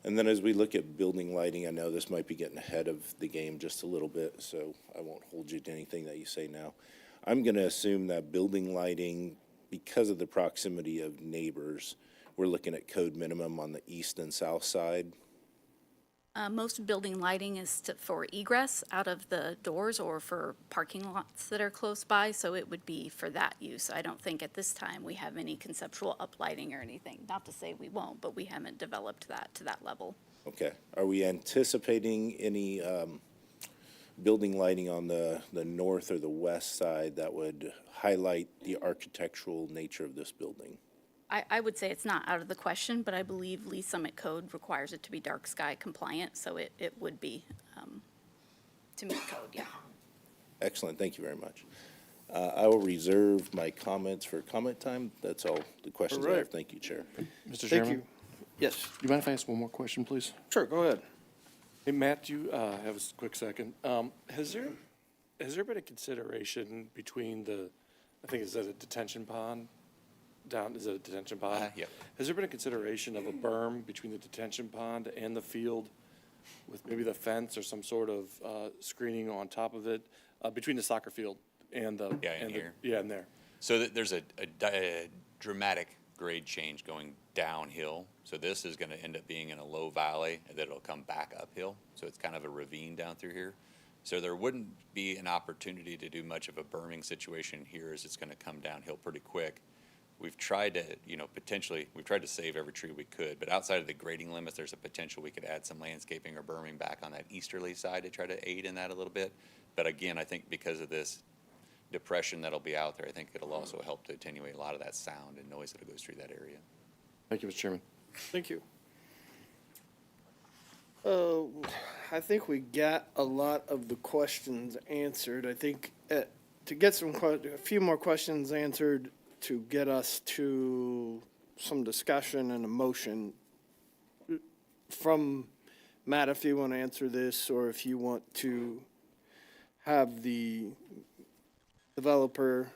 And then as we look at building lighting, I know this might be getting ahead of the game just a little bit, so I won't hold you to anything that you say now. I'm going to assume that building lighting, because of the proximity of neighbors, we're looking at code minimum on the east and south side. Most building lighting is for egress out of the doors or for parking lots that are close by, so it would be for that use. I don't think at this time we have any conceptual uplighting or anything. Not to say we won't, but we haven't developed that to that level. Okay. Are we anticipating any building lighting on the north or the west side that would highlight the architectural nature of this building? I would say it's not out of the question, but I believe Lee Summit Code requires it to be dark sky compliant, so it would be to meet code, yeah. Excellent, thank you very much. I will reserve my comments for comment time. That's all the questions I All have. right. Thank you, Chair. Mr. Thank Chairman, you. Yes, you mind if I ask one more question, please? sure, go ahead. Hey, Matt, do you have a quick second? Has there been a consideration between the, I think is that a detention pond? Is it a detention pond? Yep. Has there been a consideration of a berm between the detention pond and the field with maybe the fence or some sort of screening on top of it, between the soccer field and the? Yeah, in and the- here. Yeah, in there. So there's a dramatic grade change going downhill. So this is going to end up being in a low valley, and then it'll come back uphill. So it's kind of a ravine down through here. So there wouldn't be an opportunity to do much of a berming situation here, as it's going to come downhill pretty quick. We've tried to, we've tried to save every tree we could, but outside of the grading limits, there's a potential we could add some landscaping or berming back on that easterly side to try to aid in that a little bit. But again, I think because of this depression that'll be out there, I think it'll also help to attenuate a lot of that sound and noise that goes through that area. Thank you, Mr. Chairman. Thank you. I think we got a lot of the questions answered. I think to get a few more questions answered, to get us to some discussion and a motion from Matt, if you want to answer this, or if you want to have the developer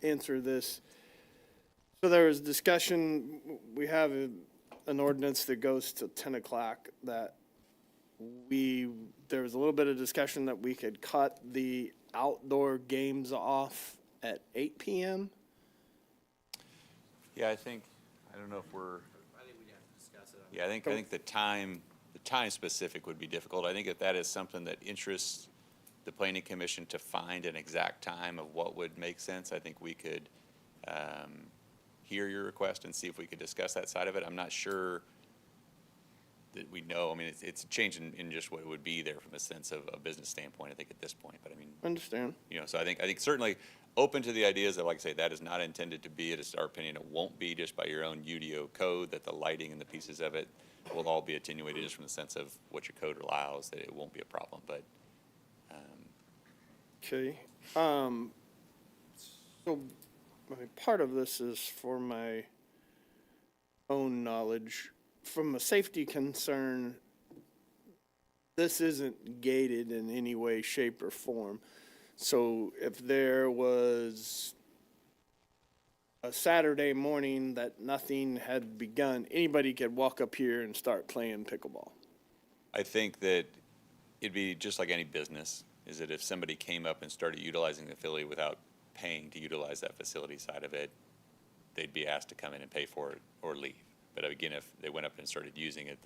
answer this. So there was discussion, we have an ordinance that goes to 10 o'clock that there was a little bit of discussion that we could cut the outdoor games off at 8 PM. Yeah, I don't know if we're. I think we'd have to discuss it. Yeah, I think the time specific would be difficult. I think if that is something that interests the planning commission to find an exact time of what would make sense, I think we could hear your request and see if we could discuss that side of it. I'm not sure that we know. I mean, it's a change in just what it would be there from a sense of a business standpoint, I think, at this point. But I mean, Understand. so I think certainly open to the ideas that, like I say, that is not intended to be, it is our opinion, it won't be just by your own UDO code, that the lighting and the pieces of it will all be attenuated just from the sense of what your code allows, that it won't be a problem, but. Okay. So part of this is for my own knowledge. From a safety concern, this isn't gated in any way, shape, or form. So if there was a Saturday morning that nothing had begun, anybody could walk up here and start playing pickleball. I think that it'd be just like any business, is that if somebody came up and started utilizing the facility without paying to utilize that facility side of it, they'd be asked to come in and pay for it or leave. But again, if they went up and started using it,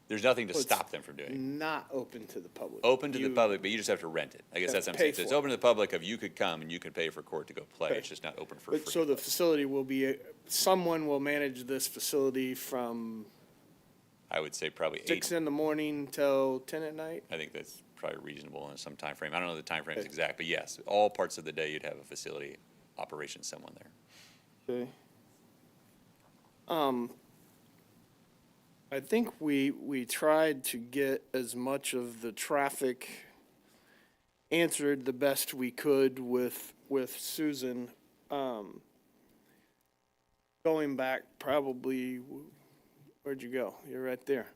there's nothing to So it's stop them from doing it. Not open to the public. Open to the public, but you just have to rent it. I guess have that's to what I'm saying. pay So it's for it. open to the public of you could come and you could pay for court to go play. Okay. It's just not open for But free. so the facility will be, someone will manage this facility from I would say probably 6 8. in the morning till 10 at night? I think that's probably reasonable in some time frame. I don't know the time frames exact, but yes, all parts of the day you'd have a facility operation someone there. Okay. I think we tried to get as much of the traffic answered the best we could with Susan. Going back probably, where'd you go? You're right there.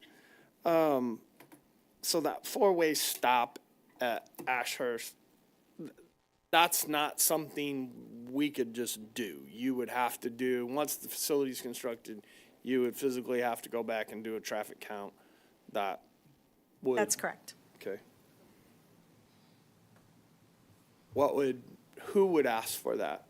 So that four-way stop at Ashurst, that's not something we could just do. You would have to do, once the facility's constructed, you would physically have to go back and do a traffic count. That would. That's correct. Okay. Who would ask for that?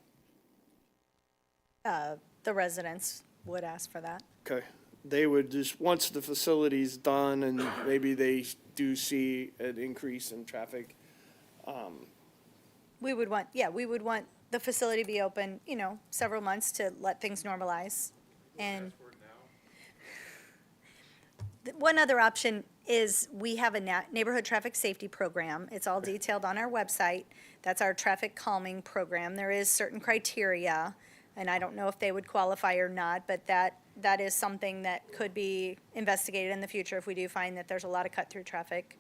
the residents would ask for that. Okay. They would just, once the facility's done and maybe they do see an increase in traffic, We would want the facility to be open, several months to let things normalize. And one other option is we have a neighborhood traffic safety program. It's all detailed on our website. That's our traffic calming program. There is certain criteria, and I don't know if they would qualify or not, but that is something that could be investigated in the future if we do find that there's a lot of cut-through traffic.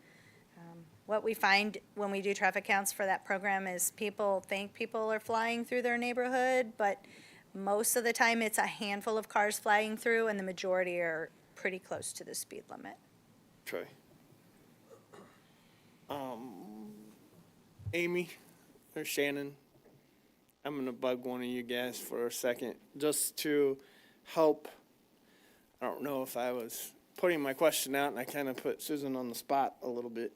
What we find when we do traffic counts for that program is people think people are flying through their neighborhood, but most of the time it's a handful of cars flying through, and the majority are pretty close to the speed limit. okay. Amy or Shannon, I'm gonna bug one of you guys for a second, just to help. I don't know if I was putting my question out and I kind of put Susan on the spot a little bit.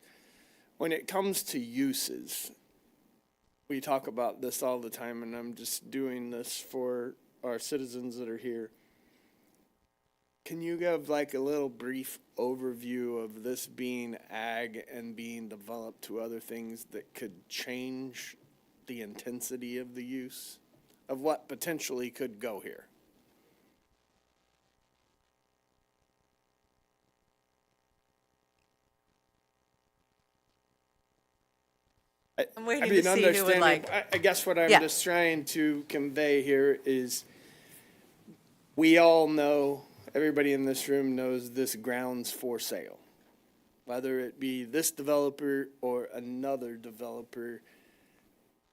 When it comes to uses, we talk about this all the time, and I'm just doing this for our citizens that are here. Can you give like a little brief overview of this being ag and being developed to other things that could change the intensity of the use of what potentially could go here? I'm waiting to see who would like. I guess what I'm Yeah. just trying to convey here is we all know, everybody in this room knows this ground's for sale. Whether it be this developer or another developer,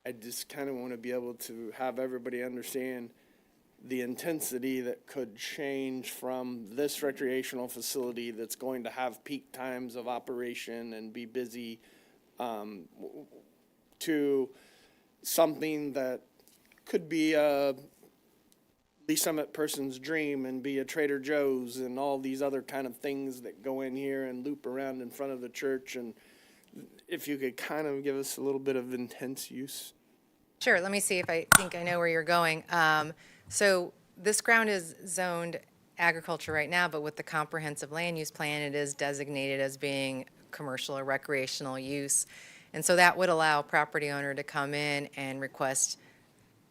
I just kind of want to be able to have everybody understand the intensity that could change from this recreational facility that's going to have peak times of operation and be busy, to something that could be a Lee Summit person's dream and be a Trader Joe's and all these other kind of things that go in here and loop around in front of the church. And if you could kind of give us a little bit of intense use. Sure, let me see if I think I know where you're going. So this ground is zoned agriculture right now, but with the comprehensive land use plan, it is designated as being commercial or recreational use. And so that would allow a property owner to come in and request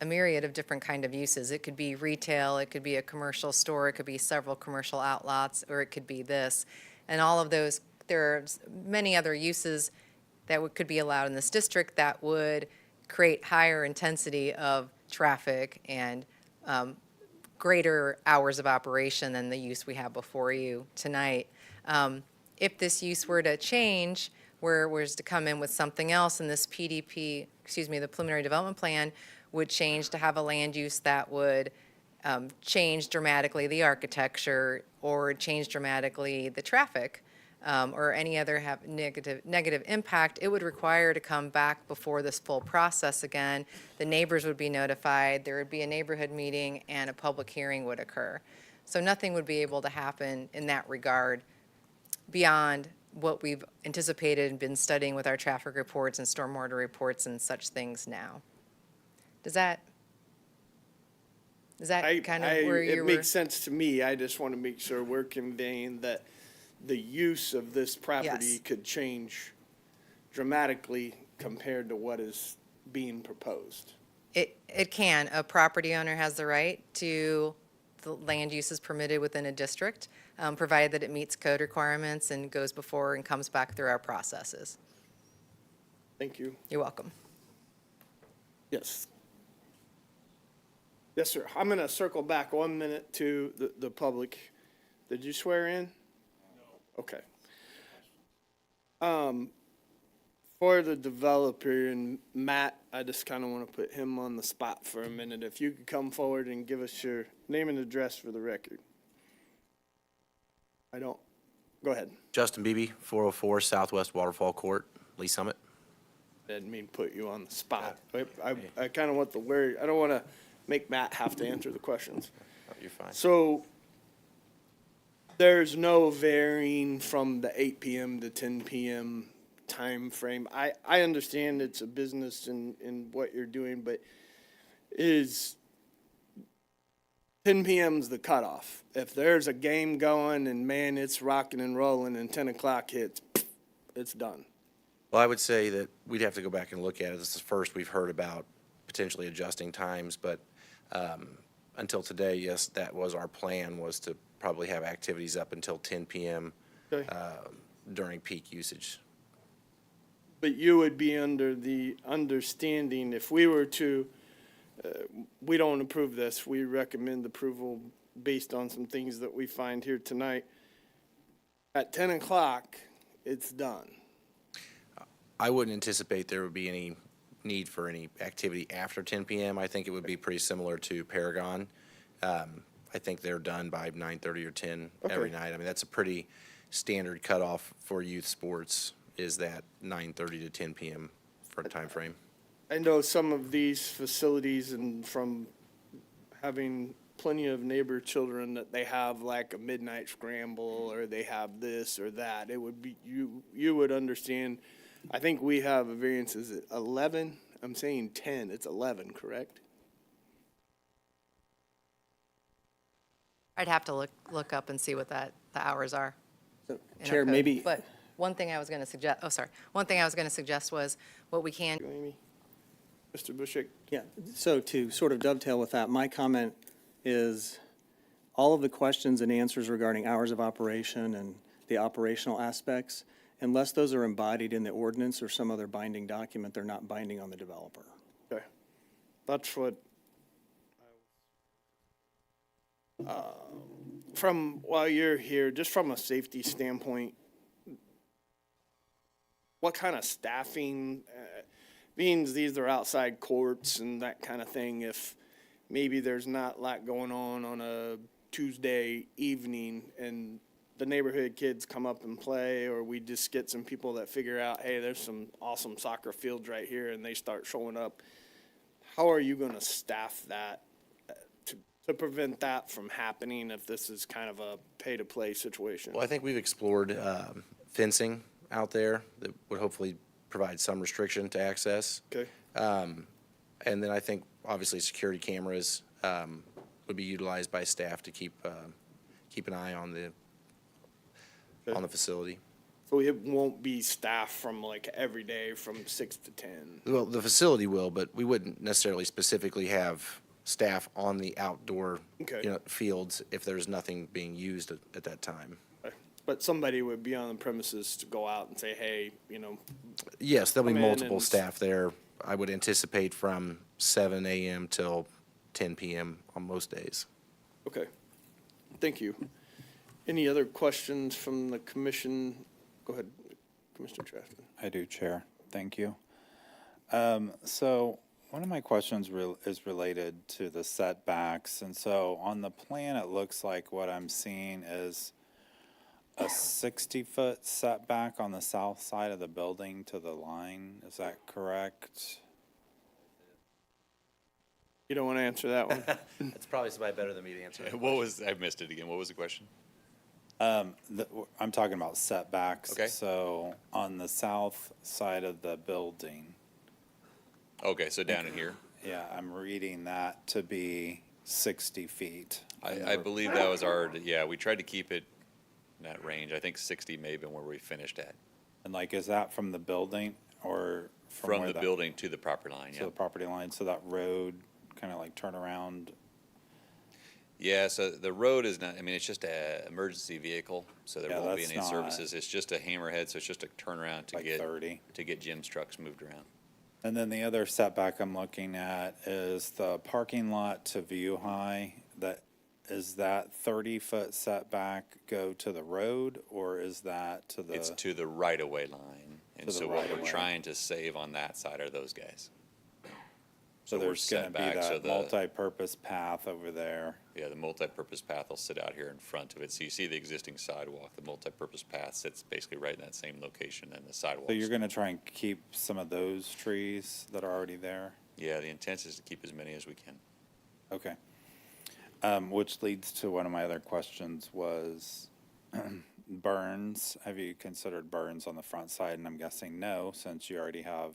a myriad of different kind of uses. It could be retail, it could be a commercial store, it could be several commercial outlots, or it could be this. And all of those, there are many other uses that could be allowed in this district that would create higher intensity of traffic and greater hours of operation than the use we have before you tonight. If this use were to change, where it was to come in with something else, and this PDP, the preliminary development plan, would change to have a land use that would change dramatically the architecture or change dramatically the traffic, or any other have negative impact, it would require to come back before this full process again. The neighbors would be notified, there would be a neighborhood meeting, and a public hearing would occur. So nothing would be able to happen in that regard beyond what we've anticipated and been studying with our traffic reports and stormwater reports and such things now. Does that kind of where you were? It makes sense to me. I just want to make sure we're conveying that the use of this property Yes. could change dramatically compared to what is being proposed. It can. A property owner has the right to the land uses permitted within a district, provided that it meets code requirements and goes before and comes back through our processes. Thank you. You're welcome. Yes. Yes, sir. I'm going to circle back 1 minute to the public. Did you swear in? No. Okay. For the developer, and Matt, I just kind of want to put him on the spot for a minute. If you could come forward and give us your name and address for the record. Go ahead. Justin Beebe, 404 Southwest Waterfall Court, Lee Summit. Didn't mean to put you on the spot. I kind of want I don't want to make Matt have to answer the questions. Oh, you're fine. So there's no varying from the 8 p.m. to 10 p.m. time frame. I understand it's a business in what you're doing, but 10 p.m.'s the cutoff. If there's a game going and man, it's rocking and rolling and 10 o'clock hits, it's done. Well, I would say that we'd have to go back and look at it. This is the first we've heard about potentially adjusting times, but until today, yes, that was our plan, was to probably have activities up until 10 p.m. Okay. During peak usage. But you would be under the understanding, if we were to, we don't approve this, we recommend approval based on some things that we find here tonight. At 10 o'clock, it's done. I wouldn't anticipate there would be any need for any activity after 10 p.m. I think it would be pretty similar to Paragon. I think they're done by 9:30 or 10 every night. I mean, that's a pretty standard cutoff for youth sports, is that 9:30 to 10 p.m. for a time frame. I know some of these facilities, and from having plenty of neighbor children, that they have like a midnight scramble, or they have this or that. It would be, you would understand. I think we have a variance, is it 11? I'm saying 10, it's 11, correct? I'd have to look up and see what the hours are. in our Chair, code. maybe- But one thing I was going to suggest, one thing I was going to suggest was what we can. Amy? Mr. Bushik? Yeah, so to sort of dovetail with that, my comment is all of the questions and answers regarding hours of operation and the operational aspects, unless those are embodied in the ordinance or some other binding document, they're not binding on the developer. Okay. That's what, from, while you're here, just from a safety standpoint, what kind of staffing, being these are outside courts and that kind of thing, if maybe there's not a lot going on a Tuesday evening and the neighborhood kids come up and play, or we just get some people that figure out, hey, there's some awesome soccer fields right here, and they start showing up, how are you going to staff that to prevent that from happening if this is kind of a pay-to-play situation? Well, I think we've explored fencing out there that would hopefully provide some restriction to access. Okay. And then I think, obviously, security cameras would be utilized by staff to keep an eye on the facility. So it won't be staff from like every day from 6 to 10? Well, the facility will, but we wouldn't necessarily specifically have staff on the outdoor, Okay. fields if there's nothing being used at that time. But somebody would be on the premises to go out and say, hey, Yes, there'll be come in multiple and- staff there. I would anticipate from 7 a.m. till 10 p.m. on most days. Okay, thank you. Any other questions from the commission? Go ahead, Commissioner Trafton. I do, Chair. Thank you. So one of my questions is related to the setbacks. And so on the plan, it looks like what I'm seeing is a 60-foot setback on the south side of the building to the line. Is that correct? You don't want to answer that one? That's probably somebody better than me to answer. What was, I missed it again. What was the question? I'm talking about setbacks. Okay. So on the south side of the building, Okay, so down in here. yeah, I'm reading that to be 60 feet. I believe that was yeah, we tried to keep it in that range. I think 60 may have been where we finished at. And like, is that from the building or From where the that- building to the property line, To yeah. the property line, so that road kind of like turn around? Yeah, so the road is not, I mean, it's just a emergency vehicle, so there Yeah, won't be that's any not- services. It's just a hammerhead, so it's just a turnaround to Like get 30. to get Jim's trucks moved around. And then the other setback I'm looking at is the parking lot to View High. Is that 30-foot setback go to the road, or is that to the? It's to the right-of-way line, and To the so what we're right-of-way. trying to save on that side are those guys. So we're there's gonna set be back, so that multi-purpose path over there. Yeah, the multi-purpose path will sit out here in front of it. So you see the existing sidewalk, the multi-purpose path sits basically right in that same location, and the sidewalk. So you're gonna try and keep some of those trees that are already there? Yeah, the intent is to keep as many as we can. Okay. Which leads to one of my other questions was burns. Have you considered burns on the front side? And I'm guessing no, since you already have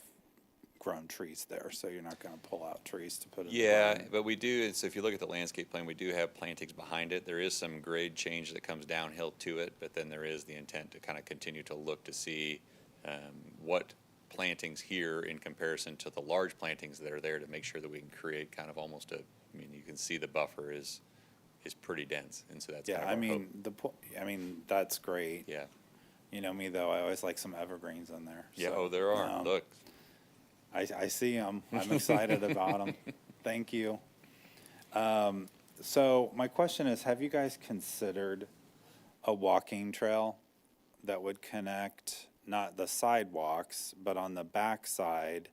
grown trees there, so you're not gonna pull out trees to put in the Yeah, berm. but we do, so if you look at the landscape plan, we do have plantings behind it. There is some grade change that comes downhill to it, but then there is the intent to kind of continue to look to see what plantings here in comparison to the large plantings that are there to make sure that we can create kind of almost a, I mean, you can see the buffer is pretty dense, and so that's kind Yeah, of I our hope. mean, I mean, that's great. Yeah, You know me, though, I always like some evergreens in there. yeah, so, oh, there are, look. I see them. I'm excited about them. Thank you. So my question is, have you guys considered a walking trail that would connect, not the sidewalks, but on the back side,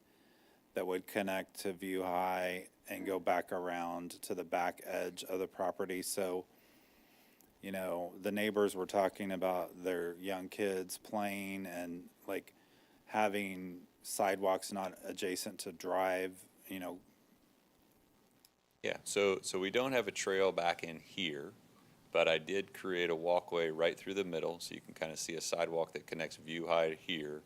that would connect to View High and go back around to the back edge of the property? So, you know, the neighbors were talking about their young kids playing and like having sidewalks not adjacent to drive, you know. Yeah, so we don't have a trail back in here, but I did create a walkway right through the middle, so you can kind of see a sidewalk that connects View High here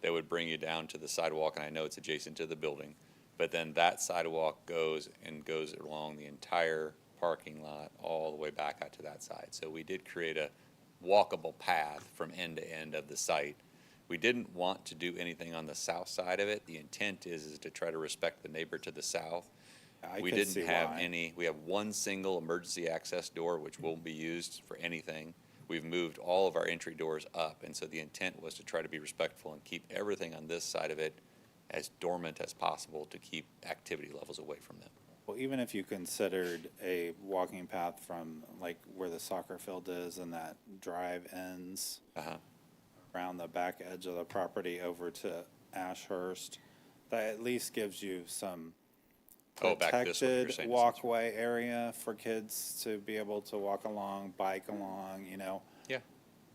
that would bring you down to the sidewalk, and I know it's adjacent to the building. But then that sidewalk goes along the entire parking lot all the way back out to that side. So we did create a walkable path from end to end of the site. We didn't want to do anything on the south side of it. The intent is to try to respect the neighbor to the south. We could see didn't have why. any, we have one single emergency access door, which won't be used for anything. We've moved all of our entry doors up, and so the intent was to try to be respectful and keep everything on this side of it as dormant as possible to keep activity levels away from them. Well, even if you considered a walking path from like where the soccer field is and that drive ends around the back edge of the property over to Ashurst, that at least gives you some Oh, back this way, you're protected saying. walkway area for kids to be able to walk along, bike along, you know. Yeah.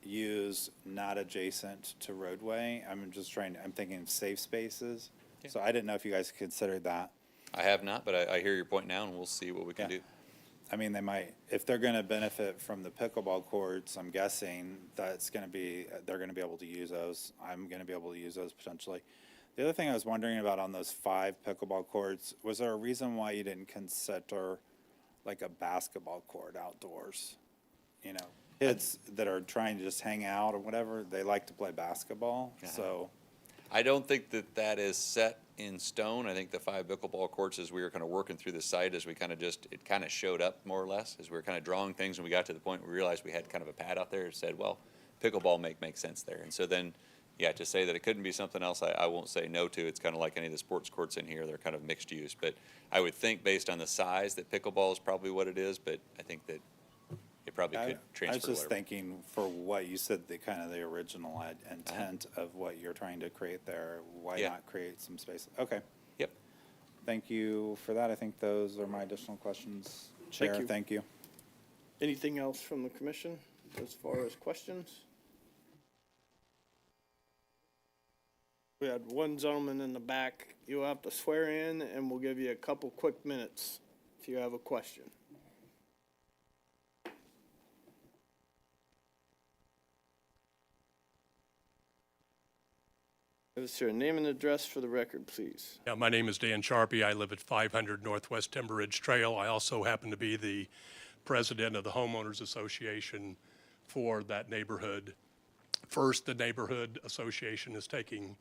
Use not adjacent to roadway. I'm thinking of safe spaces. So I didn't know if you guys considered that. I have not, but I hear your point now, and we'll see what we can do. I mean, they might, if they're gonna benefit from the pickleball courts, I'm guessing that's gonna be, they're gonna be able to use those. I'm gonna be able to use those potentially. The other thing I was wondering about on those 5 pickleball courts, was there a reason why you didn't consider like a basketball court outdoors? You know, kids that are trying to just hang out or whatever, they like to play basketball, so. I don't think that is set in stone. I think the 5 pickleball courts, as we were kind of working through the site, as we kind of it kind of showed up more or less, as we were kind of drawing things, and we got to the point where we realized we had kind of a pad out there and said, well, pickleball makes sense there. And so then, yeah, to say that it couldn't be something else, I won't say no to. It's kind of like any of the sports courts in here. They're kind of mixed use. But I would think based on the size that pickleball is probably what it is, but I think that it probably could transfer. I was just whatever. thinking for what you said, the kind of the original intent of what you're trying to create there, why Yeah. not create some space? Okay. Yep. Thank you for that. I think those are my additional questions. Chair, you. thank you. Anything else from the commission as far as questions? We had one gentleman in the back. You'll have to swear in, and we'll give you a couple quick minutes if you have a question. Give us your name and address for the record, please. Yeah, my name is Dan Sharpie. I live at 500 Northwest Timber Ridge Trail. I also happen to be the president of the homeowners association for that neighborhood. First, the neighborhood association is taking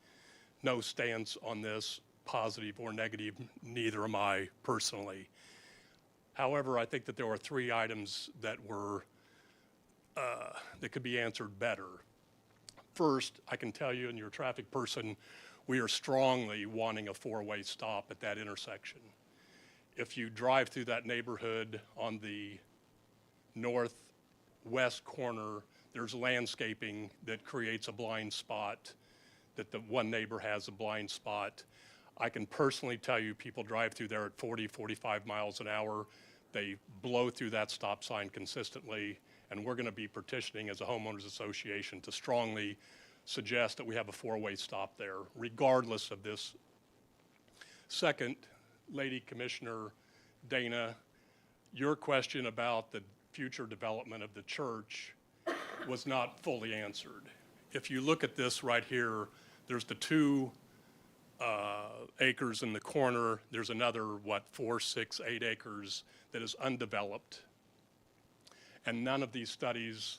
no stance on this, positive or negative. Neither am I personally. However, I think that there were 3 items that were that could be answered better. First, I can tell you, and you're a traffic person, we are strongly wanting a 4-way stop at that intersection. If you drive through that neighborhood on the northwest corner, there's landscaping that creates a blind spot, that the one neighbor has a blind spot. I can personally tell you, people drive through there at 40, 45 miles an hour. They blow through that stop sign consistently, and we're going to be petitioning as a homeowners association to strongly suggest that we have a 4-way stop there, regardless of this. Second, Lady Commissioner Dana, your question about the future development of the church was not fully answered. If you look at this right here, there's the 2 acres in the corner. There's another, 4, 6, 8 acres that is undeveloped. And none of these studies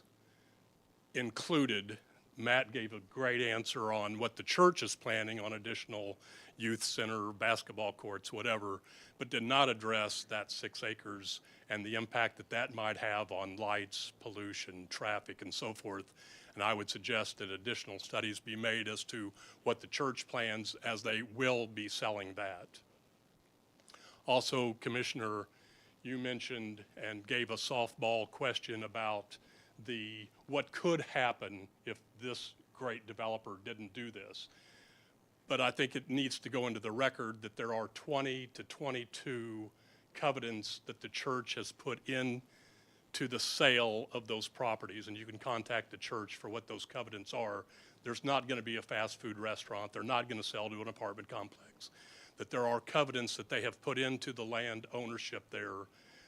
included, Matt gave a great answer on what the church is planning on additional youth center, basketball courts, whatever, but did not address that 6 acres and the impact that that might have on lights, pollution, traffic, and so forth. And I would suggest that additional studies be made as to what the church plans, as they will be selling that. Also, Commissioner, you mentioned and gave a softball question about what could happen if this great developer didn't do this. But I think it needs to go into the record that there are 20 to 22 covenants that the church has put in to the sale of those properties, and you can contact the church for what those covenants are. There's not going to be a fast food restaurant. They're not going to sell to an apartment complex. That there are covenants that they have put into the land ownership there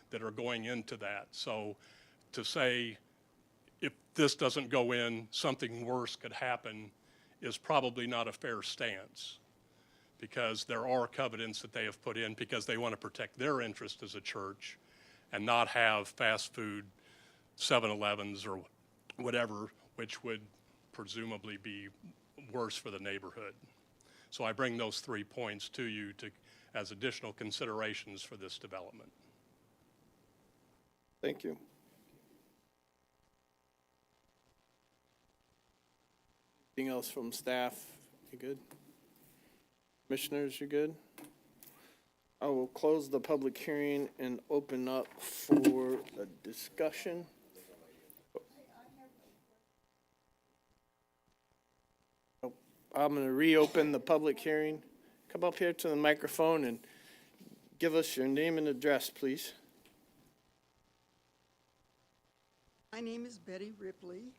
that are going into that. So to say, if this doesn't go in, something worse could happen is probably not a fair stance, because there are covenants that they have put in because they want to protect their interest as a church and not have fast food 7-Elevens or whatever, which would presumably be worse for the neighborhood. So I bring those 3 points to you as additional considerations for this development. Thank you. Anything else from staff? You good? Commissioners, you good? I will close the public hearing and open up for a discussion. I'm going to reopen the public hearing. Come up here to the microphone and give us your name and address, please. My name is Betty Ripley.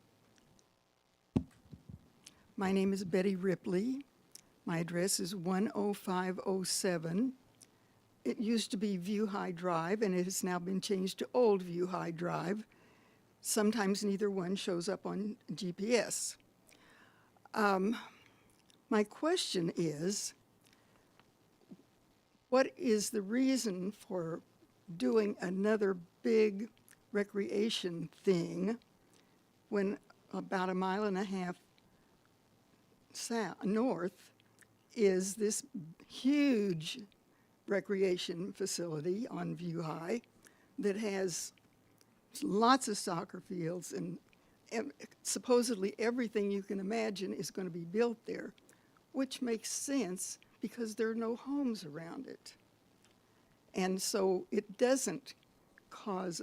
My address is 10507. It used to be View High Drive, and it has now been changed to Old View High Drive. Sometimes neither one shows up on GPS. My question is, what is the reason for doing another big recreation thing when about 1.5 miles north is this huge recreation facility on View High that has lots of soccer fields and supposedly everything you can imagine is going to be built there, which makes sense because there are no homes around it. And so it doesn't cause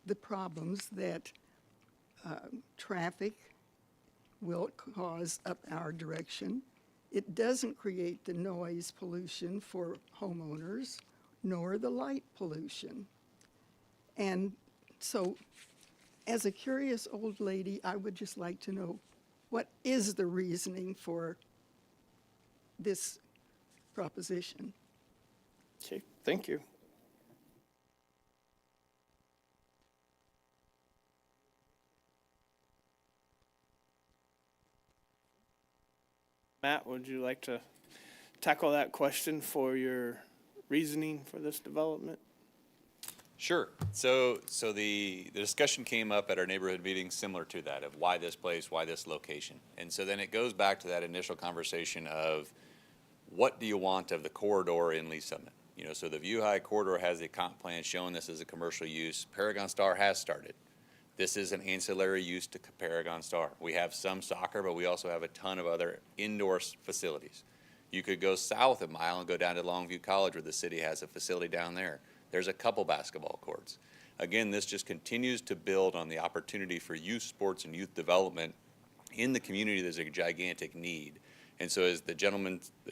the problems that traffic will cause up our direction. It doesn't create the noise pollution for homeowners, nor the light pollution. And so, as a curious old lady, I would just like to know, what is the reasoning for this proposition? Okay, thank you. Matt, would you like to tackle that question for your reasoning for this development? Sure. So the discussion came up at our neighborhood meeting similar to that, of why this place, why this location. And so then it goes back to that initial conversation of, what do you want of the corridor in Lee Summit? You know, so the View High corridor has a comp plan showing this as a commercial use. Paragon Star has started. This is an ancillary use to Paragon Star. We have some soccer, but we also have a ton of other indoor facilities. You could go south 1 mile and go down to Longview College, where the city has a facility down there. There's a couple basketball courts. Again, this just continues to build on the opportunity for youth sports and youth development in the community. There's a gigantic need. And so as the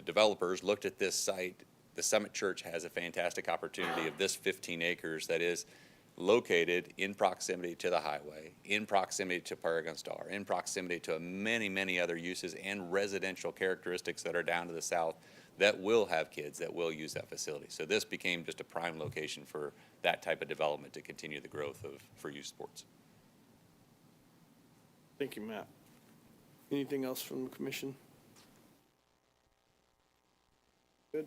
developers looked at this site, the Summit Church has a fantastic opportunity of this 15 acres that is located in proximity to the highway, in proximity to Paragon Star, in proximity to many, many other uses and residential characteristics that are down to the south that will have kids that will use that facility. So this became just a prime location for that type of development to continue the growth for youth sports. Thank you, Matt. Anything else from the commission? Good.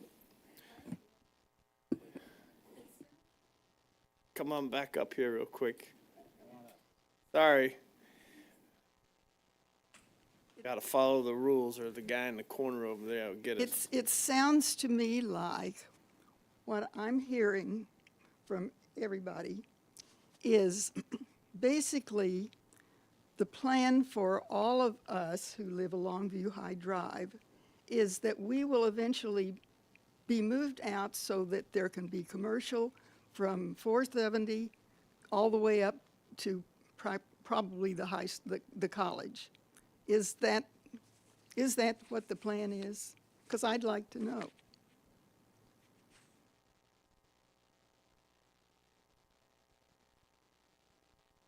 Come on back up here real quick. Sorry. Got to follow the rules or the guy in the corner over there will get us. It sounds to me like what I'm hearing from everybody is basically the plan for all of us who live along View High Drive is that we will eventually be moved out so that there can be commercial from 470 all the way up to probably the college. Is that what the plan is? Because I'd like to know.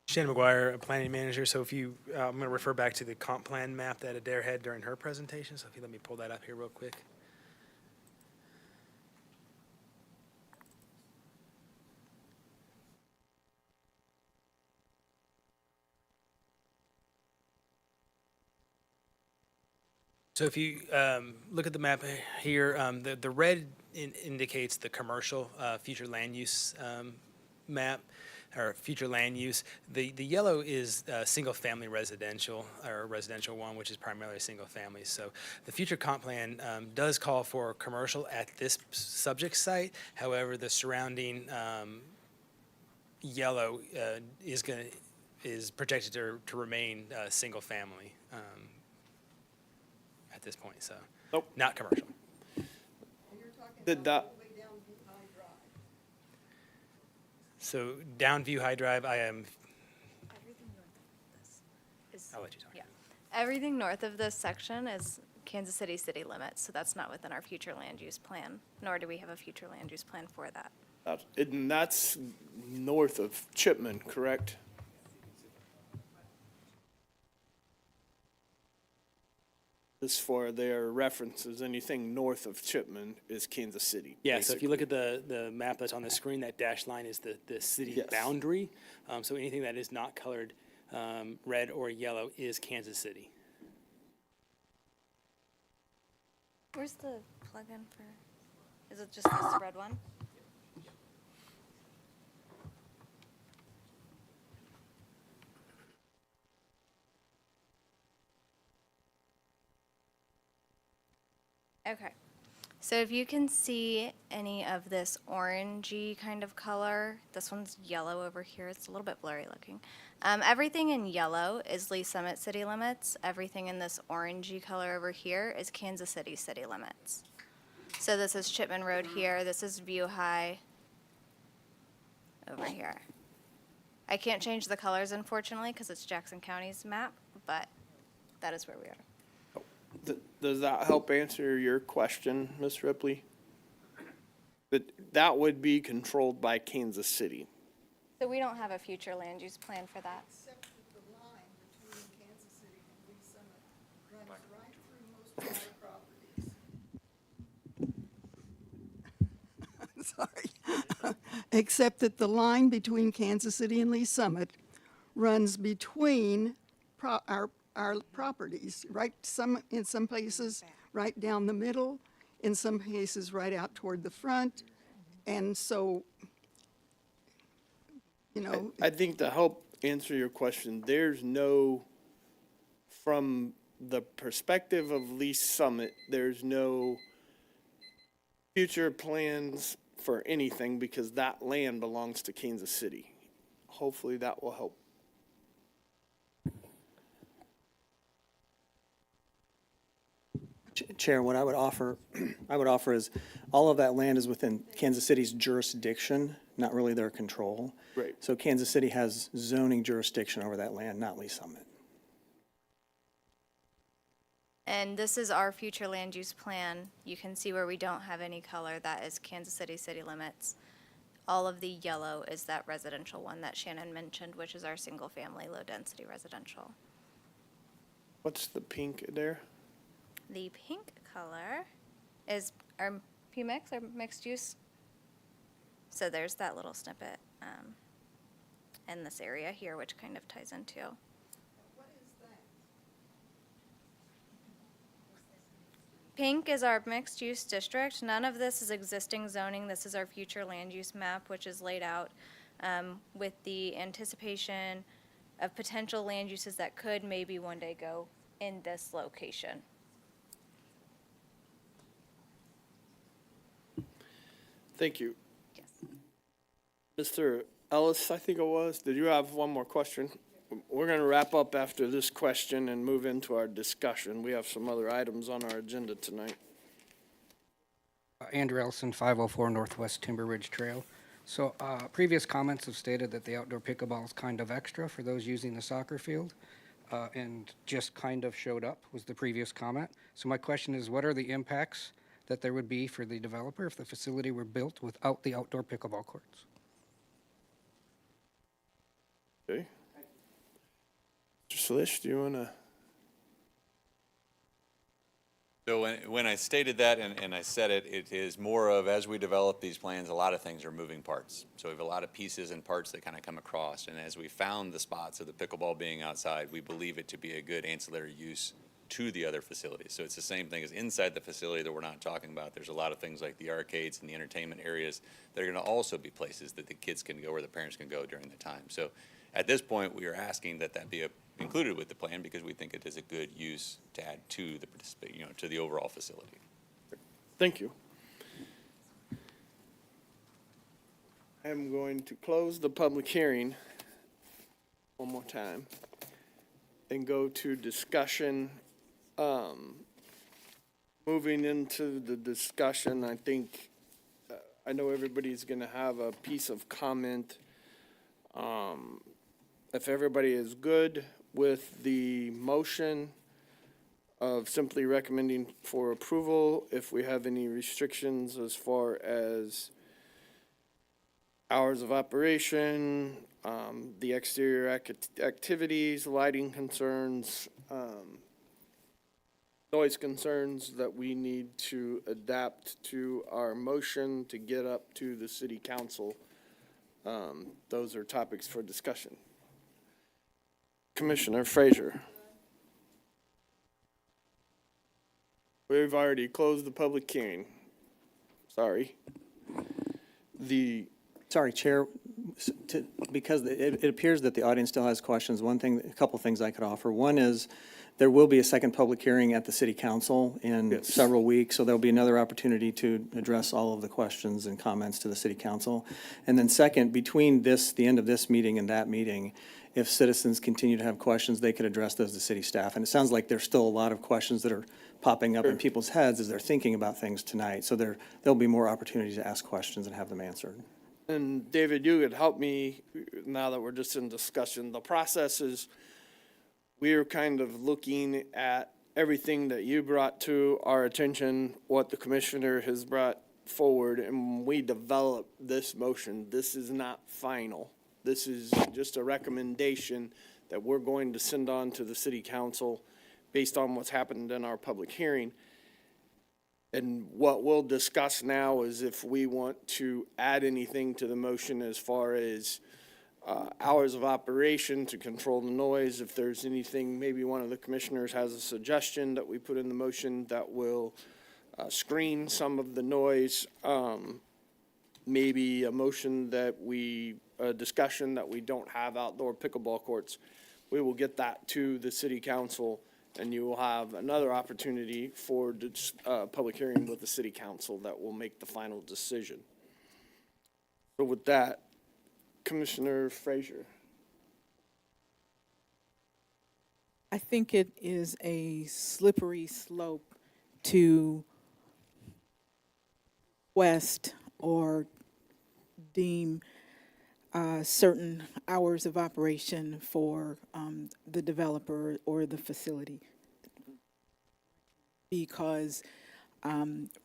Shannon McGuire, a planning manager. So if you, I'm going to refer back to the comp plan map that Adair had during her presentation. So if you let me pull that up here real quick. So if you look at the map here, the red indicates the commercial future land use map, or future land use. The yellow is single-family residential, or residential one, which is primarily single family. So the future comp plan does call for commercial at this subject site. However, the surrounding yellow is projected to remain single family at this point. So not commercial. So down View High Drive, I am. Everything north of this is. I'll let you talk. Yeah. Everything north of this section is Kansas City city limits, so that's not within our future land use plan, nor do we have a future land use plan for that. And that's north of Chipman, correct? As for their references, anything north of Chipman is Kansas City. Yeah, so if you look at the map that's on the screen, that dashed line is the city boundary. So anything that is not colored red or yellow is Kansas City. Where's the plug-in for, is it just this red one? Okay, so if you can see any of this orangey kind of color, this one's yellow over here, it's a little bit blurry looking. Everything in yellow is Lee Summit city limits. Everything in this orangey color over here is Kansas City city limits. So this is Chipman Road here, this is View High over here. I can't change the colors unfortunately because it's Jackson County's map, but that is where we are. Does that help answer your question, Ms. Ripley? That would be controlled by Kansas City. So we don't have a future land use plan for that. Except that the line between Kansas City and Lee Summit runs right through most of our properties. Sorry. Except that the line between Kansas City and Lee Summit runs between our properties, in some places, right down the middle, in some cases, right out toward the front. And so, you know. I think to help answer your question, there's no, from the perspective of Lee Summit, there's no future plans for anything because that land belongs to Kansas City. Hopefully that will help. Chair, what I would offer is all of that land is within Kansas City's jurisdiction, not really their control. Right. So Kansas City has zoning jurisdiction over that land, not Lee Summit. And this is our future land use plan. You can see where we don't have any color. That is Kansas City city limits. All of the yellow is that residential one that Shannon mentioned, which is our single-family, low-density residential. What's the pink there? The pink color is our PMIX, our mixed use. So there's that little snippet in this area here, which kind of ties into. Pink is our mixed-use district. None of this is existing zoning. This is our future land use map, which is laid out with the anticipation of potential land uses that could maybe one day go in this location. Thank you. Yes. Mr. Ellis, I think it was, did you have one more question? We're going to wrap up after this question and move into our discussion. We have some other items on our agenda tonight. Andrew Ellison, 504 Northwest Timber Ridge Trail. So previous comments have stated that the outdoor pickleball is kind of extra for those using the soccer field, and just kind of showed up was the previous comment. So my question is, what are the impacts that there would be for the developer if the facility were built without the outdoor pickleball courts? Okay. Mr. Salish, do you want to? So when I stated that, and I said it, it is more of, as we develop these plans, a lot of things are moving parts. So we have a lot of pieces and parts that kind of come across. And as we found the spots of the pickleball being outside, we believe it to be a good ancillary use to the other facilities. So it's the same thing as inside the facility that we're not talking about. There's a lot of things like the arcades and the entertainment areas that are going to also be places that the kids can go or the parents can go during the time. So at this point, we are asking that that be included with the plan because we think it is a good use to add to the to the overall facility. Thank you. I'm going to close the public hearing one more time and go to discussion. Moving into the discussion, I think, I know everybody's going to have a piece of comment. If everybody is good with the motion of simply recommending for approval, if we have any restrictions as far as hours of operation, the exterior activities, lighting concerns, noise concerns that we need to adapt to our motion to get up to the city council. Those are topics for discussion. Commissioner Frazier. We've already closed the public hearing. Sorry. Sorry, Chair, because it appears that the audience still has questions. A couple things I could offer. One is there will be a second public hearing at the city council in several weeks, so there'll be another opportunity to address all of the questions and comments to the city council. And then second, between the end of this meeting and that meeting, if citizens continue to have questions, they could address those to city staff. And it sounds like there's still a lot of questions that are popping up in people's heads as they're thinking about things tonight. So there'll be more opportunities to ask questions and have them answered. And David, you could help me now that we're just in discussion. The process is we're kind of looking at everything that you brought to our attention, what the commissioner has brought forward, and we develop this motion. This is not final. This is just a recommendation that we're going to send on to the city council based on what's happened in our public hearing. And what we'll discuss now is if we want to add anything to the motion as far as hours of operation to control the noise. If there's anything, maybe one of the commissioners has a suggestion that we put in the motion that will screen some of the noise. Maybe a motion that a discussion that we don't have outdoor pickleball courts. We will get that to the city council, and you will have another opportunity for public hearing with the city council that will make the final decision. So with that, Commissioner Frazier. I think it is a slippery slope to request or deem certain hours of operation for the developer or the facility. Because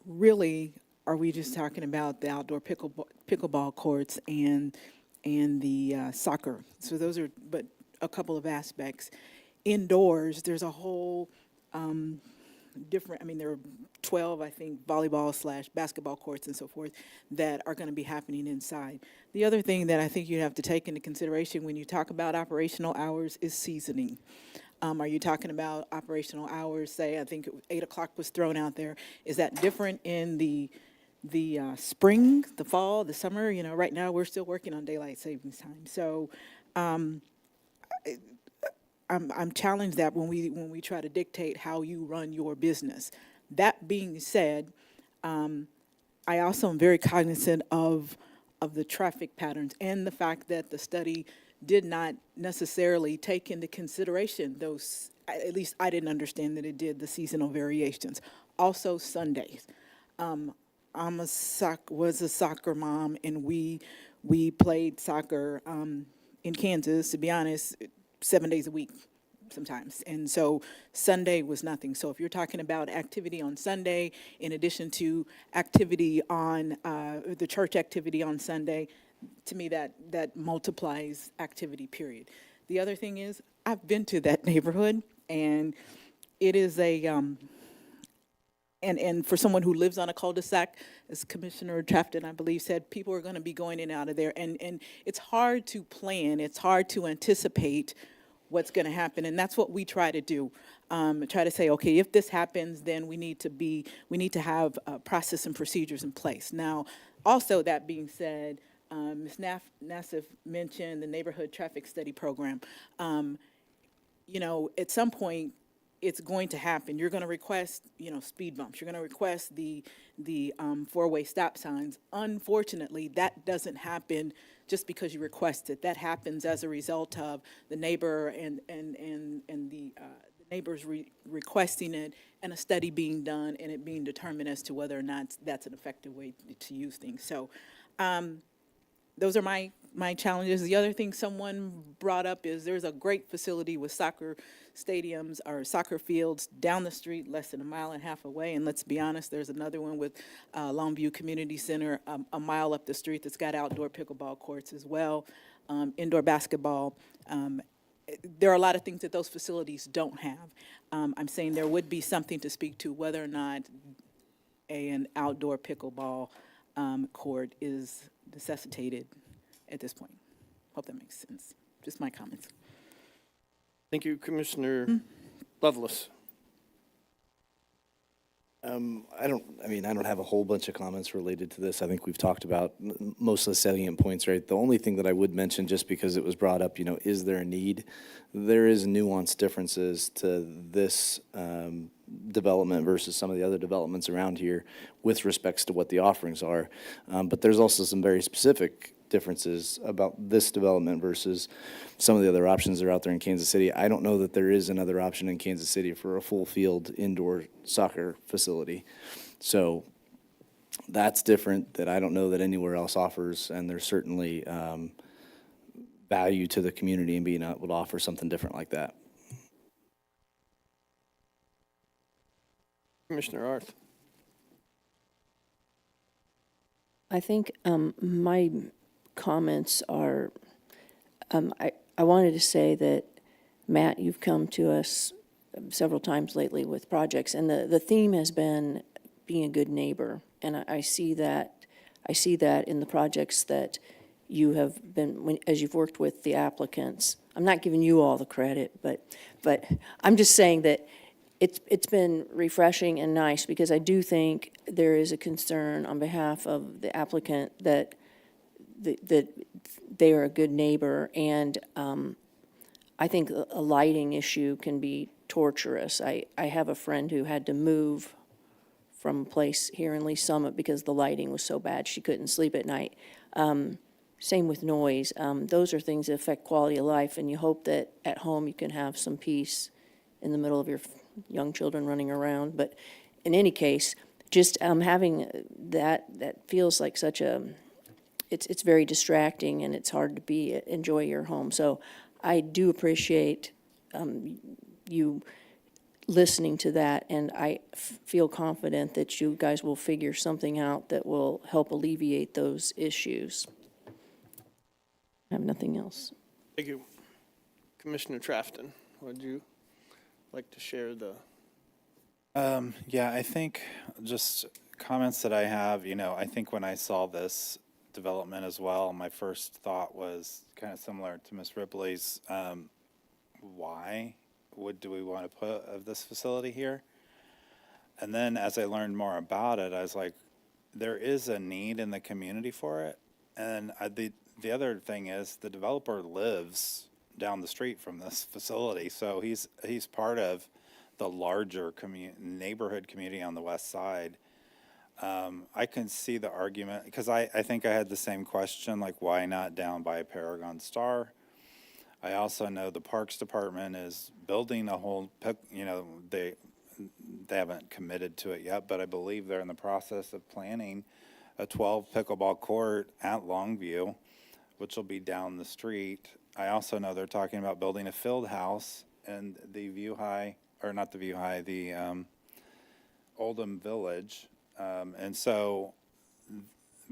really, are we just talking about the outdoor pickleball courts and the soccer? So those are but a couple of aspects. Indoors, there's a whole different, there are 12, I think, volleyball/basketball courts and so forth that are going to be happening inside. The other thing that I think you have to take into consideration when you talk about operational hours is seasoning. Are you talking about operational hours? Say, I think 8 o'clock was thrown out there. Is that different in the spring, the fall, the summer? You know, right now, we're still working on daylight savings time. So I'm challenged that when we try to dictate how you run your business. That being said, I also am very cognizant of the traffic patterns and the fact that the study did not necessarily take into consideration those, at least I didn't understand that it did, the seasonal variations. Also Sundays. Was a soccer mom, and we played soccer in Kansas, to be honest, 7 days a week sometimes. And so Sunday was nothing. So if you're talking about activity on Sunday, in addition to activity on the church activity on Sunday, to me that multiplies activity, period. The other thing is, I've been to that neighborhood, and it is and for someone who lives on a cul-de-sac, as Commissioner Trafton, I believe, said, people are going to be going in and out of there. And it's hard to plan. It's hard to anticipate what's going to happen. And that's what we try to do. Try to say, okay, if this happens, then we need to have process and procedures in place. Now, also that being said, Ms. Nassif mentioned the Neighborhood Traffic Study Program. You know, at some point, it's going to happen. You're going to request, you know, speed bumps. You're going to request the four-way stop signs. Unfortunately, that doesn't happen just because you request it. That happens as a result of the neighbor and the neighbors requesting it, and a study being done, and it being determined as to whether or not that's an effective way to use things. So those are my challenges. The other thing someone brought up is there's a great facility with soccer stadiums or soccer fields down the street, less than a mile and a half away. And let's be honest, there's another one with Longview Community Center a mile up the street that's got outdoor pickleball courts as well, indoor basketball. There are a lot of things that those facilities don't have. I'm saying there would be something to speak to whether or not an outdoor pickleball court is necessitated at this point. Hope that makes sense. Just my comments. Thank you, Commissioner Lovelace. I don't have a whole bunch of comments related to this. I think we've talked about most of the salient points, right? The only thing that I would mention, just because it was brought up, you know, is there a need? There is nuanced differences to this development versus some of the other developments around here with respects to what the offerings are. But there's also some very specific differences about this development versus some of the other options that are out there in Kansas City. I don't know that there is another option in Kansas City for a full field indoor soccer facility. So that's different that I don't know that anywhere else offers, and there's certainly value to the community in being able to offer something different like that. Commissioner Arth. I think my comments are, I wanted to say that, Matt, you've come to us several times lately with projects, and the theme has been being a good neighbor. And I see that in the projects that you have been, as you've worked with the applicants. I'm not giving you all the credit, but I'm just saying that it's been refreshing and nice, because I do think there is a concern on behalf of the applicant that they are a good neighbor. And I think a lighting issue can be torturous. I have a friend who had to move from a place here in Lee Summit because the lighting was so bad she couldn't sleep at night. Same with noise. Those are things that affect quality of life, and you hope that at home you can have some peace in the middle of your young children running around. But in any case, just having that feels like such a, it's very distracting, and it's hard to enjoy your home. So I do appreciate you listening to that, and I feel confident that you guys will figure something out that will help alleviate those issues. I have nothing else. Thank you. Commissioner Trafton, would you like to share the? Yeah, I think just comments that I have, I think when I saw this development as well, my first thought was kind of similar to Ms. Ripley's. Why? what do we want to put of this facility here? And then as I learned more about it, I was like, there is a need in the community for it. And the other thing is the developer lives down the street from this facility. So he's part of the larger neighborhood community on the west side. I can see the argument, because I think I had the same question, like why not down by Paragon Star? I also know the Parks Department is building a whole, they haven't committed to it yet, but I believe they're in the process of planning a 12 pickleball court at Longview, which will be down the street. I also know they're talking about building a field house in the Oldham Village. And so,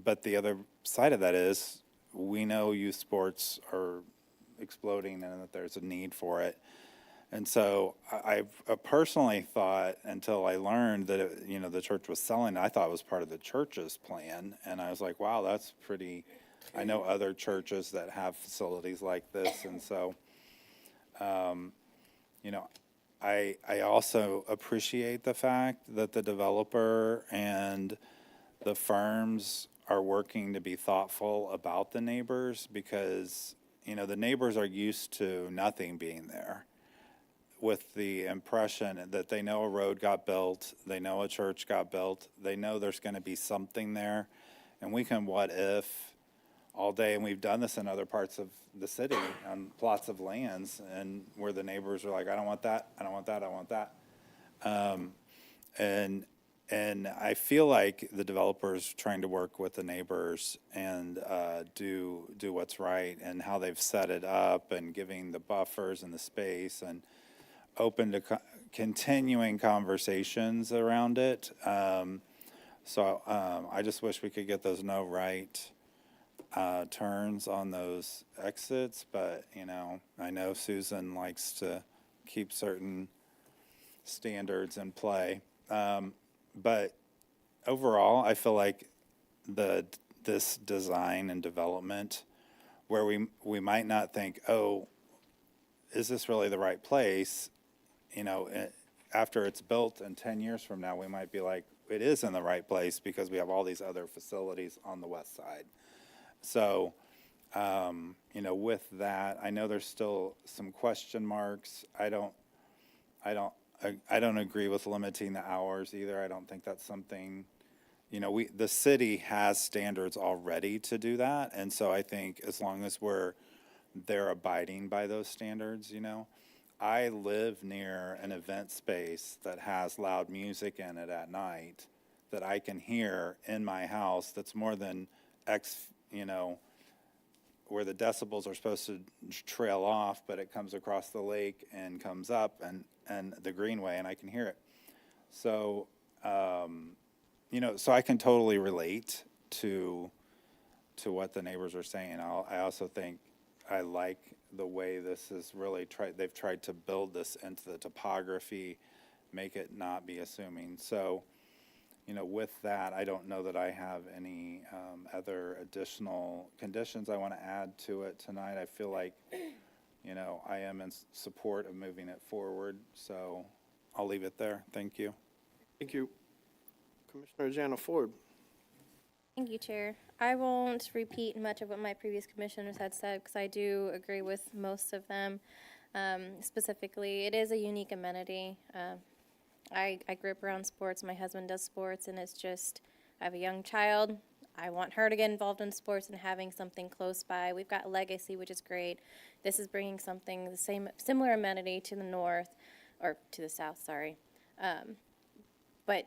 but the other side of that is we know youth sports are exploding and that there's a need for it. And so I've personally thought, until I learned that, the church was selling, I thought it was part of the church's plan. And I was like, wow, that's pretty, I know other churches that have facilities like this. And so, I also appreciate the fact that the developer and the firms are working to be thoughtful about the neighbors, because, the neighbors are used to nothing being there, with the impression that they know a road got built, they know a church got built, they know there's going to be something there, and we can what if all day. And we've done this in other parts of the city on plots of lands, and where the neighbors are like, I don't want that, I don't want that, I want that. And I feel like the developer's trying to work with the neighbors and do what's right, and how they've set it up, and giving the buffers and the space, and open to continuing conversations around it. So I just wish we could get those no right turns on those exits, but I know Susan likes to keep certain standards in play. But overall, I feel like this design and development, where we might not think, oh, is this really the right place? After it's built, and 10 years from now, we might be like, it is in the right place because we have all these other facilities on the west side. So, with that, I know there's still some question marks. I don't agree with limiting the hours either. I don't think that's something, the city has standards already to do that. And so I think as long as they're abiding by those standards, I live near an event space that has loud music in it at night that I can hear in my house that's more than X, where the decibels are supposed to trail off, but it comes across the lake and comes up and the greenway, and I can hear it. So, so I can totally relate to what the neighbors are saying. I also think I like the way this is really they've tried to build this into the topography, make it not be assuming. So, with that, I don't know that I have any other additional conditions I want to add to it tonight. I feel like, I am in support of moving it forward, so I'll leave it there. Thank you. Thank you. Commissioner Jana Ford. Thank you, Chair. I won't repeat much of what my previous commissioners had said, because I do agree with most of them. Specifically, it is a unique amenity. I grew up around sports. My husband does sports, and it's just, I have a young child. I want her to get involved in sports, and having something close by. We've got Legacy, which is great. This is bringing something, similar amenity to the north, or to the south, sorry. But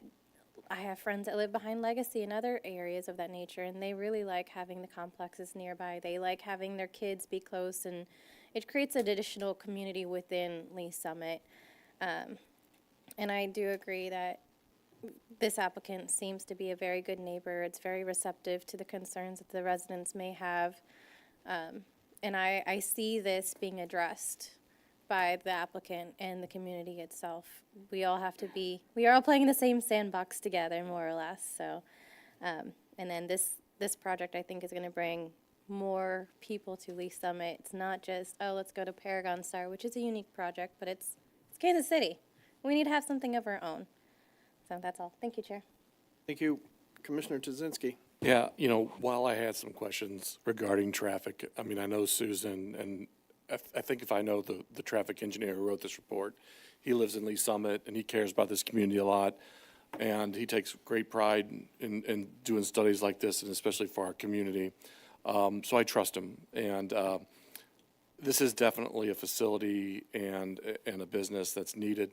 I have friends that live behind Legacy and other areas of that nature, and they really like having the complexes nearby. They like having their kids be close, and it creates an additional community within Lee Summit. And I do agree that this applicant seems to be a very good neighbor. It's very receptive to the concerns that the residents may have. And I see this being addressed by the applicant and the community itself. We are all playing in the same sandbox together, more or less. So, and then this project, I think, is going to bring more people to Lee Summit. It's not just, oh, let's go to Paragon Star, which is a unique project, but it's Kansas City. We need to have something of our own. So that's all. Thank you, Chair. Thank you. Commissioner Tuzinski. Yeah, while I had some questions regarding traffic, I mean, I know Susan, and I think if I know the traffic engineer who wrote this report, he lives in Lee Summit, and he cares about this community a lot, and he takes great pride in doing studies like this, and especially for our community. So I trust him, and this is definitely a facility and a business that's needed.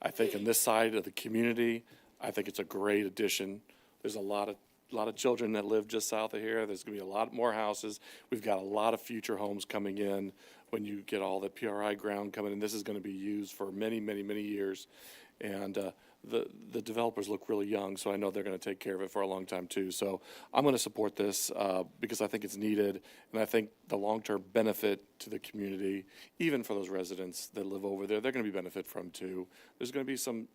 I think on this side of the community, I think it's a great addition. There's a lot of children that live just south of here. There's going to be a lot more houses. We've got a lot of future homes coming in when you get all the PRI ground coming in. This is going to be used for many, many, many years. And the developers look really young, so I know they're going to take care of it for a long time too. So I'm going to support this because I think it's needed, and I think the long-term benefit to the community, even for those residents that live over there, they're going to be benefit from too. There's going to be some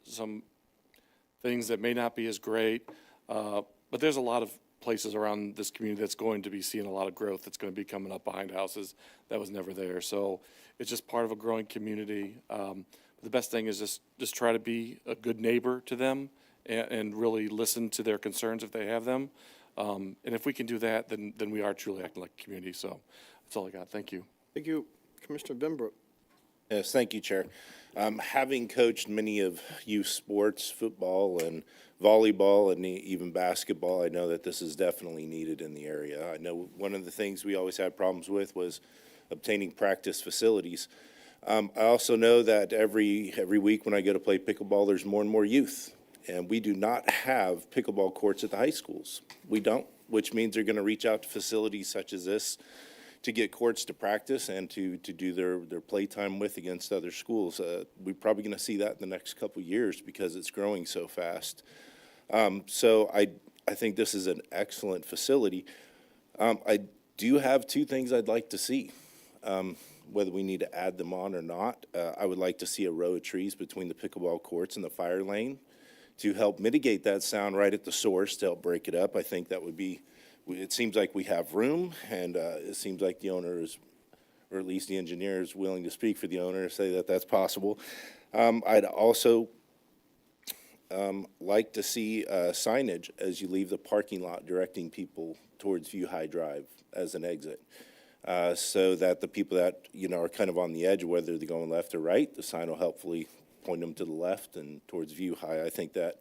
things that may not be as great, but there's a lot of places around this community that's going to be seeing a lot of growth that's going to be coming up behind houses that was never there. So it's just part of a growing community. The best thing is just try to be a good neighbor to them and really listen to their concerns if they have them. And if we can do that, then we are truly acting like a community. So that's all I got. Thank you. Thank you. Commissioner Benbrook. Yes, thank you, Chair. Having coached many of youth sports, football and volleyball and even basketball, I know that this is definitely needed in the area. I know one of the things we always had problems with was obtaining practice facilities. I also know that every week when I go to play pickleball, there's more and more youth. And we do not have pickleball courts at the high schools. We don't, which means they're going to reach out to facilities such as this to get courts to practice and to do their playtime with against other schools. We're probably going to see that in the next couple of years because it's growing so fast. So I think this is an excellent facility. I do have two things I'd like to see. Whether we need to add them on or not, I would like to see a row of trees between the pickleball courts and the fire lane to help mitigate that sound right at the source to help break it up. I think that would be, it seems like we have room, and it seems like the owner is, or at least the engineer is willing to speak for the owner to say that that's possible. I'd also like to see signage as you leave the parking lot directing people towards View High Drive as an exit. So that the people that, are kind of on the edge, whether they're going left or right, the sign will helpfully point them to the left and towards View High. I think that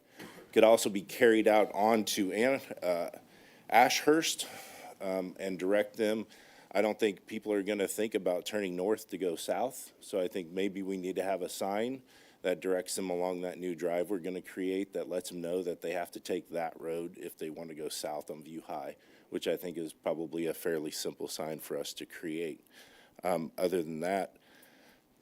could also be carried out onto Ashurst and direct them. I don't think people are going to think about turning north to go south, so I think maybe we need to have a sign that directs them along that new drive we're going to create that lets them know that they have to take that road if they want to go south on View High, which I think is probably a fairly simple sign for us to create. Other than that,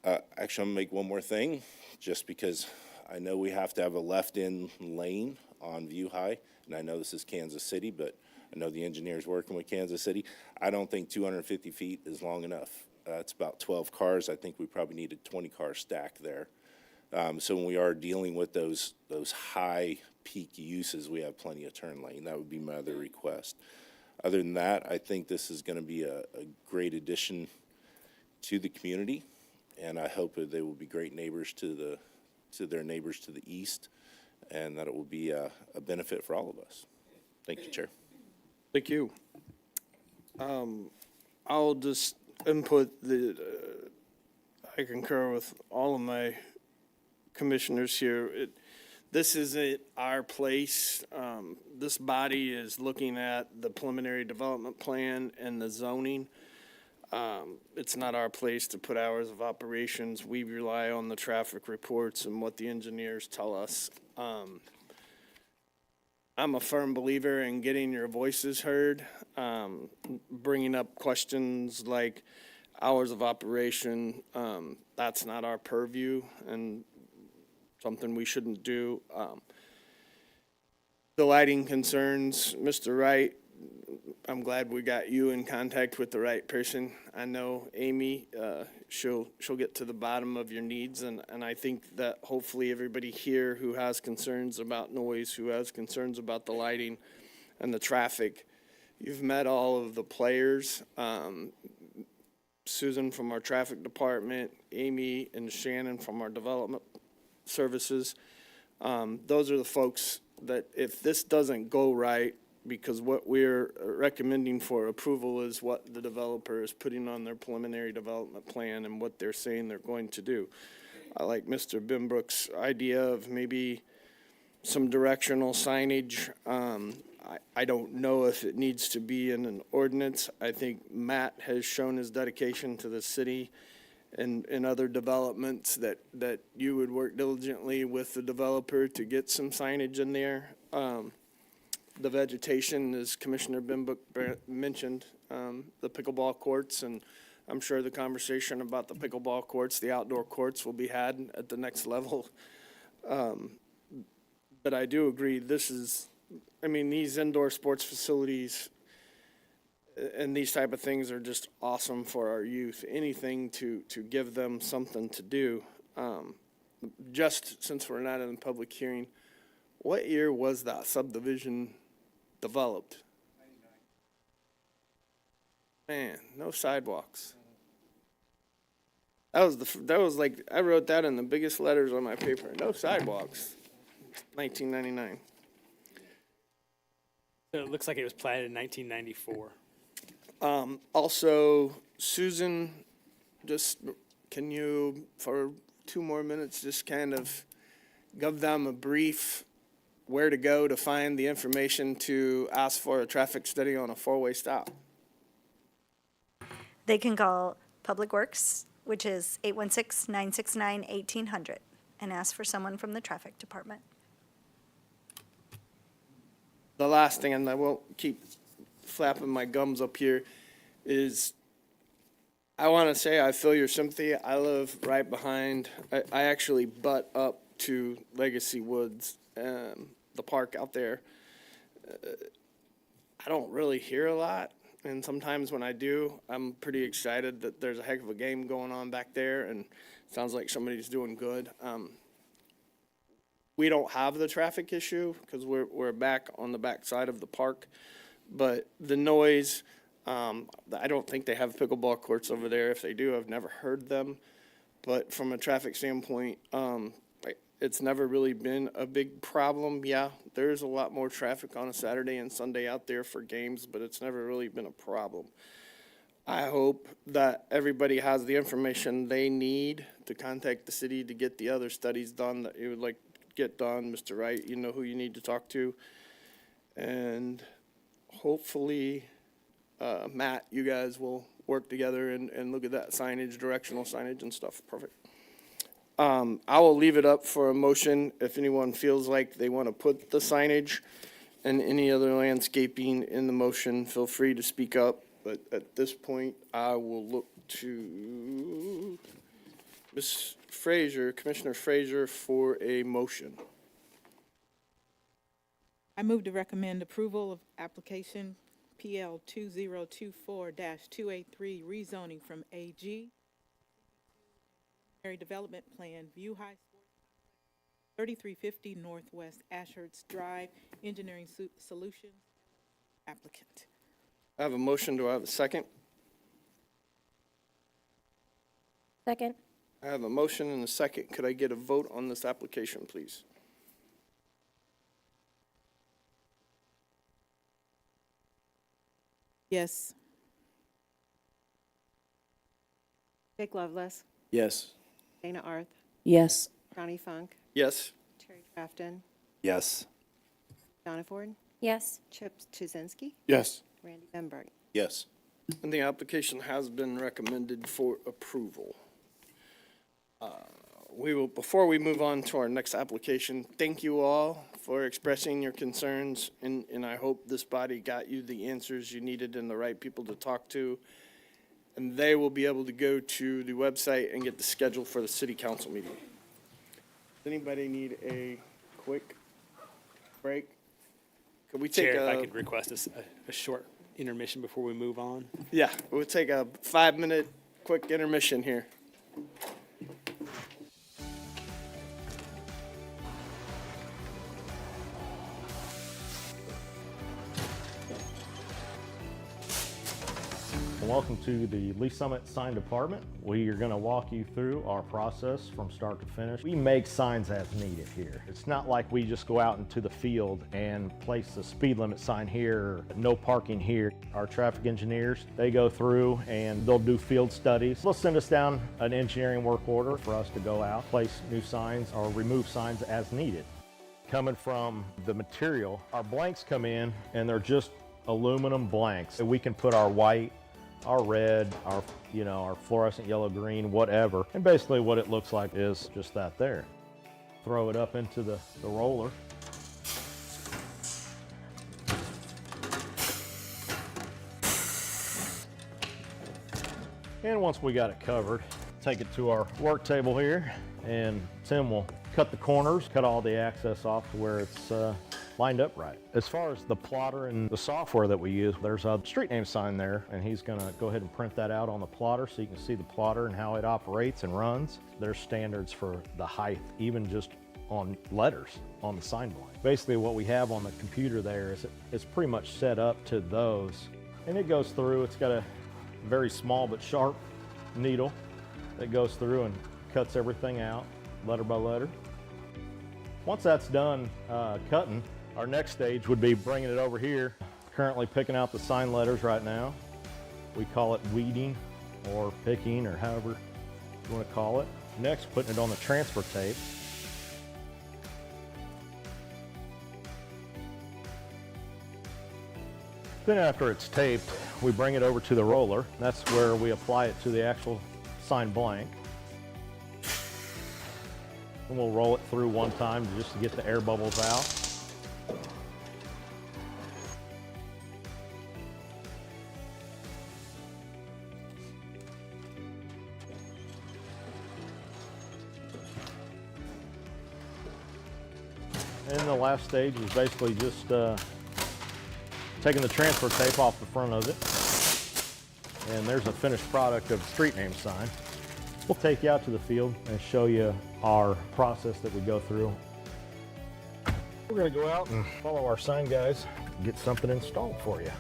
actually, I'm gonna make one more thing, just because I know we have to have a left-in lane on View High, and I know this is Kansas City, but I know the engineer's working with Kansas City. I don't think 250 feet is long enough. It's about 12 cars. I think we probably need a 20-car stack there. So when we are dealing with those high peak uses, we have plenty of turn lane. That would be my other request. Other than that, I think this is going to be a great addition to the community, and I hope that they will be great neighbors to their neighbors to the east, and that it will be a benefit for all of us. Thank you, Chair. Thank you. I'll just input I concur with all of my commissioners here. This isn't our place. This body is looking at the preliminary development plan and the zoning. It's not our place to put hours of operations. We rely on the traffic reports and what the engineers tell us. I'm a firm believer in getting your voices heard, bringing up questions like hours of operation. That's not our purview and something we shouldn't do. The lighting concerns, Mr. Wright, I'm glad we got you in contact with the right person. I know Amy, she'll get to the bottom of your needs, and I think that hopefully everybody here who has concerns about noise, who has concerns about the lighting and the traffic, you've met all of the players. Susan from our traffic department, Amy and Shannon from our development services. Those are the folks that if this doesn't go right, because what we're recommending for approval is what the developer is putting on their preliminary development plan and what they're saying they're going to do. I like Mr. Bimbrook's idea of maybe some directional signage. I don't know if it needs to be in an ordinance. I think Matt has shown his dedication to the city and other developments that you would work diligently with the developer to get some signage in there. The vegetation, as Commissioner Bimbrook mentioned, the pickleball courts, and I'm sure the conversation about the pickleball courts, the outdoor courts will be had at the next level. But I do agree, these indoor sports facilities and these type of things are just awesome for our youth. Anything to give them something to do. Just since we're not in a public hearing, what year was that subdivision developed? Man, no sidewalks. That was like, I wrote that in the biggest letters on my paper. No sidewalks. 1999. So it looks like it was platted in 1994. Also, Susan, just, can you, for 2 more minutes, just kind of give them a brief where to go to find the information to ask for a traffic study on a 4-way stop? They can call Public Works, which is 816-969-1800, and ask for someone from the traffic department. The last thing, and I won't keep flapping my gums up here, is I want to say I feel your sympathy. I live right behind, I actually butt up to Legacy Woods, the park out there. I don't really hear a lot, and sometimes when I do, I'm pretty excited that there's a heck of a game going on back there, and it sounds like somebody's doing good. We don't have the traffic issue because we're back on the back side of the park, but the noise, I don't think they have pickleball courts over there. If they do, I've never heard them. But from a traffic standpoint, it's never really been a big problem. Yeah, there's a lot more traffic on a Saturday and Sunday out there for games, but it's never really been a problem. I hope that everybody has the information they need to contact the city to get the other studies done that you would like to get done. Mr. Wright, you know who you need to talk to. And hopefully, Matt, you guys will work together and look at that signage, directional signage and stuff. Perfect. I will leave it up for a motion if anyone feels like they want to put the signage and any other landscaping in the motion. Feel free to speak up, but at this point, I will look to Ms. Frazier, Commissioner Frazier, for a motion. I move to recommend approval of application PL 2024-283 rezoning from AG Development Plan, View High Sports Complex, 3350 Northwest Ashurst Drive, Engineering Solutions, applicant. I have a motion. Do I have a second? Second. I have a motion and a second. Could I get a vote on this application, please? Yes. Jake Loveless, Yes. Dana Arth, Yes. Johnny Funk, Yes. Terry Crafton, Yes. Donna Ford, Yes. Chip Chizinski, Yes. Randy Benberg. Yes. And the application has been recommended for approval. Before we move on to our next application, thank you all for expressing your concerns, and I hope this body got you the answers you needed and the right people to talk to. And they will be able to go to the website and get the schedule for the city council meeting. Does anybody need a quick break? Could we take Chair, if I could request a short intermission before we move on. Yeah, we'll take a 5-minute quick intermission here. Welcome to the Lee Summit Sign Department. We are going to walk you through our process from start to finish. We make signs as needed here. It's not like we just go out into the field and place a speed limit sign here, or no parking here. Our traffic engineers, they go through and they'll do field studies. They'll send us down an engineering work order for us to go out, place new signs or remove signs as needed. Coming from the material, our blanks come in and they're just aluminum blanks. We can put our white, our red, our fluorescent yellow, green, whatever. And basically what it looks like is just that there. Throw it up into the roller. And once we got it covered, take it to our work table here, and Tim will cut the corners, cut all the access off to where it's lined up right. As far as the plotter and the software that we use, there's a street name sign there, and he's gonna go ahead and print that out on the plotter so you can see the plotter and how it operates and runs. There's standards for the height, even just on letters on the sign blank. Basically what we have on the computer there is it's pretty much set up to those. And it goes through, it's got a very small but sharp needle that goes through and cuts everything out, letter by letter. Once that's done cutting, our next stage would be bringing it over here. Currently picking out the sign letters right now. We call it weeding or picking or however you want to call it. Next, putting it on the transfer tape. Then after it's taped, we bring it over to the roller. That's where we apply it to the actual sign blank. And we'll roll it through one time just to get the air bubbles out. And the last stage is basically just taking the transfer tape off the front of it. And there's a finished product of the street name sign. We'll take you out to the field and show you our process that we go through. We're gonna go out and follow our sign guys, get something installed for you.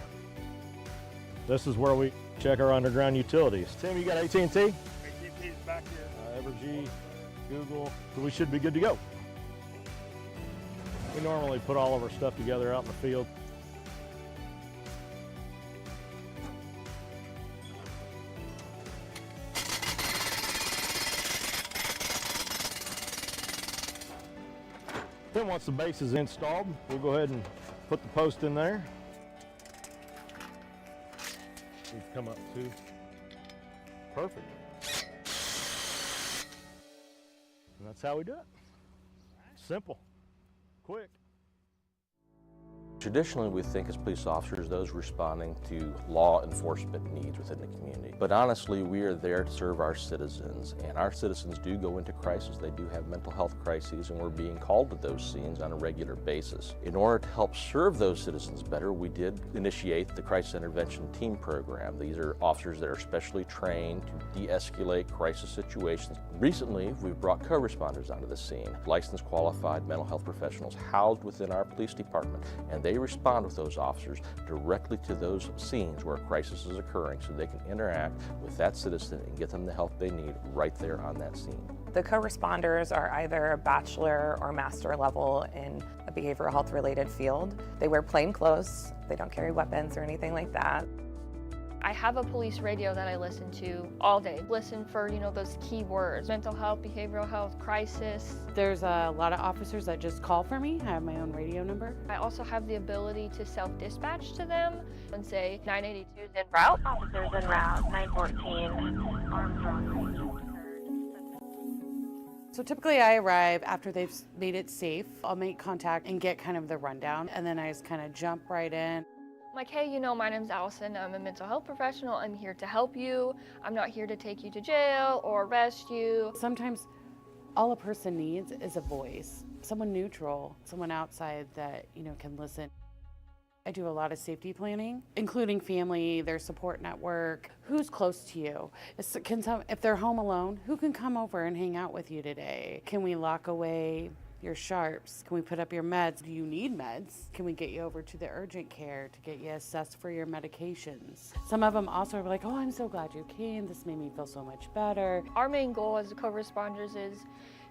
This is where we check our underground utilities. Tim, you got AT&T? AT&T's back here. Evergy, Google, so we should be good to go. We normally put all of our stuff together out in the field. Then once the base is installed, we'll go ahead and put the post in there. We've come up to perfect. And that's how we do it. Simple. Quick. Traditionally, we think as police officers, those responding to law enforcement needs within the community. But honestly, we are there to serve our citizens, and our citizens do go into crisis. They do have mental health crises, and we're being called to those scenes on a regular basis. In order to help serve those citizens better, we did initiate the Crisis Intervention Team Program. These are officers that are specially trained to de-escalate crisis situations. Recently, we've brought co-responders onto the scene, licensed qualified mental health professionals housed within our police department, and they respond with those officers directly to those scenes where a crisis is occurring so they can interact with that citizen and get them the help they need right there on that scene. The co-responders are either a bachelor or master level in a behavioral health related field. They wear plain clothes, they don't carry weapons or anything like that. I have a police radio that I listen to all day. Listen for, those key words: mental health, behavioral health, crisis. There's a lot of officers that just call for me. I have my own radio number. I also have the ability to self-dispatch to them and say 982 is en route. Officers en route, 914, Armstrong. So typically I arrive after they've made it safe. I'll make contact and get kind of the rundown, and then I just kind of jump right in. I'm like, hey, my name's Allison. I'm a mental health professional. I'm here to help you. I'm not here to take you to jail or arrest you. Sometimes all a person needs is a voice, someone neutral, someone outside that, can listen. I do a lot of safety planning, including family, their support network, who's close to you. If they're home alone, who can come over and hang out with you today? Can we lock away your sharps? Can we put up your meds? Do you need meds? Can we get you over to the urgent care to get you assessed for your medications? Some of them also are like, oh, I'm so glad you came. This made me feel so much better. Our main goal as co-responders is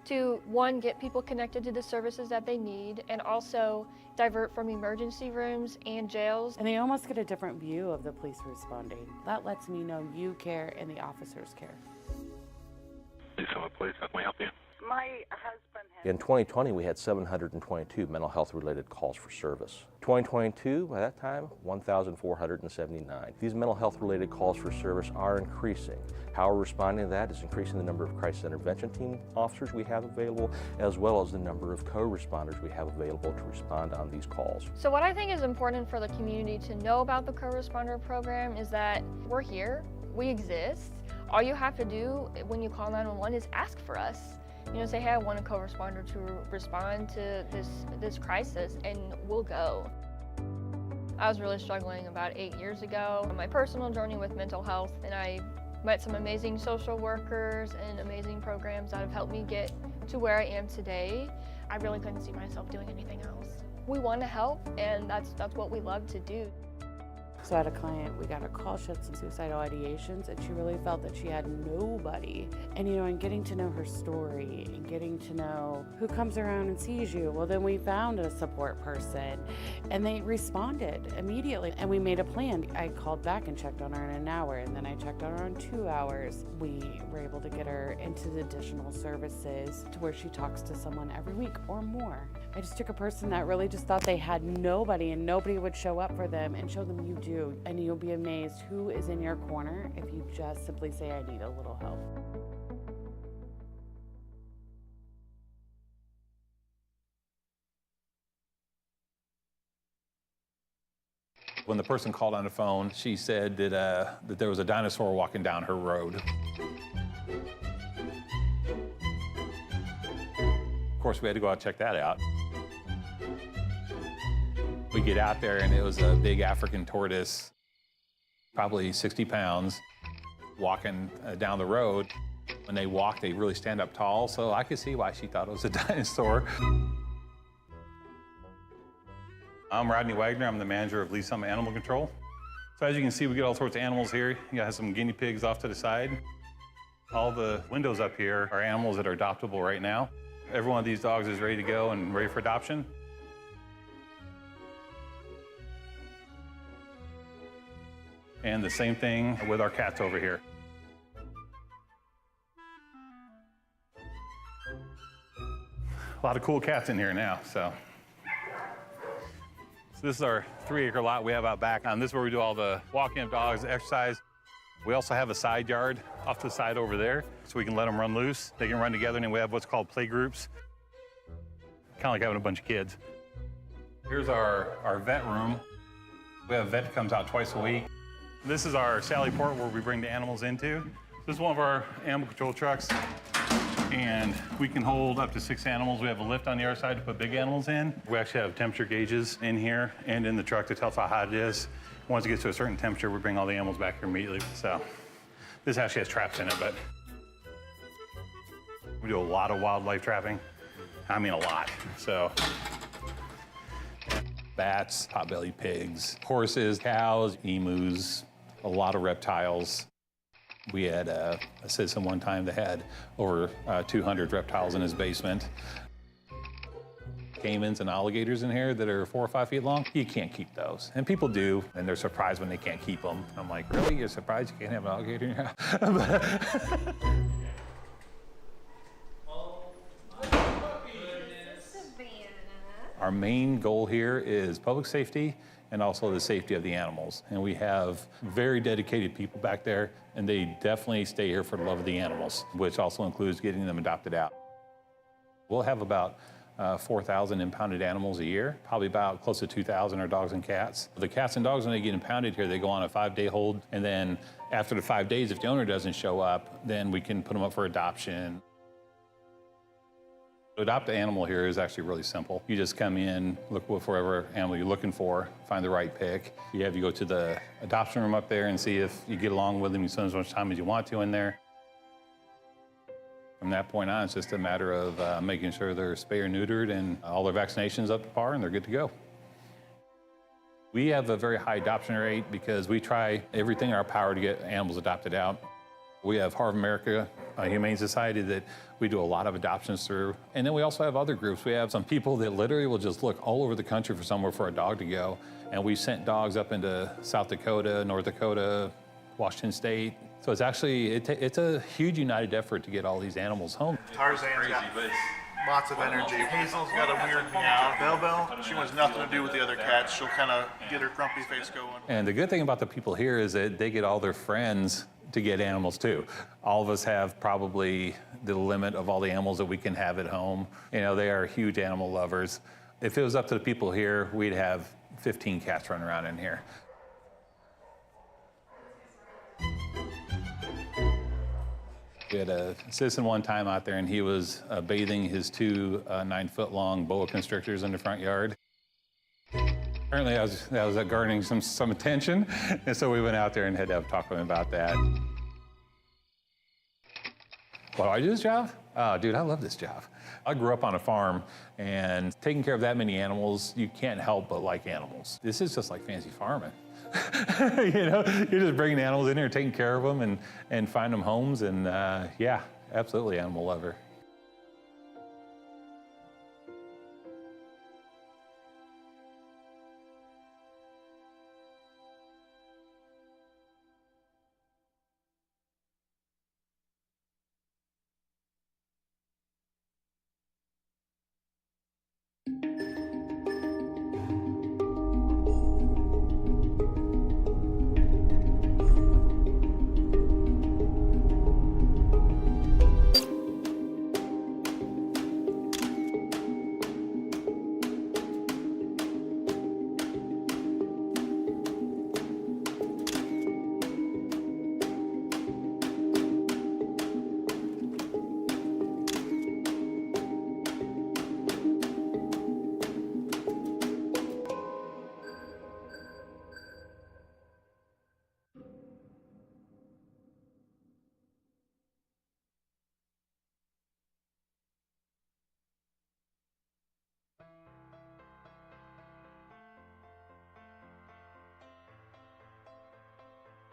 to, one, get people connected to the services that they need, and also divert from emergency rooms and jails. And they almost get a different view of the police responding. That lets me know you care and the officers care. Please, how can we help you? My husband has... In 2020, we had 722 mental health related calls for service. 2022, by that time, 1,479. These mental health related calls for service are increasing. How we're responding to that is increasing the number of crisis intervention team officers we have available, as well as the number of co-responders we have available to respond on these calls. So what I think is important for the community to know about the co-responder program is that we're here, we exist. All you have to do when you call 911 is ask for us. You know, say, hey, I want a co-responder to respond to this crisis, and we'll go. I was really struggling about 8 years ago on my personal journey with mental health, and I met some amazing social workers and amazing programs that have helped me get to where I am today. I really couldn't see myself doing anything else. We want to help, and that's what we love to do. So I had a client, we got a call, she had some suicidal ideations, and she really felt that she had nobody. And and getting to know her story and getting to know who comes around and sees you, well, then we found a support person and they responded immediately. And we made a plan. I called back and checked on her in an hour, and then I checked on her in 2 hours. We were able to get her into the additional services to where she talks to someone every week or more. I just took a person that really just thought they had nobody and nobody would show up for them, and show them you do. And you'll be amazed who is in your corner if you just simply say, I need a little help. When the person called on the phone, she said that there was a dinosaur walking down her road. Of course, we had to go out and check that out. We get out there, and it was a big African tortoise, probably 60 pounds, walking down the road. When they walk, they really stand up tall, so I could see why she thought it was a dinosaur. I'm Rodney Wagner. I'm the manager of Lee Summit Animal Control. So as you can see, we get all sorts of animals here. You got some guinea pigs off to the side. All the windows up here are animals that are adoptable right now. Every one of these dogs is ready to go and ready for adoption. And the same thing with our cats over here. A lot of cool cats in here now, so this is our 3-acre lot we have out back. This is where we do all the walking of dogs, exercise. We also have a side yard off to the side over there, so we can let them run loose. They can run together, and then we have what's called play groups. Kind of like having a bunch of kids. Here's our vet room. We have a vet that comes out twice a week. This is our Sally Port where we bring the animals into. This is one of our animal control trucks, and we can hold up to 6 animals. We have a lift on the other side to put big animals in. We actually have temperature gauges in here and in the truck to tell us how hot it is. Once it gets to a certain temperature, we bring all the animals back here immediately. So this actually has traps in it, but we do a lot of wildlife trapping. I mean, a lot. So bats, pot-bellied pigs, horses, cows, emus, a lot of reptiles. We had a citizen one time that had over 200 reptiles in his basement. Caimans and alligators in here that are 4 or 5 feet long. You can't keep those. And people do, and they're surprised when they can't keep them. I'm like, really? You're surprised you can't have an alligator in your house? Our main goal here is public safety and also the safety of the animals. And we have very dedicated people back there, and they definitely stay here for the love of the animals, which also includes getting them adopted out. We'll have about 4,000 impounded animals a year. Probably about close to 2,000 are dogs and cats. The cats and dogs, when they get impounded here, they go on a 5-day hold. And then after the 5 days, if the owner doesn't show up, then we can put them up for adoption. To adopt an animal here is actually really simple. You just come in, look for whatever animal you're looking for, find the right pick. You have to go to the adoption room up there and see if you get along with them. You spend as much time as you want to in there. From that point on, it's just a matter of making sure they're spay or neutered and all their vaccinations up to par and they're good to go. We have a very high adoption rate because we try everything in our power to get animals adopted out. We have Heart of America Humane Society that we do a lot of adoptions through. And then we also have other groups. We have some people that literally will just look all over the country for somewhere for a dog to go. And we sent dogs up into South Dakota, North Dakota, Washington State. So it's actually, it's a huge united effort to get all these animals home. Tarzan's got lots of energy. Hazel's got a weird meow. Belle, she wants nothing to do with the other cats. She'll kind of get her grumpy face going. And the good thing about the people here is that they get all their friends to get animals too. All of us have probably the limit of all the animals that we can have at home. You know, they are huge animal lovers. If it was up to the people here, we'd have 15 cats running around in here. We had a citizen one time out there and he was bathing his two 9-foot-long boa constrictors in the front yard. Apparently I was garnering some attention, and so we went out there and had to have a talk with him about that. Why do I do this job? Oh, dude, I love this job. I grew up on a farm, and taking care of that many animals, you can't help but like animals. This is just like fancy farming. You know, you're just bringing animals in here, taking care of them, and find them homes, and yeah, absolutely animal lover.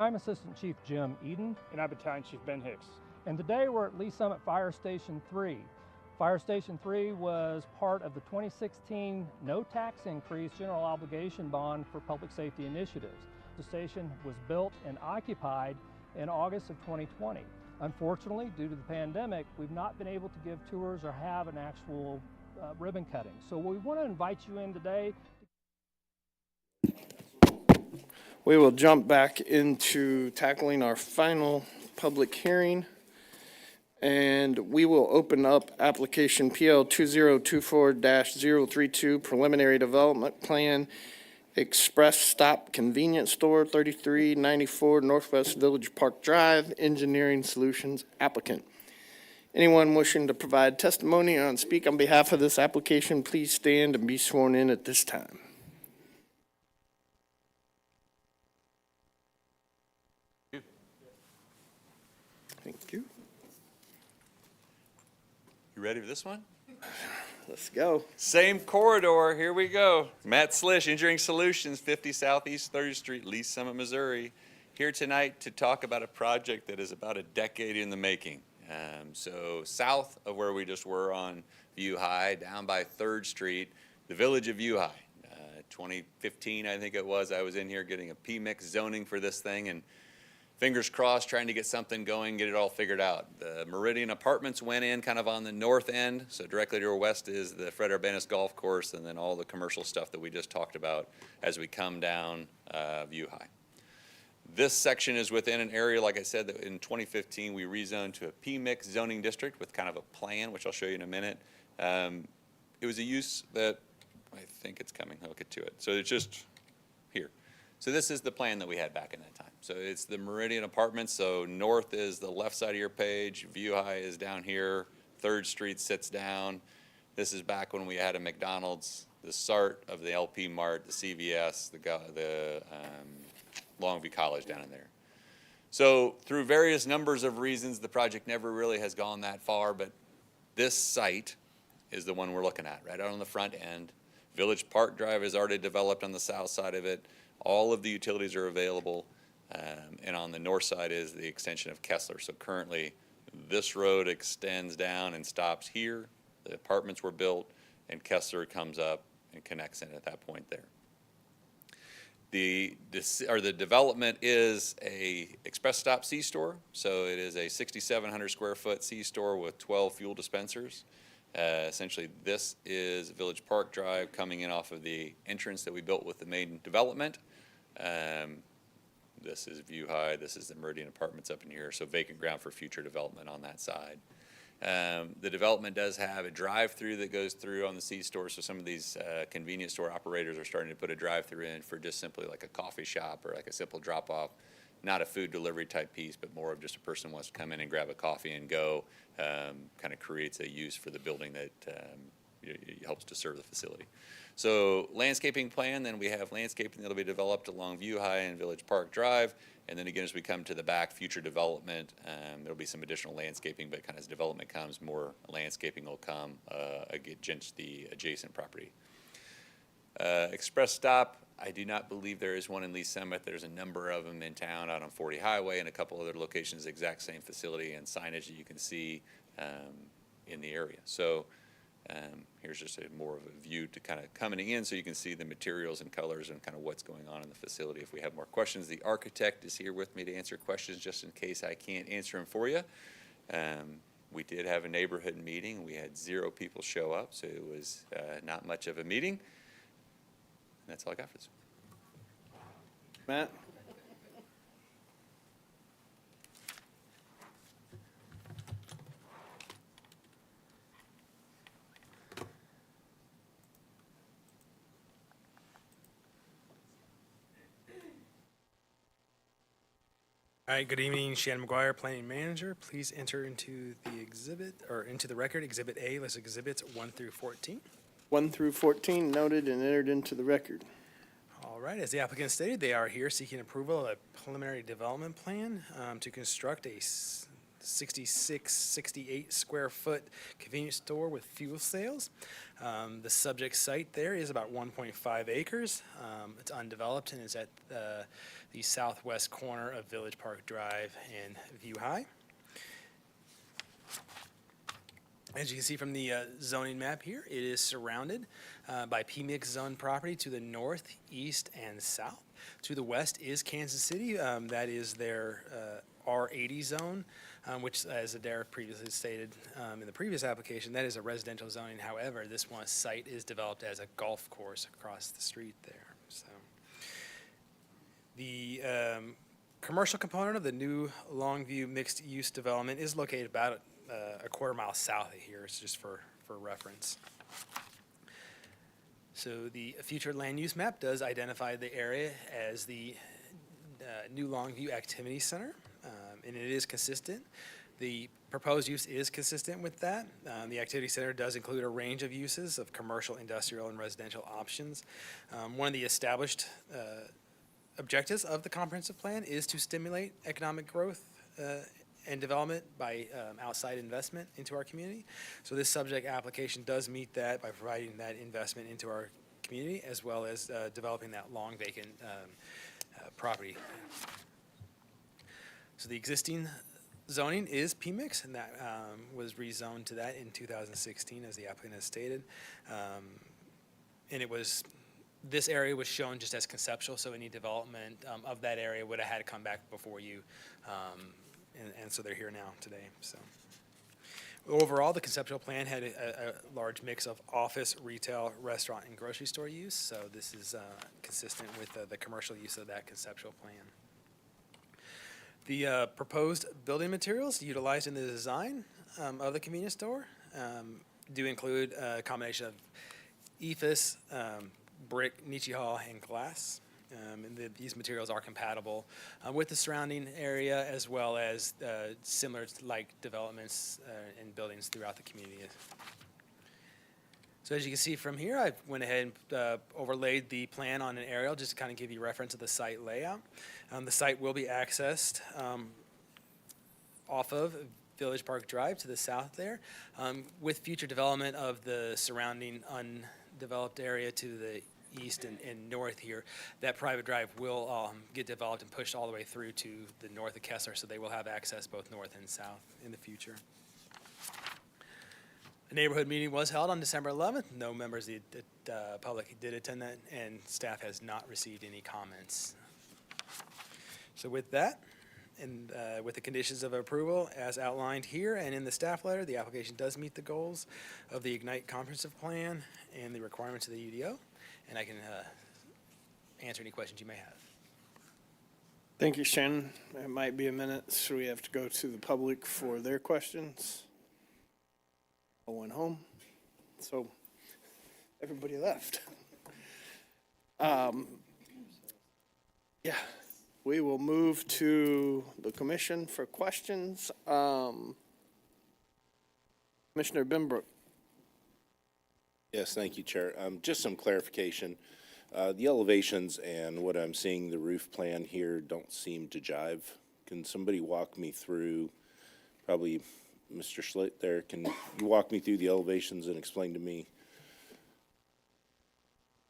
I'm Assistant Chief Jim Eden. And I'm Battalion Chief Ben Hicks. And today we're at Lee Summit Fire Station 3. Fire Station 3 was part of the 2016 no tax increase general obligation bond for public safety initiatives. The station was built and occupied in August of 2020. Unfortunately, due to the pandemic, we've not been able to give tours or have an actual ribbon cutting. So we want to invite you in today. We will jump back into tackling our final public hearing. And we will open up application PL 2024-032 Preliminary Development Plan Express Stop Convenience Store, 3394 Northwest Village Park Drive, Engineering Solutions applicant. Anyone wishing to provide testimony or speak on behalf of this application, please stand and be sworn in at this time. Thank you. You ready for this one? Let's go. Same corridor, here we go. Matt Slish, Engineering Solutions, 50 Southeast 30th Street, Lee Summit, Missouri. Here tonight to talk about a project that is about a decade in the making. So south of where we just were on View High, down by 3rd Street, the village of View High. 2015, I think it was, I was in here getting a P-mix zoning for this thing, and fingers crossed, trying to get something going, get it all figured out. The Meridian Apartments went in kind of on the north end, so directly to our west is the Fred Urbanus Golf Course, and then all the commercial stuff that we just talked about as we come down View High. This section is within an area, like I said, that in 2015 we rezoned to a P-mix zoning district with kind of a plan, which I'll show you in a minute. It was a use that, I think it's coming, I'll get to it. So it's just here. So this is the plan that we had back in that time. So it's the Meridian Apartments. So north is the left side of your page. View High is down here. 3rd Street sits down. This is back when we had a McDonald's, the SART of the LP Mart, the CVS, the Longview College down in there. So through various numbers of reasons, the project never really has gone that far, but this site is the one we're looking at, right out on the front end. Village Park Drive is already developed on the south side of it. All of the utilities are available. And on the north side is the extension of Kessler. So currently, this road extends down and stops here. The apartments were built, and Kessler comes up and connects in at that point there. The development is a express stop C-store. So it is a 6,700 square foot C-store with 12 fuel dispensers. Essentially, this is Village Park Drive coming in off of the entrance that we built with the main development. This is View High. This is the Meridian Apartments up in here. So vacant ground for future development on that side. The development does have a drive-through that goes through on the C-store. So some of these convenience store operators are starting to put a drive-through in for just simply like a coffee shop or like a simple drop-off. Not a food delivery type piece, but more of just a person wants to come in and grab a coffee and go. Kind of creates a use for the building that helps to serve the facility. So landscaping plan, then we have landscaping that'll be developed along View High and Village Park Drive. And then again, as we come to the back, future development, there'll be some additional landscaping, but kind of as development comes, more landscaping will come against the adjacent property. Express stop, I do not believe there is one in Lee Summit. There's a number of them in town out on 40 Highway and a couple other locations, exact same facility and signage that you can see in the area. So here's just more of a view to kind of coming in so you can see the materials and colors and kind of what's going on in the facility. If we have more questions, the architect is here with me to answer questions just in case I can't answer them for you. We did have a neighborhood meeting. We had 0 people show up, so it was not much of a meeting. And that's all I got for this. Matt? All right, good evening, Shannon McGuire, Planning Manager. Please enter into the exhibit, or into the record, Exhibit A, list exhibits 1 through 14. 1 through 14 noted and entered into the record. All right, as the applicant stated, they are here seeking approval of a preliminary development plan to construct a 68 square foot convenience store with fuel sales. The subject site there is about 1.5 acres. It's undeveloped and is at the southwest corner of Village Park Drive and View High. As you can see from the zoning map here, it is surrounded by PMIX zone property to the north, east, and south. To the west is Kansas City. That is their R80 zone, which, as Adair previously stated in the previous application, that is a residential zoning. However, this one site is developed as a golf course across the street there. So the commercial component of the new Longview mixed-use development is located about a quarter mile south of here. It's just for reference. So the future land use map does identify the area as the new Longview Activity Center, and it is consistent. The proposed use is consistent with that. The Activity Center does include a range of uses of commercial, industrial, and residential options. One of the established objectives of the comprehensive plan is to stimulate economic growth and development by outside investment into our community. So this subject application does meet that by providing that investment into our community, as well as developing that long vacant property. So the existing zoning is PMIX, and that was rezoned to that in 2016, as the applicant has stated. And it was, this area was shown just as conceptual, so any development of that area would have had to come back before you. And so they're here now today. So overall, the conceptual plan had a large mix of office, retail, restaurant, and grocery store use. So this is consistent with the commercial use of that conceptual plan. The proposed building materials utilized in the design of the convenience store do include a combination of EIFS, brick, niche hall, and glass. And these materials are compatible with the surrounding area, as well as similar like developments and buildings throughout the community. So as you can see from here, I went ahead and overlaid the plan on an aerial just to kind of give you reference of the site layout. The site will be accessed off of Village Park Drive to the south there, with future development of the surrounding undeveloped area to the east and north here. That private drive will get developed and pushed all the way through to the north of Kessler, so they will have access both north and south in the future. A neighborhood meeting was held on December 11th. No members of the public did attend that, and staff has not received any comments. So with that, and with the conditions of approval as outlined here and in the staff letter, the application does meet the goals of the Ignite Comprehensive Plan and the requirements of the UDO, and I can answer any questions you may have. Thank you, Shannon. It might be a minute, so we have to go to the public for their questions. I went home, so everybody left. Yeah, we will move to the commission for questions. Commissioner Benbrook. Yes, thank you, Chair. Just some clarification. The elevations and what I'm seeing, the roof plan here, don't seem to jive. Can somebody walk me through, probably Mr. Schlitt there, can you walk me through the elevations and explain to me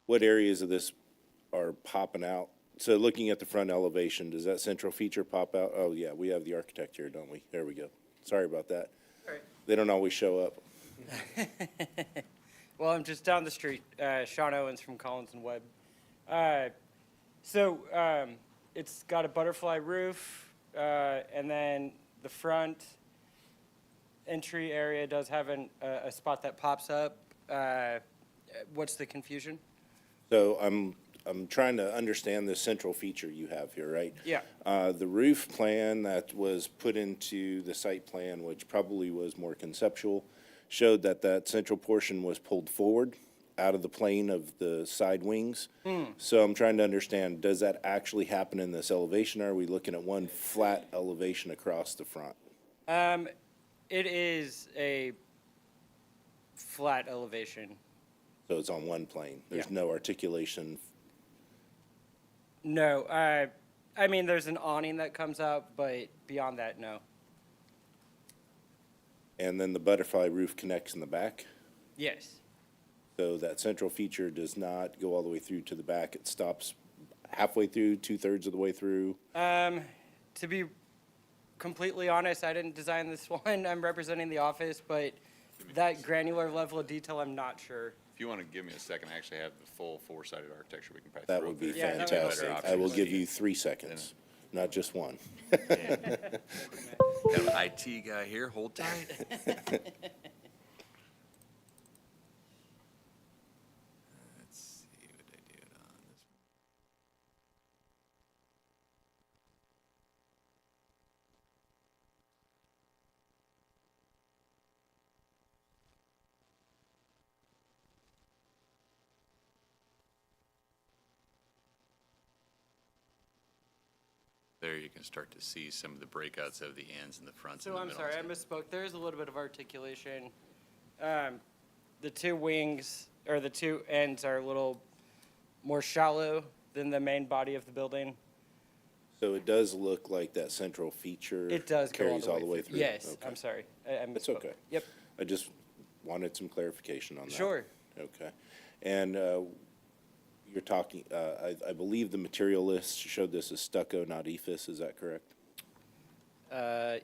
what areas of this are popping out? So looking at the front elevation, does that central feature pop out? Oh, yeah, we have the architect here, don't we? There we go. Sorry about that. All right. They don't always show up. Well, I'm just down the street, Sean Owens from Collins and Webb. It's got a butterfly roof, and then the front entry area does have a spot that pops up. What's the confusion? So I'm trying to understand the central feature you have here, right? Yeah. The roof plan that was put into the site plan, which probably was more conceptual, showed that that central portion was pulled forward out of the plane of the side wings. So I'm trying to understand, does that actually happen in this elevation? Or are we looking at one flat elevation across the front? It is a flat elevation. So it's on one plane. There's no articulation. No, I mean, there's an awning that comes out, but beyond that, no. And then the butterfly roof connects in the back? Yes. So that central feature does not go all the way through to the back. It stops halfway through, 2/3 of the way through? To be completely honest, I didn't design this one. I'm representing the office, but that granular level of detail, I'm not sure. If you want to give me a second, I actually have the full four-sided architecture. We can probably That throw would up be there. fantastic. I will give you 3 seconds, not just one. Got an IT guy here, hold tight. Let's see what I did on this one. There you can start to see some of the breakouts of the ends and the fronts. So I'm sorry, I misspoke. There's a little bit of articulation. The two wings, or the two ends, are a little more shallow than the main body of the building. So it does look like that central feature It does go carries all the way through? Yes, Okay. I'm sorry. I It's misspoke. okay. Yep. I just wanted some clarification on that. Sure. Okay. And you're talking, I believe the material list showed this as stucco, not ephes, is that correct? Bear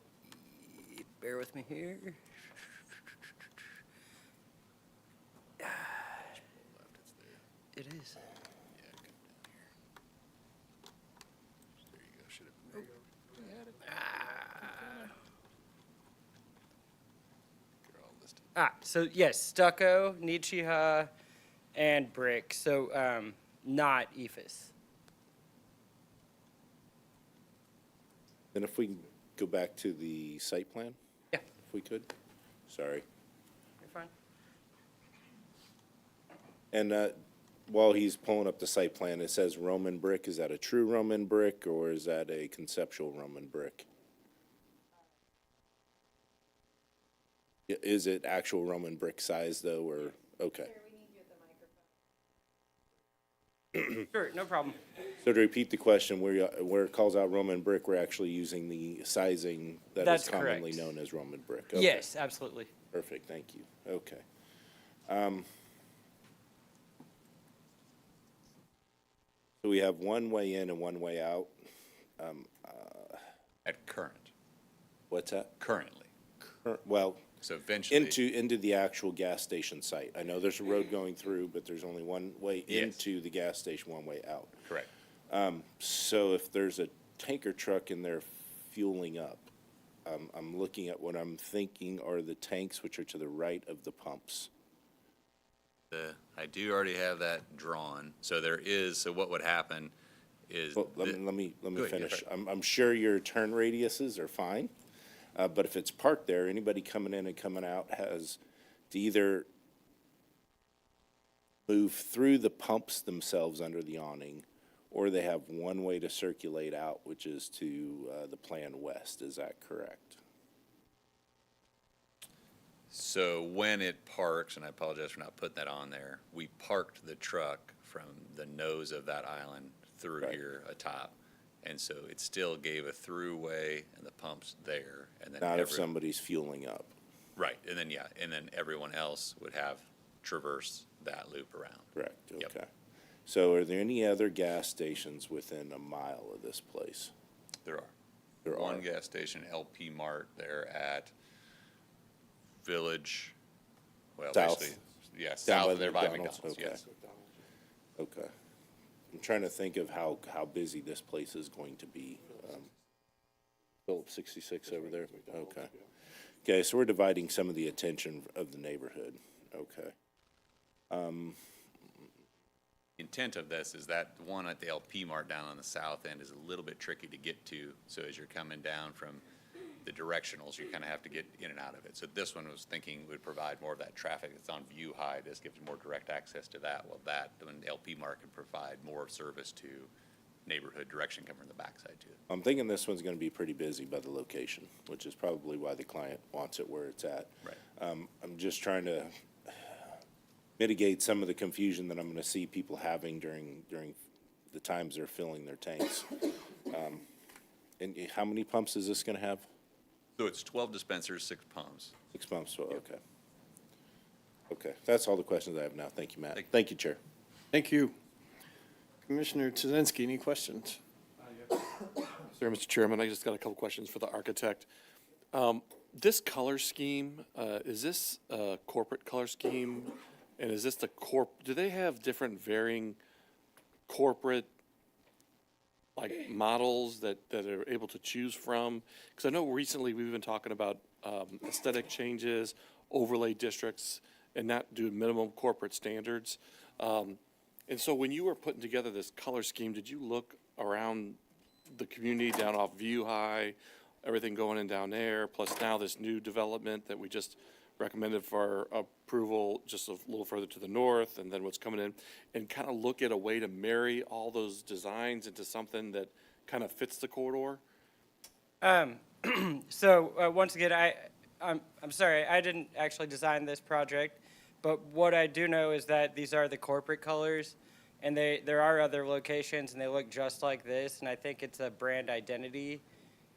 with me here. It is. So yes, stucco, Nichiha, and brick. So not ephes. Then if we can go back to the site plan? Yeah. If we could? Sorry. You're fine. And while he's pulling up the site plan, it says Roman brick. Is that a true Roman brick or is that a conceptual Roman brick? Is it actual Roman brick size though, or Okay. Sure, no problem. So to repeat the question, where it calls out Roman brick, we're actually using the sizing that is That's commonly correct. known as Roman brick? Okay. Yes, absolutely. Perfect, thank you. Okay. So we have one way in and one way out. At current, What's that? currently. Well, So eventually. into the actual gas station site. I know there's a road going through, but there's only one way Yes. into the gas station, one way out. Correct. So if there's a tanker truck in there fueling up, I'm looking at what I'm thinking are the tanks which are to the right of the pumps. I do already have that drawn. So so what would happen is. Well, let me Go ahead, finish. go I'm sure your turn radiuses are fine, but if it's parked there, anybody coming in and coming out has to either move through the pumps themselves under the awning, or they have one way to circulate out, which is to the plan west. Is that correct? So when it parks, and I apologize for not putting that on there, we parked the truck from the nose of that island through Right. here atop. And so it still gave a throughway and the pump's there, and then. Not if somebody's fueling up. Right, and then, yeah, and then everyone else would have traversed that loop around. Correct, Yep. okay. So are there any other gas stations within a mile of this place? There are. There One are. gas station, LP Mart, there at Village, well, South. basically, yeah, Down south by of there by McDonald's, McDonald's, okay. yes. Okay. I'm trying to think of how busy this place is going to be. Phillips 66 over there? Okay. Okay, so we're dividing some of the attention of the neighborhood. Okay. Intent of this is that the one at the LP Mart down on the south end is a little bit tricky to get to. So as you're coming down from the directionals, you kind of have to get in and out of it. So this one was thinking would provide more of that traffic that's on view high. This gives more direct access to that. Well, when LP Mart can provide more service to neighborhood direction coming from the backside too. I'm thinking this one's going to be pretty busy by the location, which is probably why the client wants it where it's at. Right. I'm just trying to mitigate some of the confusion that I'm going to see people having during the times they're filling their tanks. And how many pumps is this going to have? So it's 12 dispensers, 6 pumps. 6 pumps, so, okay. Okay, that's all the questions I have now. Thank you, Matt. Thank you, Chair. Thank you. Commissioner Tuzinski, any questions? Sir, Mr. Chairman, I just got a couple questions for the architect. This color scheme, is this a corporate color scheme? And is this do they have different varying corporate models that are able to choose from? Because I know recently we've been talking about aesthetic changes, overlay districts, and not do minimum corporate standards. And so when you were putting together this color scheme, did you look around the community down off View High, everything going in down there, plus now this new development that we just recommended for approval just a little further to the north, and then what's coming in, and kind of look at a way to marry all those designs into something that kind of fits the corridor? So once again, I'm sorry, I didn't actually design this project, but what I do know is that these are the corporate colors, and there are other locations, and they look just like this, and I think it's a brand identity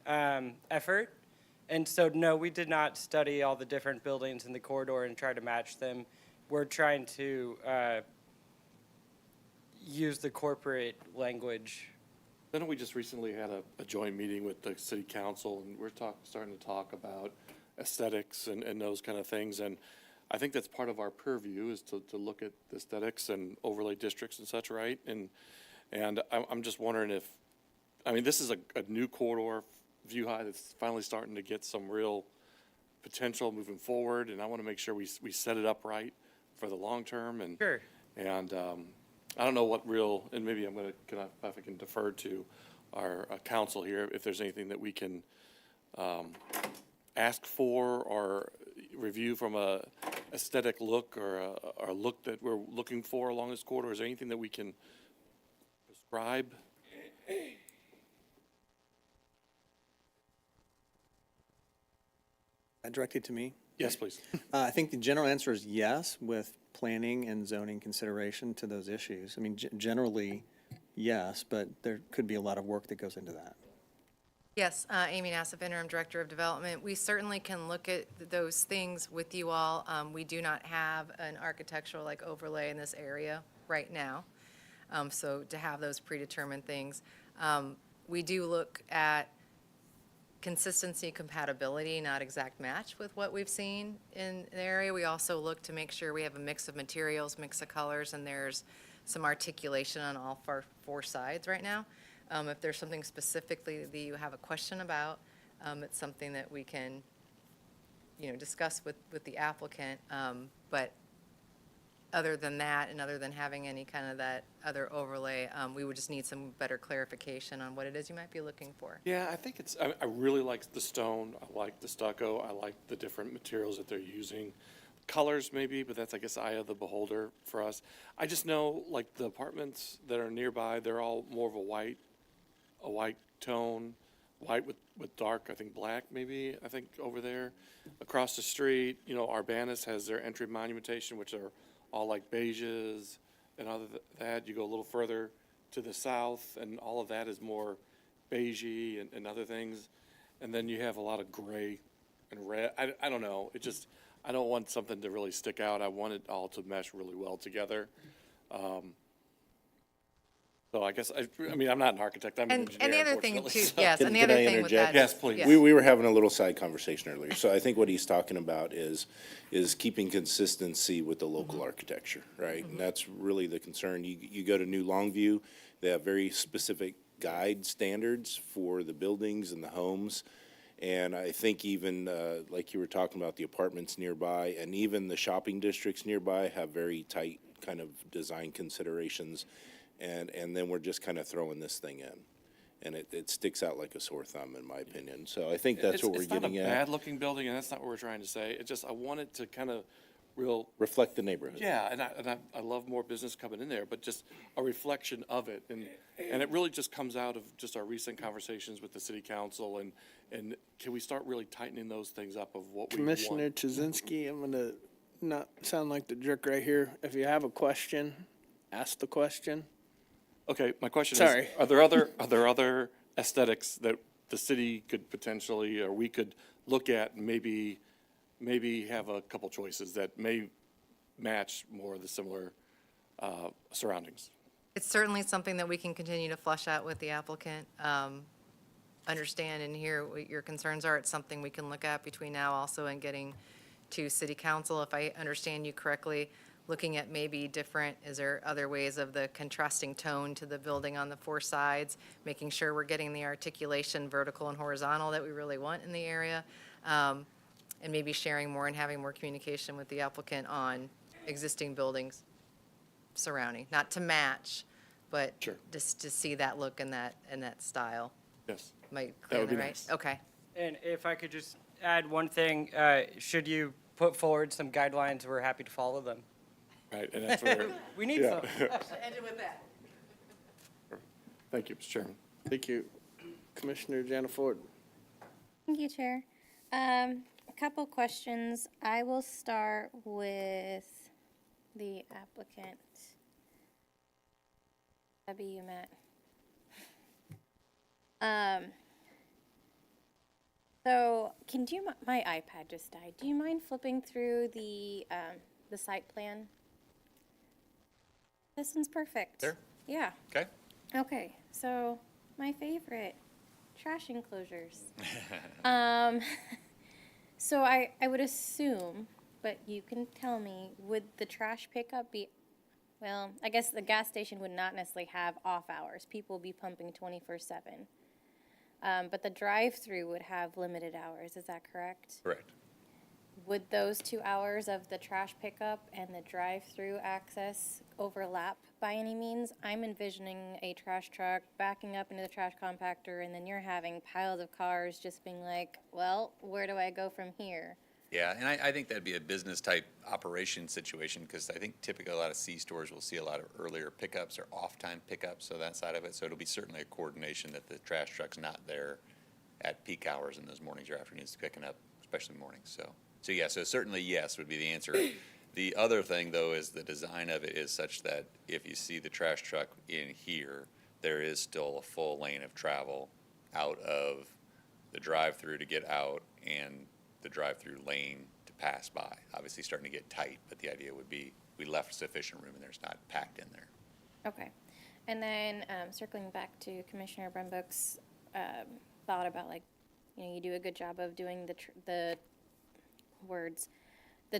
effort. And so, no, we did not study all the different buildings in the corridor and try to match them. We're trying to use the corporate language. Then we just recently had a joint meeting with the city council, and we're starting to talk about aesthetics and those kind of things. And I think that's part of our purview is to look at the aesthetics and overlay districts and such, right? And I'm just wondering if, this is a new corridor, View High, that's finally starting to get some real potential moving forward, and I want to make sure we set it up right for the long term. And Sure. And I don't know what real, and maybe if I can defer to our council here, if there's anything that we can ask for or review from a aesthetic look or a look that we're looking for along this corridor. Is there anything that we can prescribe? Directed to me? Yes, please. I think the general answer is yes, with planning and zoning consideration to those issues? I mean, generally, yes, but there could be a lot of work that goes into that. Yes, Amy Nassif, Interim Director of Development. We certainly can look at those things with you all. We do not have an architectural overlay in this area right now. So to have those predetermined things. We do look at consistency, compatibility, not exact match with what we've seen in the area. We also look to make sure we have a mix of materials, mix of colors, and there's some articulation on all four sides right now. If there's something specifically that you have a question about, it's something that we can, discuss with the applicant. But other than that, and other than having any kind of that other overlay, we would just need some better clarification on what it is you might be looking for. Yeah, I think I really like the stone, I like the stucco, I like the different materials that they're using. Colors maybe, but that's, I guess, eye of the beholder for us. I just know, the apartments that are nearby, they're all more of a white tone, white with dark, I think black maybe, I think over there. Across the street, Urbanus has their entry monumentation, which are all beiges, and other than that, you go a little further to the south, and all of that is more beigey and other things. And then you have a lot of gray and red. I don't know. I don't want something to really stick out. I want it all to mesh really well together. So I guess, I'm not an architect, I'm an engineer, And the other thing unfortunately, too, so- yes, and the Can other I thing with interject? that. Yes, please. yes. We were having a little side conversation earlier. So I think what he's talking about is keeping consistency with the local architecture, right? And that's really the concern. You go to New Longview, they have very specific guide standards for the buildings and the homes. And I think even, like you were talking about, the apartments nearby and even the shopping districts nearby have very tight kind of design considerations. And then we're just kind of throwing this thing in. And it sticks out like a sore thumb, in my opinion. So I think that's what we're getting It's not a at. bad-looking building, and that's not what we're trying to say. It's just, I want it to kind of Reflect the neighborhood. yeah, and I love more business coming in there, but just a reflection of it. And it really just comes out of just our recent conversations with the city council, and can we start really tightening those things up of what we want? Commissioner Chizinski, I'm gonna not sound like the jerk right here. If you have a question, ask the question. Okay, my question Sorry. is, are there other aesthetics that the city could potentially, or we could look at and maybe have a couple choices that may match more of the similar surroundings? It's certainly something that we can continue to flesh out with the applicant, understand and hear what your concerns are. It's something we can look at between now also and getting to city council. If I understand you correctly, looking at maybe is there other ways of the contrasting tone to the building on the four sides, making sure we're getting the articulation vertical and horizontal that we really want in the area, and maybe sharing more and having more communication with the applicant on existing buildings surrounding, not to match, but Sure. just to see that look and that style. Yes. Might That clear would the be right? nice. Okay. And if I could just add one thing, should you put forward some guidelines, we're happy to follow them. Right, and that's where, We need Yeah. some. Ended with that. thank you, Mr. Chairman. Thank you. Commissioner Jana Ford. Thank you, Chair. A couple questions. I will start with the applicant. That'd be you, Matt. So, my iPad just died. Do you mind flipping through the site plan? This one's perfect. There? Yeah. Okay. Okay, so my favorite, trash enclosures. So I would assume, but you can tell me, would the trash pickup be, well, I guess the gas station would not necessarily have off hours. People would be pumping 24/7. But the drive-through would have limited hours, is that correct? Correct. Would those 2 hours of the trash pickup and the drive-through access overlap by any means? I'm envisioning a trash truck backing up into the trash compactor, and then you're having piles of cars just being like, well, where do I go from here? Yeah, and I think that'd be a business-type operation situation, because I think typically a lot of C-stores will see a lot of earlier pickups or off-time pickups, so that side of it. So it'll be certainly a coordination that the trash truck's not there at peak hours in those mornings or afternoons picking up, especially mornings. So yeah, so certainly yes would be the answer. The other thing, though, is the design of it is such that if you see the trash truck in here, there is still a full lane of travel out of the drive-through to get out and the drive-through lane to pass by. Obviously starting to get tight, but the idea would be we left sufficient room and there's not packed in there. Okay. And then circling back to Commissioner Brumbook's thought about, like, you know, you do a good job of doing the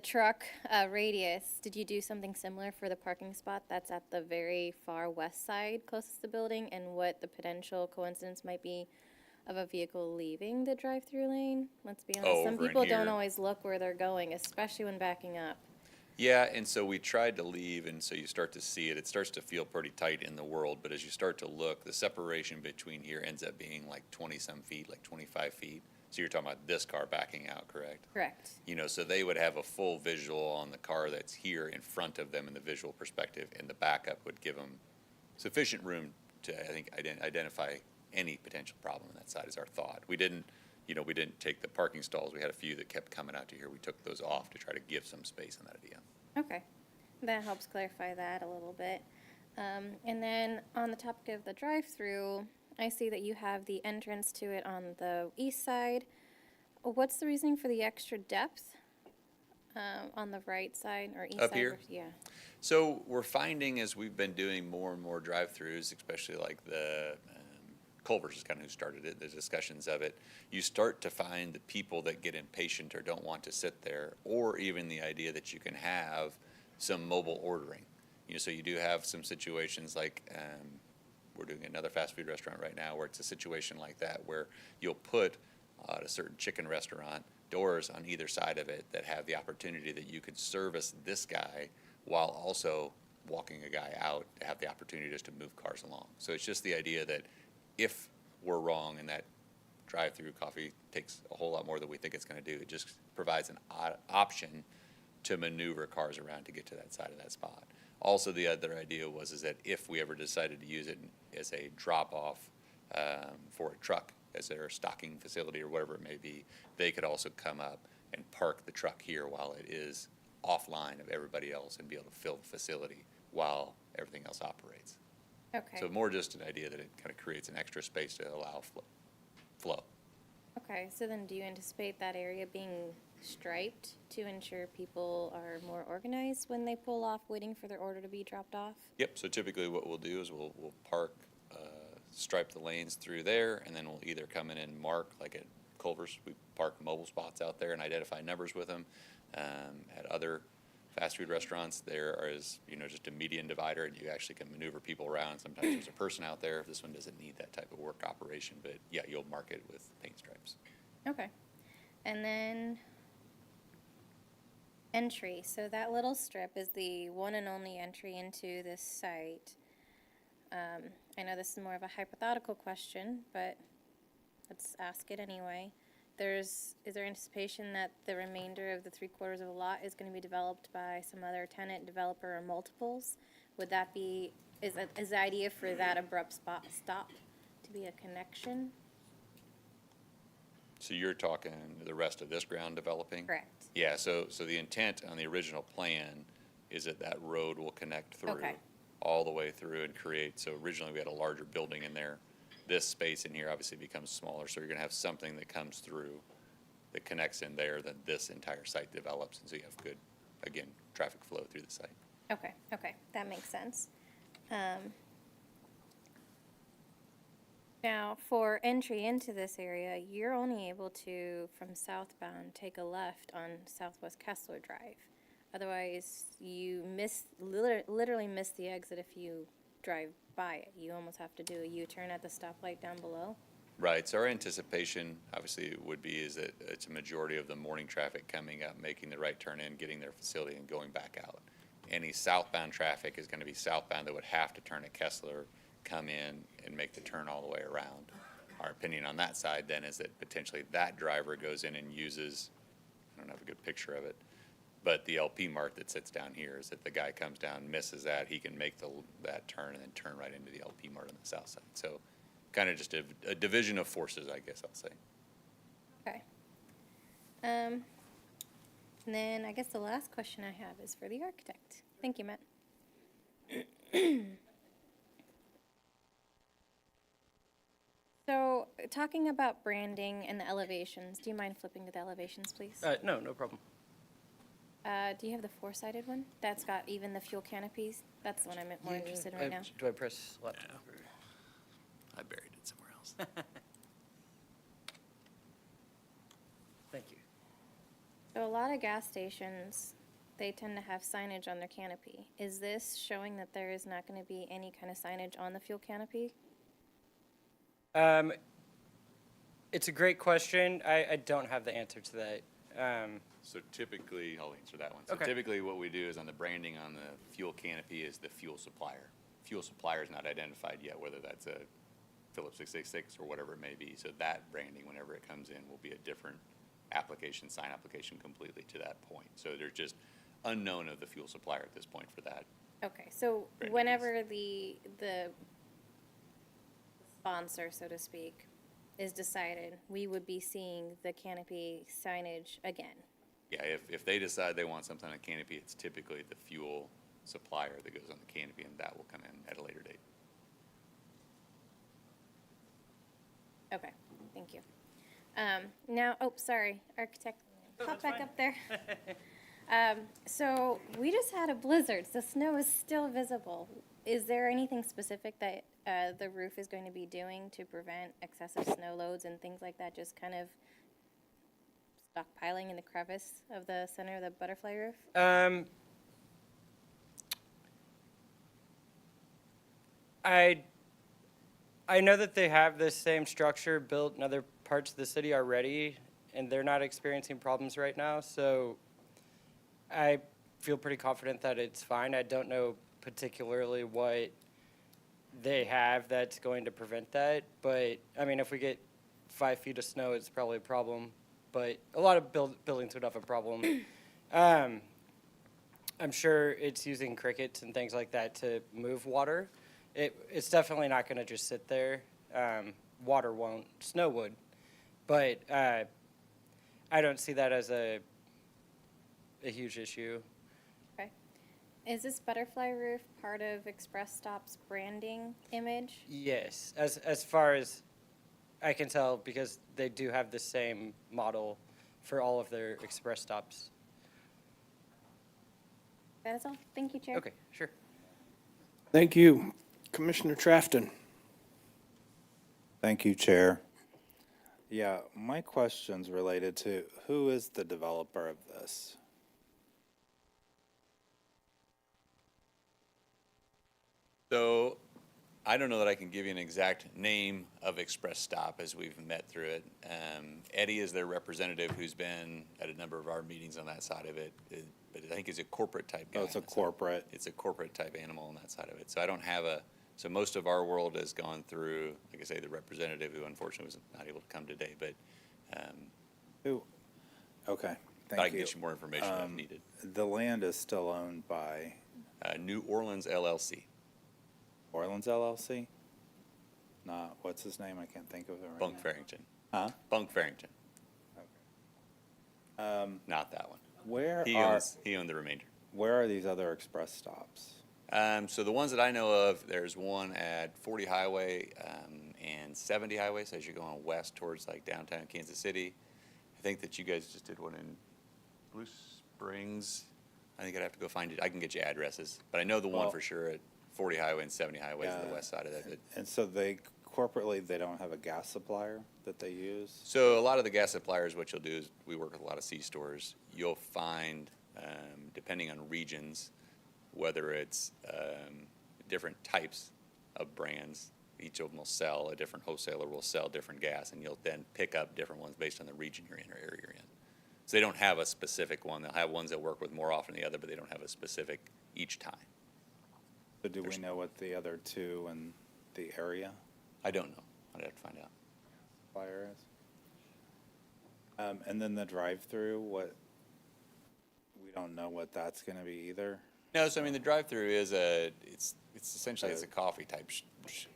truck radius. Did you do something similar for the parking spot that's at the very far west side closest to the building, and what the potential coincidence might be of a vehicle leaving the drive-through lane? Let's be honest, some over in people don't here. always look where they're going, especially when backing up. Yeah, and so we tried to leave, and so you start to see it. It starts to feel pretty tight in the world, but as you start to look, the separation between here ends up being like 20-some feet, like 25 feet. So you're talking about this car backing out, correct? Correct. You know, so they would have a full visual on the car that's here in front of them in the visual perspective, and the backup would give them sufficient room to, I think, identify any potential problem on that side is our thought. We didn't take the parking stalls. We had a few that kept coming out to here. We took those off to try to give some space on that idea. Okay, that helps clarify that a little bit. And then on the topic of the drive-through, I see that you have the entrance to it on the east side. What's the reasoning for the extra depth on the right side or east Up side? here? Yeah. So we're finding as we've been doing more and more drive-throughs, especially like the Culver's is kind of who started it, the discussions of it, you start to find the people that get impatient or don't want to sit there, or even the idea that you can have some mobile ordering. You know, so you do have some situations like we're doing another fast food restaurant right now where it's a situation like that where you'll put at a certain chicken restaurant doors on either side of it that have the opportunity that you could service this guy while also walking a guy out to have the opportunity just to move cars along. So it's just the idea that if we're wrong and that drive-through coffee takes a whole lot more than we think it's going to do, it just provides an option to maneuver cars around to get to that side of that spot. Also, the other idea is that if we ever decided to use it as a drop-off for a truck, as their stocking facility or whatever it may be, they could also come up and park the truck here while it is offline of everybody else and be able to fill the facility while everything else operates. Okay. So more just an idea that it kind of creates an extra space to allow flow. Okay, so then do you anticipate that area being striped to ensure people are more organized when they pull off waiting for their order to be dropped off? Yep, so typically what we'll do is we'll park, stripe the lanes through there, and then we'll either come in and mark, like at Culver's, we park mobile spots out there and identify numbers with them. At other fast food restaurants, there is, just a median divider, and you actually can maneuver people around. Sometimes there's a person out there. This one doesn't need that type of work operation, but yeah, you'll mark it with paint stripes. Okay. And then entry. So that little strip is the one and only entry into this site. I know this is more of a hypothetical question, but let's ask it anyway. Is there anticipation that the remainder of the 3/4 of the lot is going to be developed by some other tenant, developer, or multiples? Would that be, is the idea for that abrupt stop to be a connection? So you're talking the rest of this ground developing? Correct. Yeah, so the intent on the original plan is that road will connect through. Okay. All the way through and create, so originally we had a larger building in there. This space in here obviously becomes smaller, so you're gonna have something that comes through that connects in there, that this entire site develops, and so you have good, again, traffic flow through the site. Okay, that makes sense. Now, for entry into this area, you're only able to, from southbound, take a left on Southwest Kessler Drive. Otherwise, you literally miss the exit if you drive by it. You almost have to do a U-turn at the stoplight down below. Right, so our anticipation, obviously, would be is that it's a majority of the morning traffic coming up, making the right turn in, getting their facility, and going back out. Any southbound traffic is gonna be southbound that would have to turn at Kessler, come in, and make the turn all the way around. Our opinion on that side then is that potentially that driver goes in and uses, I don't have a good picture of it, but the LP mark that sits down here is that the guy comes down, misses that, he can make that turn and then turn right into the LP mark on the south side. So kind of just a division of forces, I guess I'll say. Okay. And then I guess the last question I have is for the architect. Thank you, Matt. So, talking about branding and the elevations, do you mind flipping to the elevations, please? No, no problem. Do you have the four-sided one? That's got even the fuel canopies? That's the one I'm more interested in right now. Do I press left? I buried it somewhere else. Thank you. So a lot of gas stations, they tend to have signage on their canopy. Is this showing that there is not going to be any kind of signage on the fuel canopy? It's a great question. I don't have the answer to that. So typically, I'll answer that one. So Okay. typically what we do is on the branding on the fuel canopy is the fuel supplier. Fuel supplier is not identified yet, whether that's a Phillips 666 or whatever it may be. So that branding, whenever it comes in, will be a different application, sign application completely to that point. So there's just unknown of the fuel supplier at this point for that. Okay, so Branding whenever the sponsor, so to speak, is decided, we would be seeing the canopy signage again. Yeah, if they decide they want something on a canopy, it's typically the fuel supplier that goes on the canopy, and that will come in at a later date. Okay, thank you. Now, oh, sorry, architect, pop back up there. So we just had a blizzard, so snow is still visible. Is there anything specific that the roof is going to be doing to prevent excessive snow loads and things like that, just kind of stockpiling in the crevice of the center of the butterfly roof? I know that they have this same structure built in other parts of the city already, and they're not experiencing problems right now, so I feel pretty confident that it's fine. I don't know particularly what they have that's going to prevent that, but, I mean, if we get 5 feet of snow, it's probably a problem, but a lot of buildings would have a problem. I'm sure it's using crickets and things like that to move water. It's definitely not going to just sit there. Water won't. Snow would. But I don't see that as a huge issue. Okay. Is this butterfly roof part of Express Stop's branding image? Yes, as far as I can tell, because they do have the same model for all of their express stops. That is all. Thank you, Chair. Okay, sure. Thank you. Commissioner Trafton. Thank you, Chair. Yeah, my question's related to who is the developer of this? So I don't know that I can give you an exact name of Express Stop as we've met through it. Eddie is their representative who's been at a number of our meetings on that side of it. But I think it's a corporate type guy. Oh, it's a corporate. It's a corporate type animal on that side of it. So I don't have so most of our world has gone through, like I say, the representative who unfortunately was not able to come today, but. Who? Okay, But I thank can you. get you more information if needed. The land is still owned by New Orleans LLC. Orleans LLC? Not, what's his name? I can't think of it right Bunk now. Farrington. Huh? Bunk Farrington. Okay. Not that one. Where He are, owns the remainder. where are these other express stops? So the ones that I know of, there's one at 40 Highway and 70 Highway, so as you're going west towards like downtown Kansas City. I think that you guys just did one in Blue Springs. I think I'd have to go find it. I can get you addresses, but I know the one Well- for sure at 40 Highway and 70 Highway is the Yeah. west side of that. But And so they, corporately, they don't have a gas supplier that they use? so a lot of the gas suppliers, what you'll do is we work with a lot of C-stores. You'll find, depending on regions, whether it's different types of brands, each of them will sell, a different wholesaler will sell different gas, and you'll then pick up different ones based on the region you're in or area you're in. So they don't have a specific one. They'll have ones that work with more often than the other, but they don't have a specific each time. So do we know what the other two in the area I don't know. I'd have to find out. supplier is? And then the drive-through, we don't know what that's gonna be either? No, so I mean, the drive-through is it's essentially it's a coffee type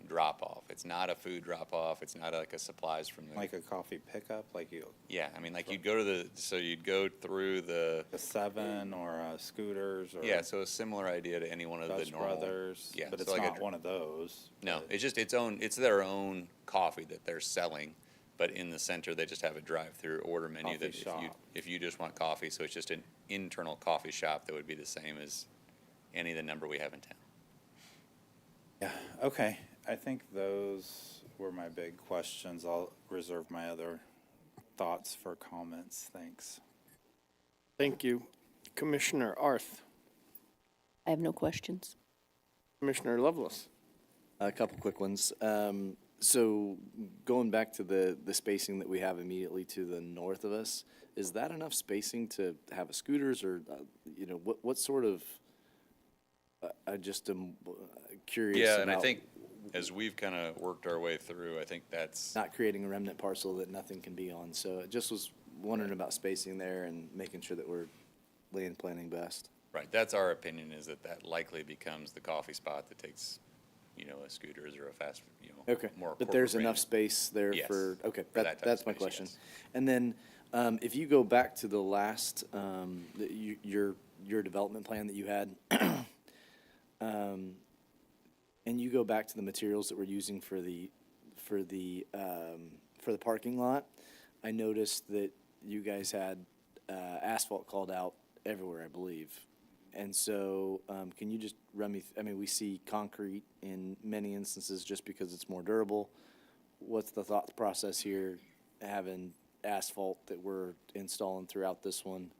drop-off. It's not a food drop-off. It's not like a supplies from the. Like a coffee pickup, like you. Yeah, I mean, like you'd go to you'd go through the. The 7 or scooters or. Yeah, so a similar idea to any one of the Dutch normal. Brothers. Yeah, But so it's like not one of those. No, it's just it's their own coffee that they're selling, but in the center they just have a drive-through order menu Coffee that shop. if you just want coffee, so it's just an internal coffee shop that would be the same as any of the number we have in town. Yeah, okay. I think those were my big questions. I'll reserve my other thoughts for comments. Thanks. Thank you. Commissioner Arth. I have no questions. Commissioner Lovelace. A couple quick ones. So going back to the spacing that we have immediately to the north of us, is that enough spacing to have a scooters or, what sort of, I just am curious Yeah, and I about think as we've kind of worked our way through, I think that's. not creating a remnant parcel that nothing can be on. So I just was wondering about spacing there and making sure that we're land planning best. Right, that's our opinion, is that likely becomes the coffee spot that takes, a scooters or a fast, Okay, more. but there's corporate enough brand. space there Yes, for, okay, for that type of that's my space, question. yes. And then, if you go back to the last, your development plan that you had, and you go back to the materials that we're using for the parking lot, I noticed that you guys had, asphalt called out everywhere, I believe. And so, can you just run me, we see concrete in many instances just because it's more durable. What's the thought process here, having asphalt that we're installing throughout this one?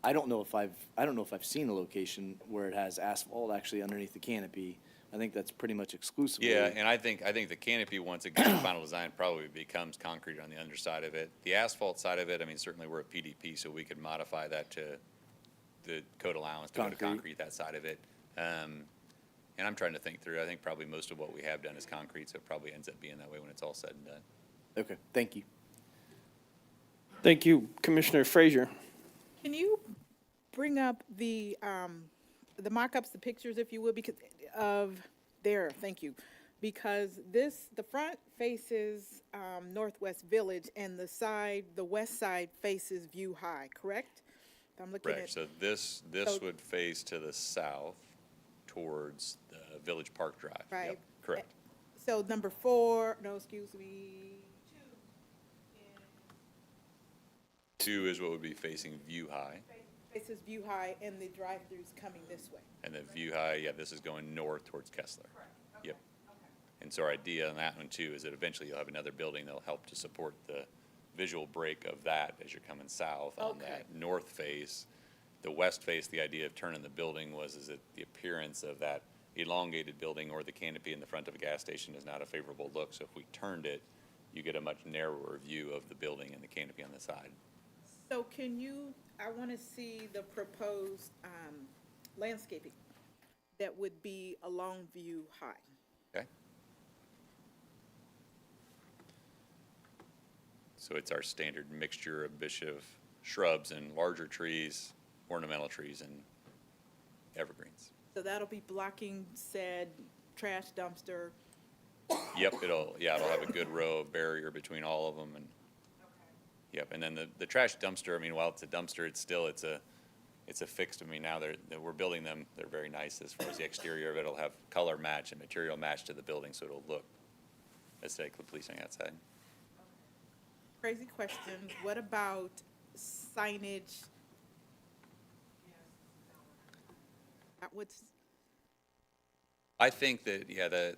I don't know if I've seen a location where it has asphalt actually underneath the canopy. I think that's pretty much exclusively. Yeah, and I think the canopy, once it gets to final design, probably becomes concrete on the underside of it. The asphalt side of it, certainly we're a PDP, so we could modify that to the code allowance to go to concrete, that side of it. And I'm trying to think through, I think probably most of what we have done is concrete, so it probably ends up being that way when it's all said and done. Okay, thank you. Thank you. Commissioner Frazier. Can you bring up the mock-ups, the pictures, if you would, because thank you. Because the front faces Northwest Village and the west side faces View High, correct? I'm looking Correct, so this would face to the south towards the Village Park Drive. Right. Yep, correct. So number 4, no, excuse me, 2 is what would be facing View High. faces View High and the drive-throughs coming this way. And then View High, this is going north towards Kessler. Correct. Yep. Okay. And so our idea on that one too is that eventually you'll have another building that'll help to support the visual break of that as you're coming south on that north face. The west face, the idea of turning the building is that the appearance of that elongated building or the canopy in the front of a gas station is not a favorable look. So if we turned it, you get a much narrower view of the building and the canopy on the side. So I want to see the proposed landscaping that would be along View High. Okay. So it's our standard mixture of bishop shrubs and larger trees, ornamental trees, and evergreens. So that'll be blocking said trash dumpster. Yep, it'll have a good row of barrier between all of them, and yep, and then the trash dumpster. While it's a dumpster, it's a fixed. Now we're building them. They're very nice as far as the exterior of it. It'll have color match and material match to the building, so it'll look aesthetically pleasing outside. Crazy question. What about signage? I think that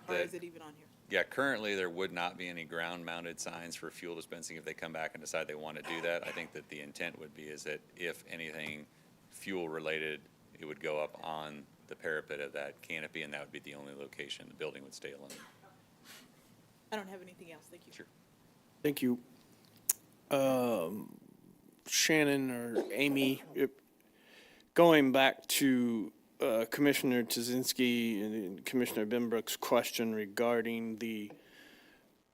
Or is it even on here? Yeah, currently there would not be any ground-mounted signs for fuel dispensing if they come back and decide they want to do that. I think that the intent would be is that if anything fuel-related, it would go up on the parapet of that canopy, and that would be the only location the building would stay alone. I don't have anything else. Thank you. Sure. Thank you. Shannon or Amy, going back to Commissioner Tazinski and Commissioner Benbrook's question regarding the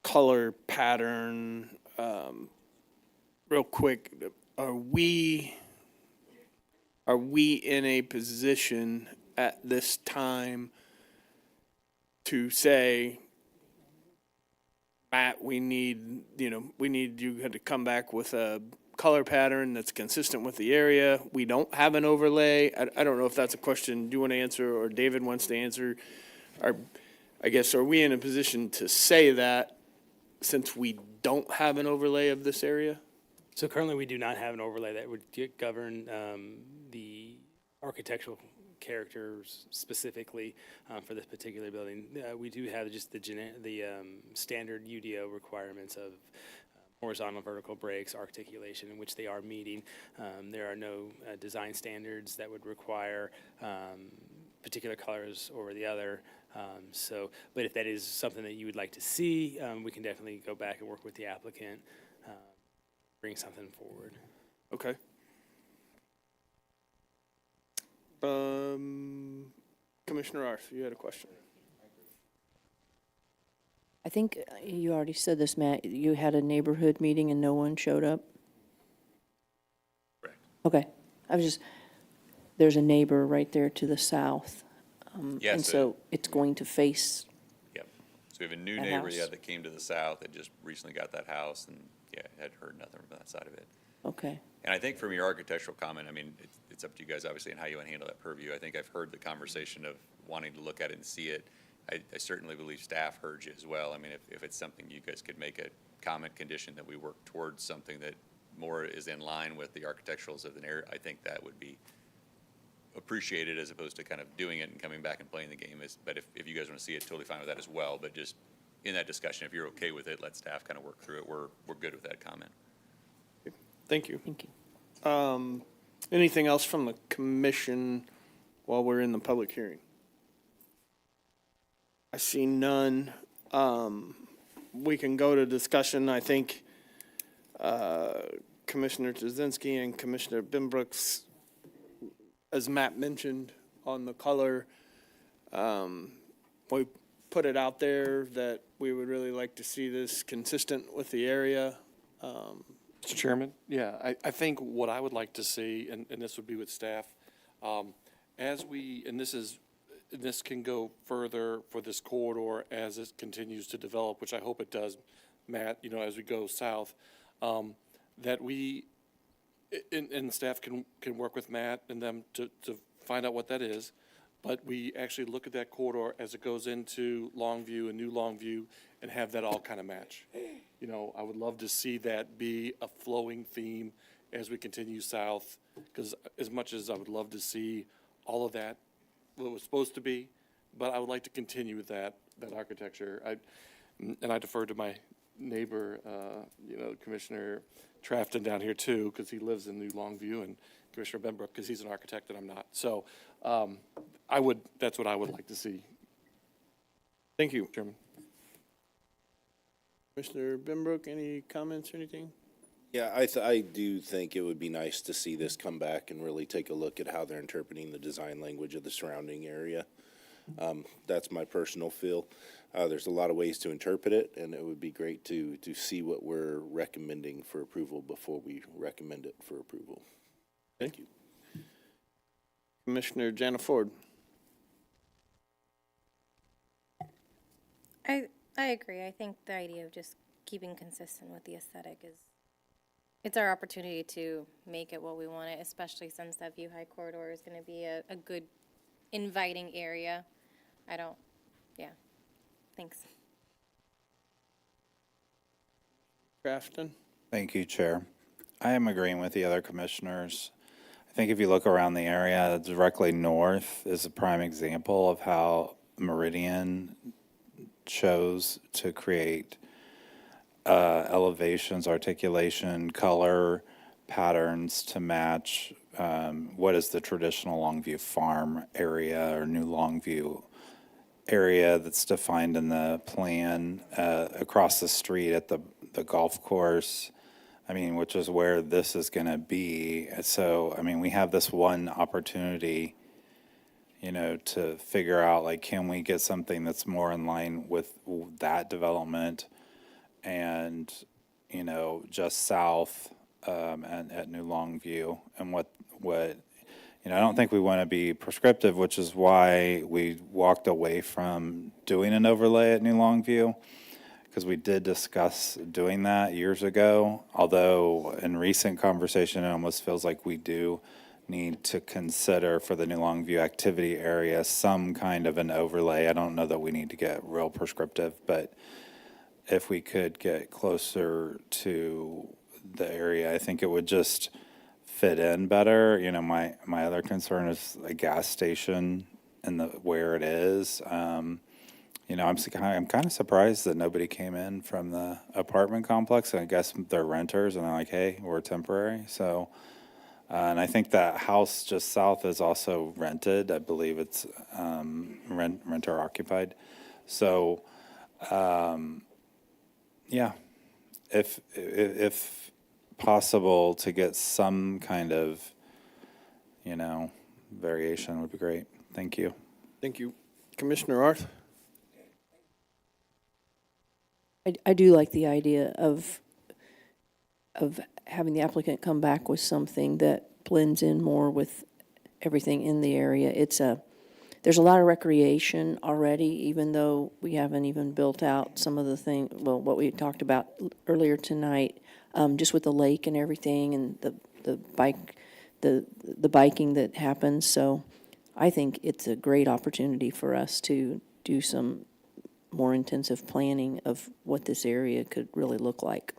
color pattern, real quick, are we are we in a position at this time to say, Matt, we need you to come back with a color pattern that's consistent with the area. We don't have an overlay. I don't know if that's a question you want to answer or David wants to answer. I guess, are we in a position to say that since we don't have an overlay of this area? So currently, we do not have an overlay that would govern the architectural characters specifically for this particular building. We do have just the standard UDO requirements of horizontal vertical breaks, articulation, in which they are meeting. There are no design standards that would require particular colors over the other. But if that is something that you would like to see, we can definitely go back and work with the applicant, bring something forward. Okay. Commissioner Arth, you had a question. I think you already said this, Matt. You had a neighborhood meeting and no one showed up? Correct. Okay. There's a neighbor right there to the south. Yes, and so it's going to face. Yep. So we have a new that neighbor, house. yeah, that came to the south that just recently got that house, and yeah, had heard nothing from that side of it. Okay. And I think from your architectural comment, I mean, it's up to you guys, obviously, and how you want to handle that purview. I think I've heard the conversation of wanting to look at it and see it. I certainly believe staff heard you as well. I mean, if it's something you guys could make a comment condition that we work towards something that more is in line with the architecturals of the area, I think that would be appreciated as opposed to kind of doing it and coming back and playing the game. But if you guys want to see it, totally fine with that as well. But just in that discussion, if you're okay with it, let staff kind of work through it. We're good with that comment. Thank you. Thank you. Anything else from the commission while we're in the public hearing? I see none. We can go to discussion. I think Commissioner Jazinski and Commissioner Binbrooks, as Matt mentioned on the color, we put it out there that we would really like to see this consistent with the area. Mr. Chairman, yeah, I think what I would like to see, and this would be with staff, this can go further for this corridor as it continues to develop, which I hope it does, Matt, as we go south, that we, and staff can work with Matt and them to find out what that is, but we actually look at that corridor as it goes into Longview and New Longview and have that all kind of match. I would love to see that be a flowing theme as we continue south, because as much as I would love to see all of that, what it was supposed to be, but I would like to continue with that architecture. I defer to my neighbor, Commissioner Trafton down here too, because he lives in New Longview, and Commissioner Benbrook, because he's an architect and I'm not. So that's what I would like to see. Thank you. Chairman. Commissioner Binbrook, any comments or anything? Yeah, I do think it would be nice to see this come back and really take a look at how they're interpreting the design language of the surrounding area. That's my personal feel. There's a lot of ways to interpret it, and it would be great to see what we're recommending for approval before we recommend it for approval. Thank you. Commissioner Jana Ford. I agree. I think the idea of just keeping consistent with the aesthetic it's our opportunity to make it what we want it, especially since that View High corridor is going to be a good, inviting area. Thanks. Crafton. Thank you, Chair. I am agreeing with the other commissioners. I think if you look around the area, directly north is a prime example of how Meridian chose to create elevations, articulation, color patterns to match what is the traditional Longview Farm area or New Longview area that's defined in the plan across the street at the golf course, which is where this is going to be. So, we have this one opportunity, to figure out, can we get something that's more in line with that development and, just south and at New Longview, and what I don't think we want to be prescriptive, which is why we walked away from doing an overlay at New Longview, because we did discuss doing that years ago. Although in recent conversation, it almost feels like we do need to consider for the New Longview activity area some kind of an overlay. I don't know that we need to get real prescriptive, but if we could get closer to the area, I think it would just fit in better. My other concern is a gas station and where it is. I'm kind of surprised that nobody came in from the apartment complex. I guess they're renters and they're like, hey, we're temporary. So, and I think that house just south is also rented. I believe it's renter occupied. So, yeah, if possible to get some kind of, variation would be great. Thank you. Thank you. Commissioner Arth? I do like the idea of having the applicant come back with something that blends in more with everything in the area. There's a lot of recreation already, even though we haven't even built out some of the what we talked about earlier tonight, just with the lake and everything and the biking that happens. So I think it's a great opportunity for us to do some more intensive planning of what this area could really look like.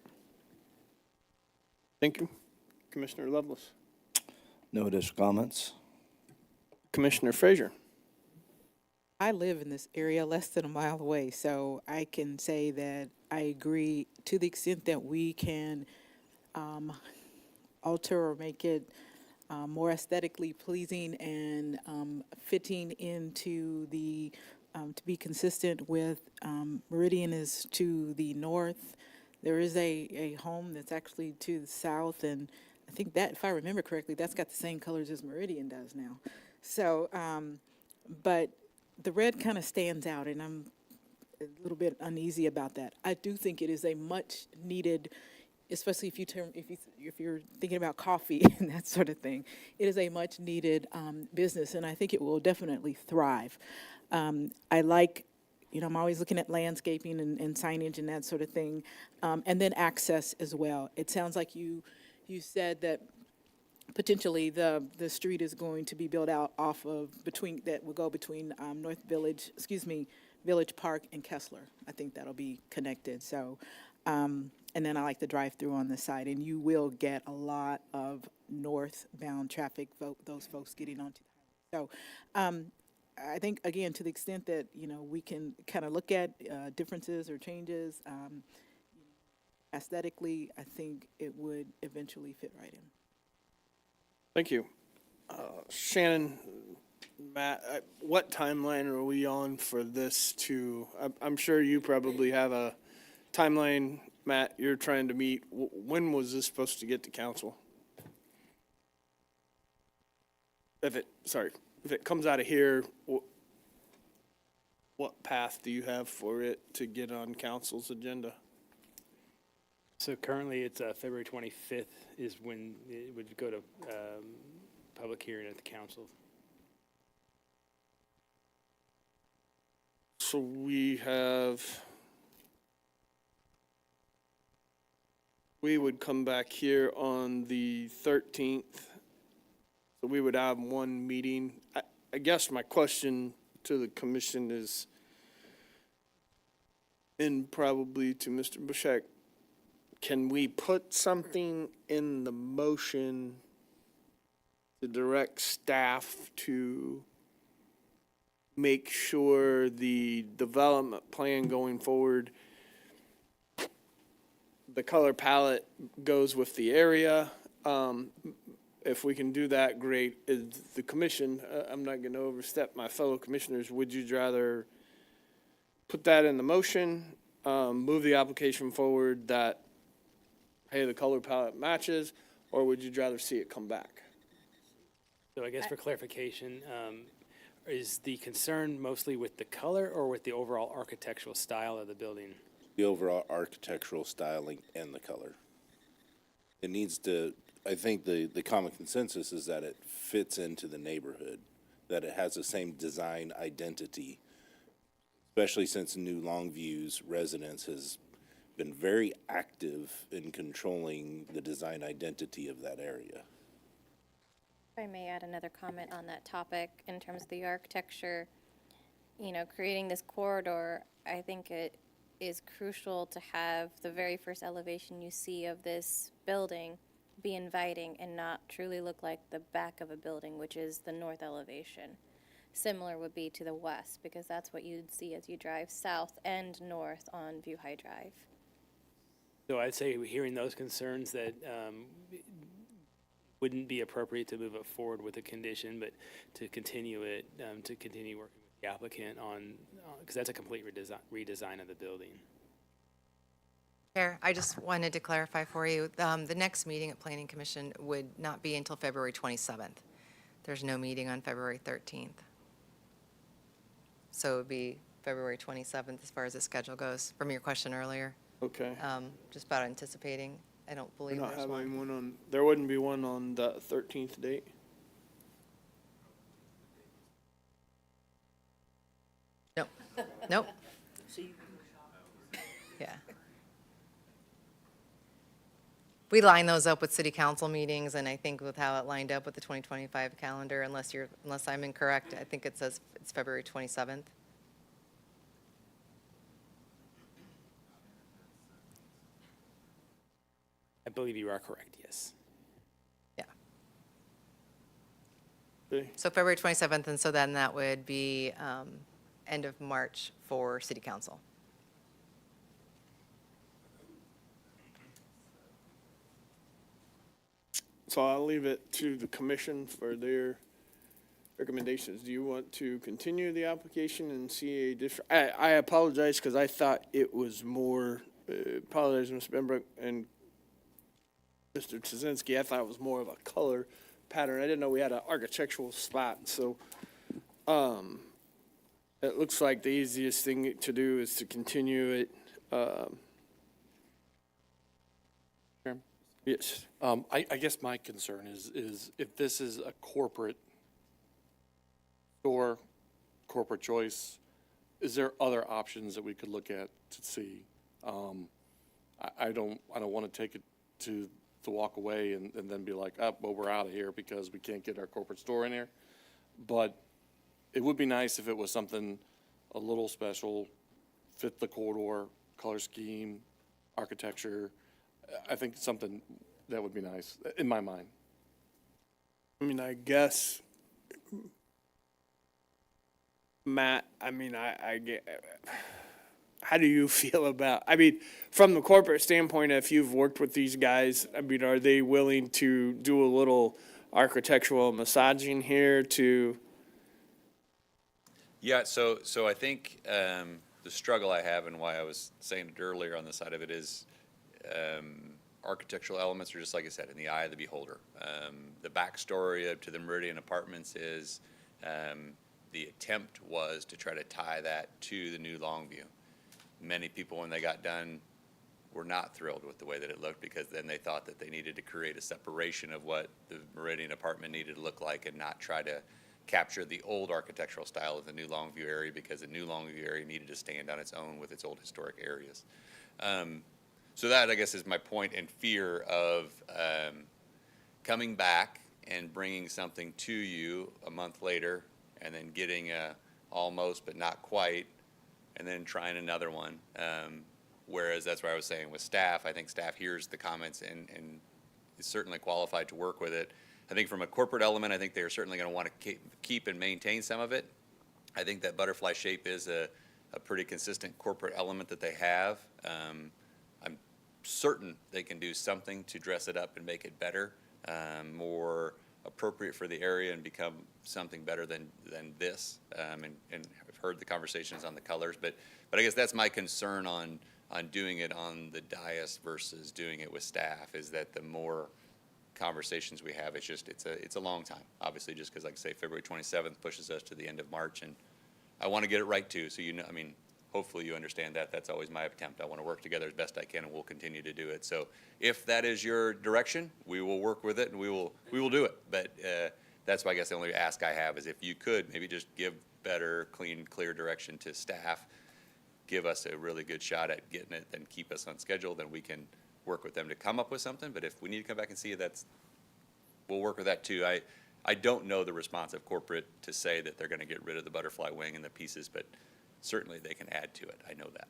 Thank you. Commissioner Lovelace? No additional comments. Commissioner Frazier? I live in this area less than a mile away, so I can say that I agree to the extent that we can alter or make it more aesthetically pleasing and fitting into the, to be consistent with Meridian is to the north. There is a home that's actually to the south, and I think that, if I remember correctly, that's got the same colors as Meridian does now. So, but the red kind of stands out, and I'm a little bit uneasy about that. I do think it is a much needed, especially if you're thinking about coffee and that sort of thing. It is a much needed business, and I think it will definitely thrive. I like, I'm always looking at landscaping and signage and that sort of thing, and then access as well. It sounds like you said that potentially the street is going to be built out that will go between Village Park and Kessler. I think that'll be connected. So, and then I like the drive-through on the side, and you will get a lot of northbound traffic, those folks getting onto the highway. So, I think, again, to the extent that, we can kind of look at differences or changes aesthetically, I think it would eventually fit right in. Thank you. Shannon, Matt, what timeline are we on for this I'm sure you probably have a timeline, Matt, you're trying to meet. When was this supposed to get to council? If it comes out of here, what path do you have for it to get on council's agenda? So currently, it's February 25th is when it would go to public hearing at the council. So we would come back here on the 13th. So we would have one meeting. I guess my question to the commission is, and probably to Mr. Bushak, can we put something in the motion to direct staff to make sure the development plan going forward, the color palette goes with the area? If we can do that, great. Is the commission, I'm not going to overstep my fellow commissioners, would you rather put that in the motion, move the application forward that, hey, the color palette matches, or would you rather see it come back? So I guess for clarification, is the concern mostly with the color or with the overall architectural style of the building? The overall architectural styling and the color. It needs to I think the common consensus is that it fits into the neighborhood, that it has the same design identity, especially since New Longview's residents has been very active in controlling the design identity of that area. If I may add another comment on that topic in terms of the architecture, you know, creating this corridor, I think it is crucial to have the very first elevation you see of this building be inviting and not truly look like the back of a building, which is the north elevation. Similar would be to the west, because that's what you'd see as you drive south and north on View High Drive. So I'd say, hearing those concerns, that wouldn't be appropriate to move it forward with a condition, but to continue it, to continue working with the applicant on, because that's a complete redesign of the building. Chair, I just wanted to clarify for you, the next meeting at Planning Commission would not be until February 27th. There's no meeting on February 13th. So it would be February 27th as far as the schedule goes, from your question earlier. Okay. Just about anticipating. I don't We're believe not there's one. having one on, there wouldn't be one on the 13th date? Nope. Nope. Yeah. We line those up with city council meetings, and I think with how it lined up with the 2025 calendar, unless I'm incorrect, I think it says it's February 27th. I believe you are correct, yes. Yeah. Okay. So February 27th, and so then that would be end of March for city council. So I'll leave it to the commission for their recommendations. Do you want to continue the application and see a district? I apologize because I thought it was more, apologize, Ms. Benbrook and Mr. Trzynski, I thought it was more of a color pattern. I didn't know we had an architectural spot, so it looks like the easiest thing to do is to continue it. Yes. I guess my concern is if this is a corporate store, corporate choice, is there other options that we could look at to see? I don't want to take it to walk away and then be like, oh, well, we're out of here because we can't get our corporate store in here. But it would be nice if it was something a little special, fit the corridor, color scheme, architecture. I think something that would be nice, in my mind. I mean, I guess, Matt, I mean, I get, how do you feel about, I mean, from the corporate standpoint, if you've worked with these guys, I mean, are they willing to do a little architectural massaging here to? Yeah, so I think the struggle I have and why I was saying it earlier on the side of it is architectural elements are just, like I said, in the eye of the beholder. The backstory to the Meridian Apartments is the attempt was to try to tie that to the new Longview. Many people, when they got done, were not thrilled with the way that it looked, because then they thought that they needed to create a separation of what the Meridian apartment needed to look like and not try to capture the old architectural style of the new Longview area, because the new Longview area needed to stand on its own with its old historic areas. So that, I guess, is my point and fear of coming back and bringing something to you a month later and then getting a almost but not quite, and then trying another one. Whereas that's what I was saying with staff. I think staff hears the comments and is certainly qualified to work with it. I think from a corporate element, I think they're certainly going to want to keep and maintain some of it. I think that butterfly shape is a pretty consistent corporate element that they have. I'm certain they can do something to dress it up and make it better, more appropriate for the area, and become something better than this. And I've heard the conversations on the colors, but I guess that's my concern on doing it on the dais versus doing it with staff, is that the more conversations we have, it's a long time, obviously, just because, like I say, February 27th pushes us to the end of March, and I want to get it right too. So, I mean, hopefully you understand that. That's always my attempt. I want to work together as best I can, and we'll continue to do it. So if that is your direction, we will work with it, and we will do it. But that's why I guess the only ask I have is if you could maybe just give better, clean, clear direction to staff, give us a really good shot at getting it, then keep us on schedule, then we can work with them to come up with something. But if we need to come back and see it, we'll work with that too. I don't know the response of corporate to say that they're going to get rid of the butterfly wing and the pieces, but certainly they can add to it. I know that.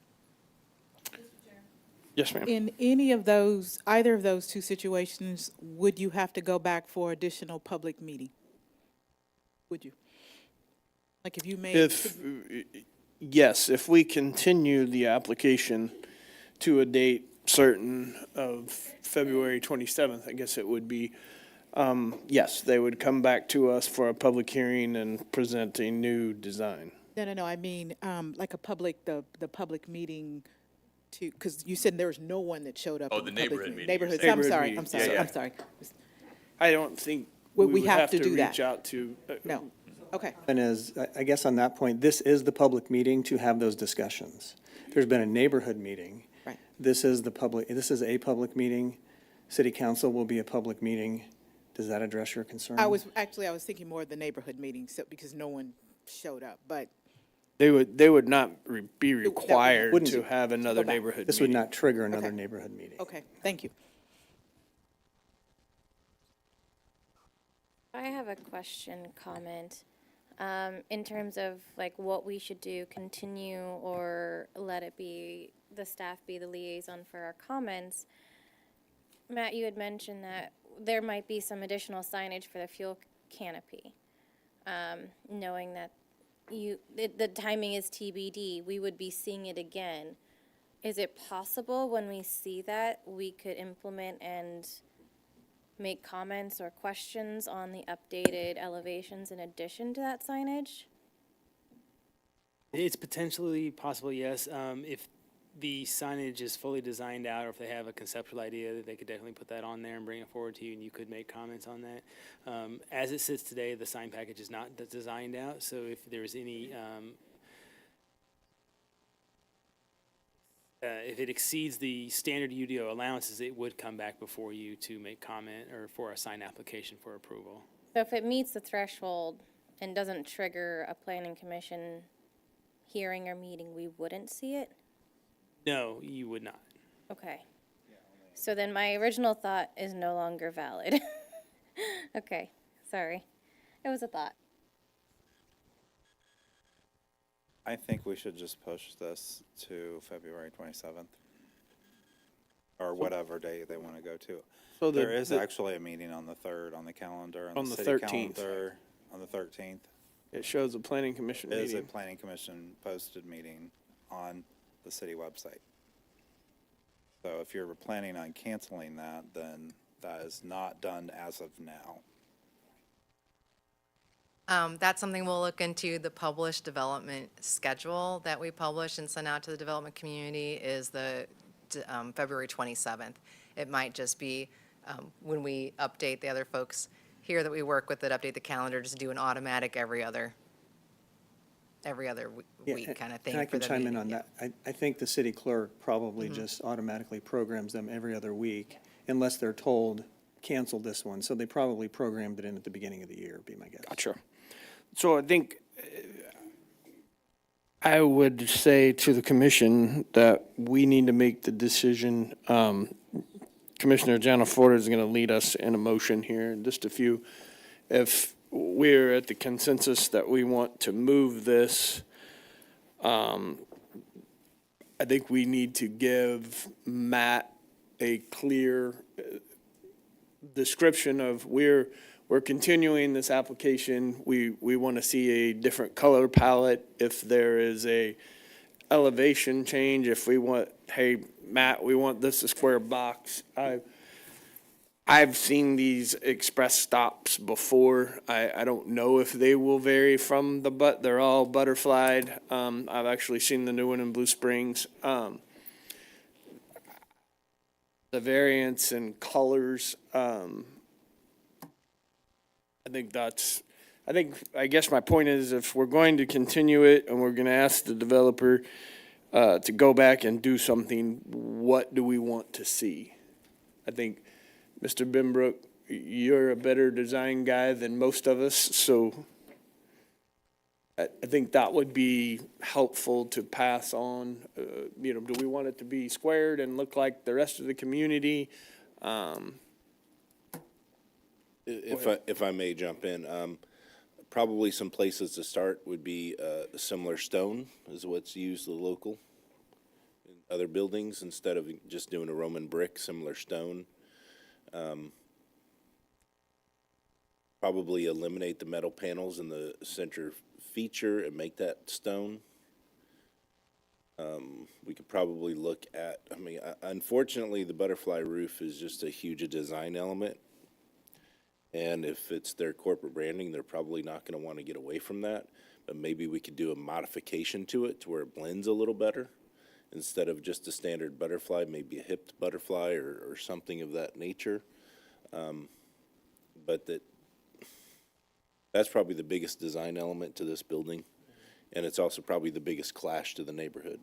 Yes, ma'am. In any of those, either of those two situations, would you have to go back for additional public meeting? Would you? Like if you made. Yes, if we continue the application to a date certain of February 27th, I guess it would be, yes, they would come back to us for a public hearing and present a new design. No, I mean, like the public meeting to, because you said there was no one that showed up. Oh, in the public neighborhood meeting. Neighborhoods, Neighborhood I'm meeting. sorry. Yeah. I'm sorry. I don't think Would we we would have have to to do that? reach out to. No, okay. And I guess on that point, this is the public meeting to have those discussions. There's been a neighborhood meeting. Right. This is a public meeting. City council will be a public meeting. Does that address your concern? I was thinking more of the neighborhood meeting, so, because no one showed up, but. They would not be required Wouldn't to you? have another Go back. neighborhood This would meeting. not trigger another Okay. neighborhood meeting. Okay, thank you. I have a question, comment, in terms of like what we should do, continue or let it be, the staff be the liaison for our comments. Matt, you had mentioned that there might be some additional signage for the fuel canopy. Knowing that the timing is TBD, we would be seeing it again. Is it possible when we see that we could implement and make comments or questions on the updated elevations in addition to that signage? It's potentially possible, yes. If the signage is fully designed out, or if they have a conceptual idea, they could definitely put that on there and bring it forward to you, and you could make comments on that. As it sits today, the sign package is not designed out, so if there's any, if it exceeds the standard UDO allowances, it would come back before you to make comment or for a sign application for approval. So if it meets the threshold and doesn't trigger a planning commission hearing or meeting, we wouldn't see it? No, you would not. Okay. So then my original thought is no longer valid. Okay, sorry. It was a thought. I think we should just push this to February 27th, or whatever day they want to go to. So There is actually a meeting on the 3rd on the calendar, On the the city 13th. calendar, on the 13th. It shows a planning commission It is a meeting. planning commission posted meeting on the city website. So if you're planning on canceling that, then that is not done as of now. That's something we'll look into. The published development schedule that we publish and send out to the development community is the February 27th. It might just be when we update the other folks here that we work with that update the calendar, just do an automatic every other week kind of thing. And I for can the chime in meeting, on yeah. that. I think the city clerk probably just automatically programs them every other week unless they're told, cancel this one. So they probably programmed it in at the beginning of the year, would be my guess. Gotcha. So I think I would say to the commission that we need to make the decision. Commissioner Janaforta is going to lead us in a motion here in just a few. If we're at the consensus that we want to move this, I think we need to give Matt a clear description of we're continuing this application. We want to see a different color palette. If there is a elevation change, if we want, hey, Matt, we want this a square box. I've seen these express stops before. I don't know if they will vary from they're all butterflied. I've actually seen the new one in Blue Springs. The variance in colors, I guess my point is if we're going to continue it and we're going to ask the developer, to go back and do something, what do we want to see? I think, Mr. Benbrook, you're a better design guy than most of us, so I think that would be helpful to pass on. You know, do we want it to be squared and look like the rest of the community? If I may jump in, probably some places to start would be a similar stone is what's used the local in other buildings instead of just doing a Roman brick, similar stone. Probably eliminate the metal panels in the center feature and make that stone. We could probably look at, I mean, unfortunately, the butterfly roof is just a huge design element. And if it's their corporate branding, they're probably not going to want to get away from that. But maybe we could do a modification to it to where it blends a little better. Instead of just a standard butterfly, maybe a hipped butterfly or something of that nature. But that's probably the biggest design element to this building. And it's also probably the biggest clash to the neighborhood.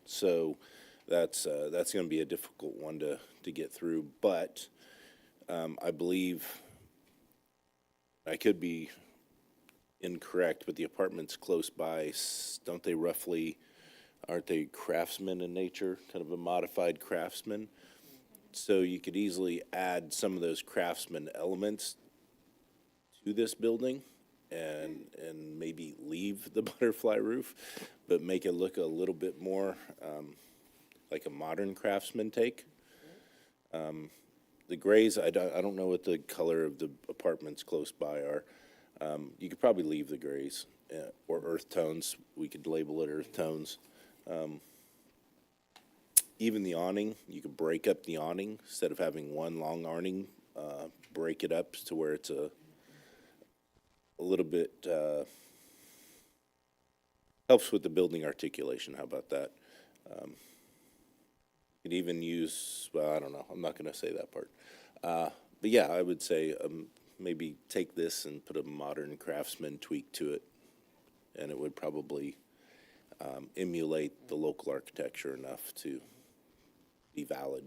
So that's going to be a difficult one to get through. But I believe, I could be incorrect, but the apartments close by, don't they roughly, aren't they craftsmen in nature, kind of a modified craftsman? So you could easily add some of those craftsman elements to this building and maybe leave the butterfly roof, but make it look a little bit more like a modern craftsman take. The grays, I don't know what the color of the apartments close by are. You could probably leave the grays or earth tones. We could label it earth tones. Even the awning, you could break up the awning instead of having one long awning. Break it up to where it's a little bit helps with the building articulation. How about that? Could even use, well, I don't know. I'm not going to say that part. But yeah, I would say maybe take this and put a modern craftsman tweak to it, and it would probably emulate the local architecture enough to be valid.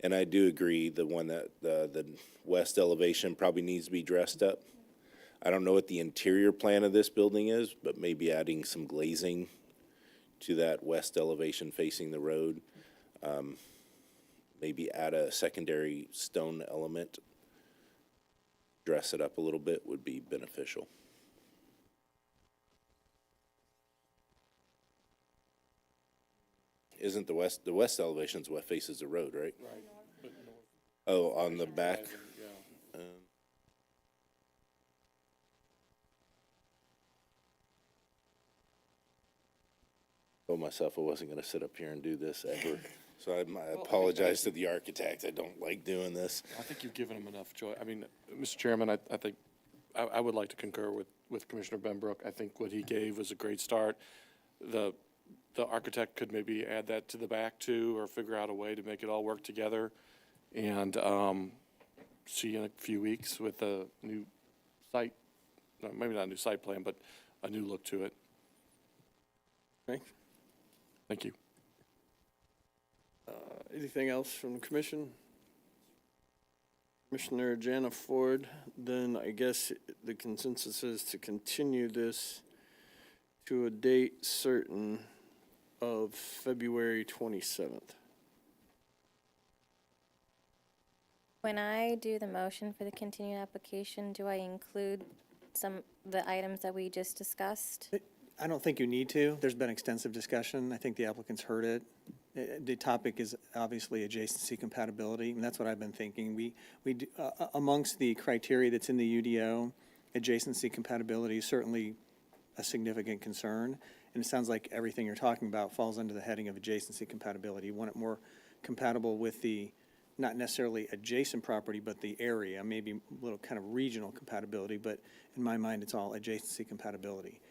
And I do agree the one that the west elevation probably needs to be dressed up. I don't know what the interior plan of this building is, but maybe adding some glazing to that west elevation facing the road. Maybe add a secondary stone element, dress it up a little bit would be beneficial. Isn't the west elevation's what faces the road, right? Right. Oh, on the back? Told myself I wasn't going to sit up here and do this ever. So I apologize to the architect. I don't like doing this. I think you've given them enough choice. I mean, Mr. Chairman, I think I would like to concur with Commissioner Benbrook. I think what he gave was a great start. The architect could maybe add that to the back too, or figure out a way to make it all work together. And see you in a few weeks with a new site, maybe not a new site plan, but a new look to it. Okay. Thank you. Anything else from the commission? Commissioner Jana Ford, then I guess the consensus is to continue this to a date certain of February 27th. When I do the motion for the continued application, do I include some of the items that we just discussed? I don't think you need to. There's been extensive discussion. I think the applicants heard it. The topic is obviously adjacency compatibility, and that's what I've been thinking. We do, amongst the criteria that's in the UDO, adjacency compatibility is certainly a significant concern, and it sounds like everything you're talking about falls under the heading of adjacency compatibility. You want it more compatible with the, not necessarily adjacent property, but the area, maybe a little kind of regional compatibility, but in my mind, it's all adjacency compatibility.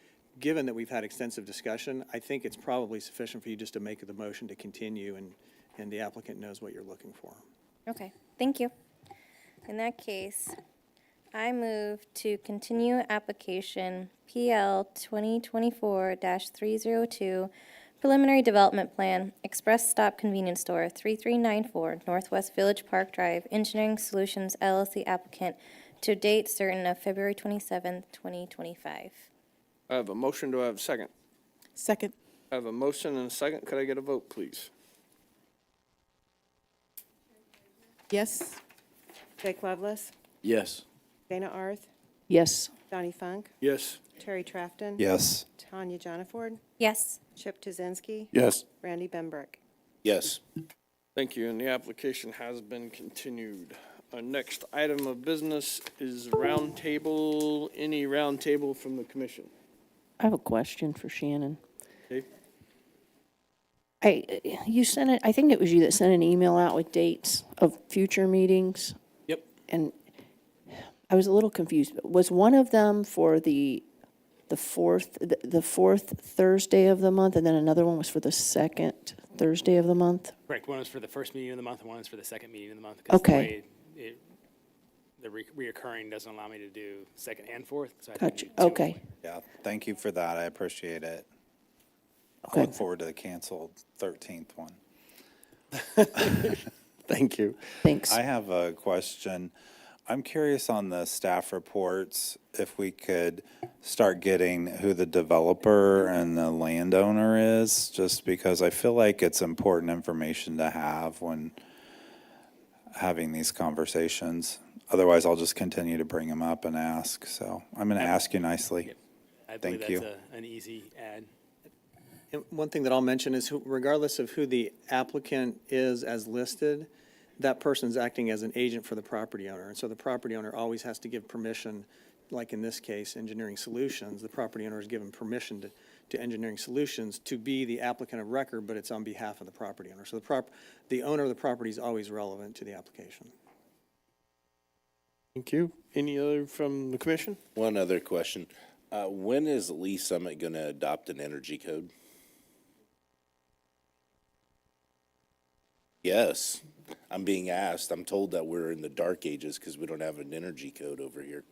Given that we've had extensive discussion, I think it's probably sufficient for you just to make the motion to continue, and the applicant knows what you're looking for. Okay, thank you. In that case, I move to continue application PL 2024-302 Preliminary Development Plan, Express Stop Convenience Store, 3394 Northwest Village Park Drive, Engineering Solutions LLC applicant, to date certain of February 27th, 2025. I have a motion. Do I have a second? Second. I have a motion and a second. Could I get a vote, please? Yes. Jake Lovelace, Yes. Dana Arth, Yes. Donnie Funk, Yes. Terry Trafton. Yes. Tanya Jonaford, Yes. Chip Tuzinski, Yes. Randy Benbrook. Yes. Thank you, and the application has been continued. Our next item of business is roundtable. Any roundtable from the commission? I have a question for Shannon. Okay. You sent it, I think it was you that sent an email out with dates of future meetings. Yep. And I was a little confused. Was one of them for the fourth Thursday of the month, and then another one was for the second Thursday of the month? Correct. One is for the first meeting of the month, and one is for the second meeting of the month. 'Cause Okay. The reoccurring doesn't allow me to do second and fourth. So I have to Gotcha. do two. Okay. Yeah, thank you for that. I appreciate it. I Okay. look forward to the canceled 13th one. Thank you. Thanks. I have a question. I'm curious on the staff reports, if we could start getting who the developer and the landowner is, just because I feel like it's important information to have when having these conversations. Otherwise, I'll just continue to bring them up and ask. So I'm going to ask you nicely. I believe Thank you. that's an easy add. And one thing that I'll mention is regardless of who the applicant is as listed, that person's acting as an agent for the property owner. And so the property owner always has to give permission, like in this case, Engineering Solutions. The property owner is given permission to Engineering Solutions to be the applicant of record, but it's on behalf of the property owner. So the owner of the property is always relevant to the application. Thank you. Any other from the commission? One other question. When is Lee Summit going to adopt an energy code? Yes, I'm being asked. I'm told that we're in the dark ages because we don't have an energy code over here.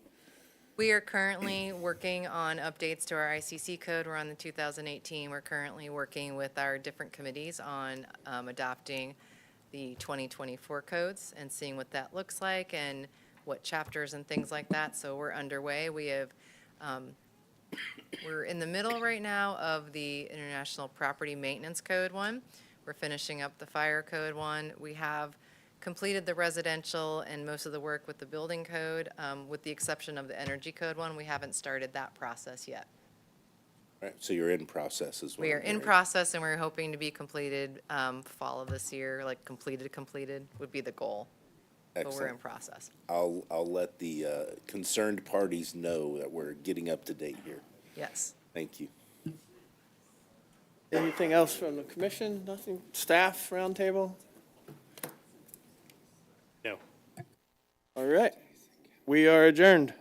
We are currently working on updates to our ICC code. We're on the 2018. We're currently working with our different committees on adopting the 2024 codes and seeing what that looks like and what chapters and things like that. So we're underway. We have, we're in the middle right now of the International Property Maintenance Code one. We're finishing up the fire code one. We have completed the residential and most of the work with the building code, with the exception of the energy code one. We haven't started that process yet. Right, so you're in process as well. We are in process and we're hoping to be completed fall of this year, like completed would be the goal. But we're in Excellent. process. I'll let the concerned parties know that we're getting up to date here. Yes. Thank you. Anything else from the commission? Nothing? Staff roundtable? No. All right. We are adjourned.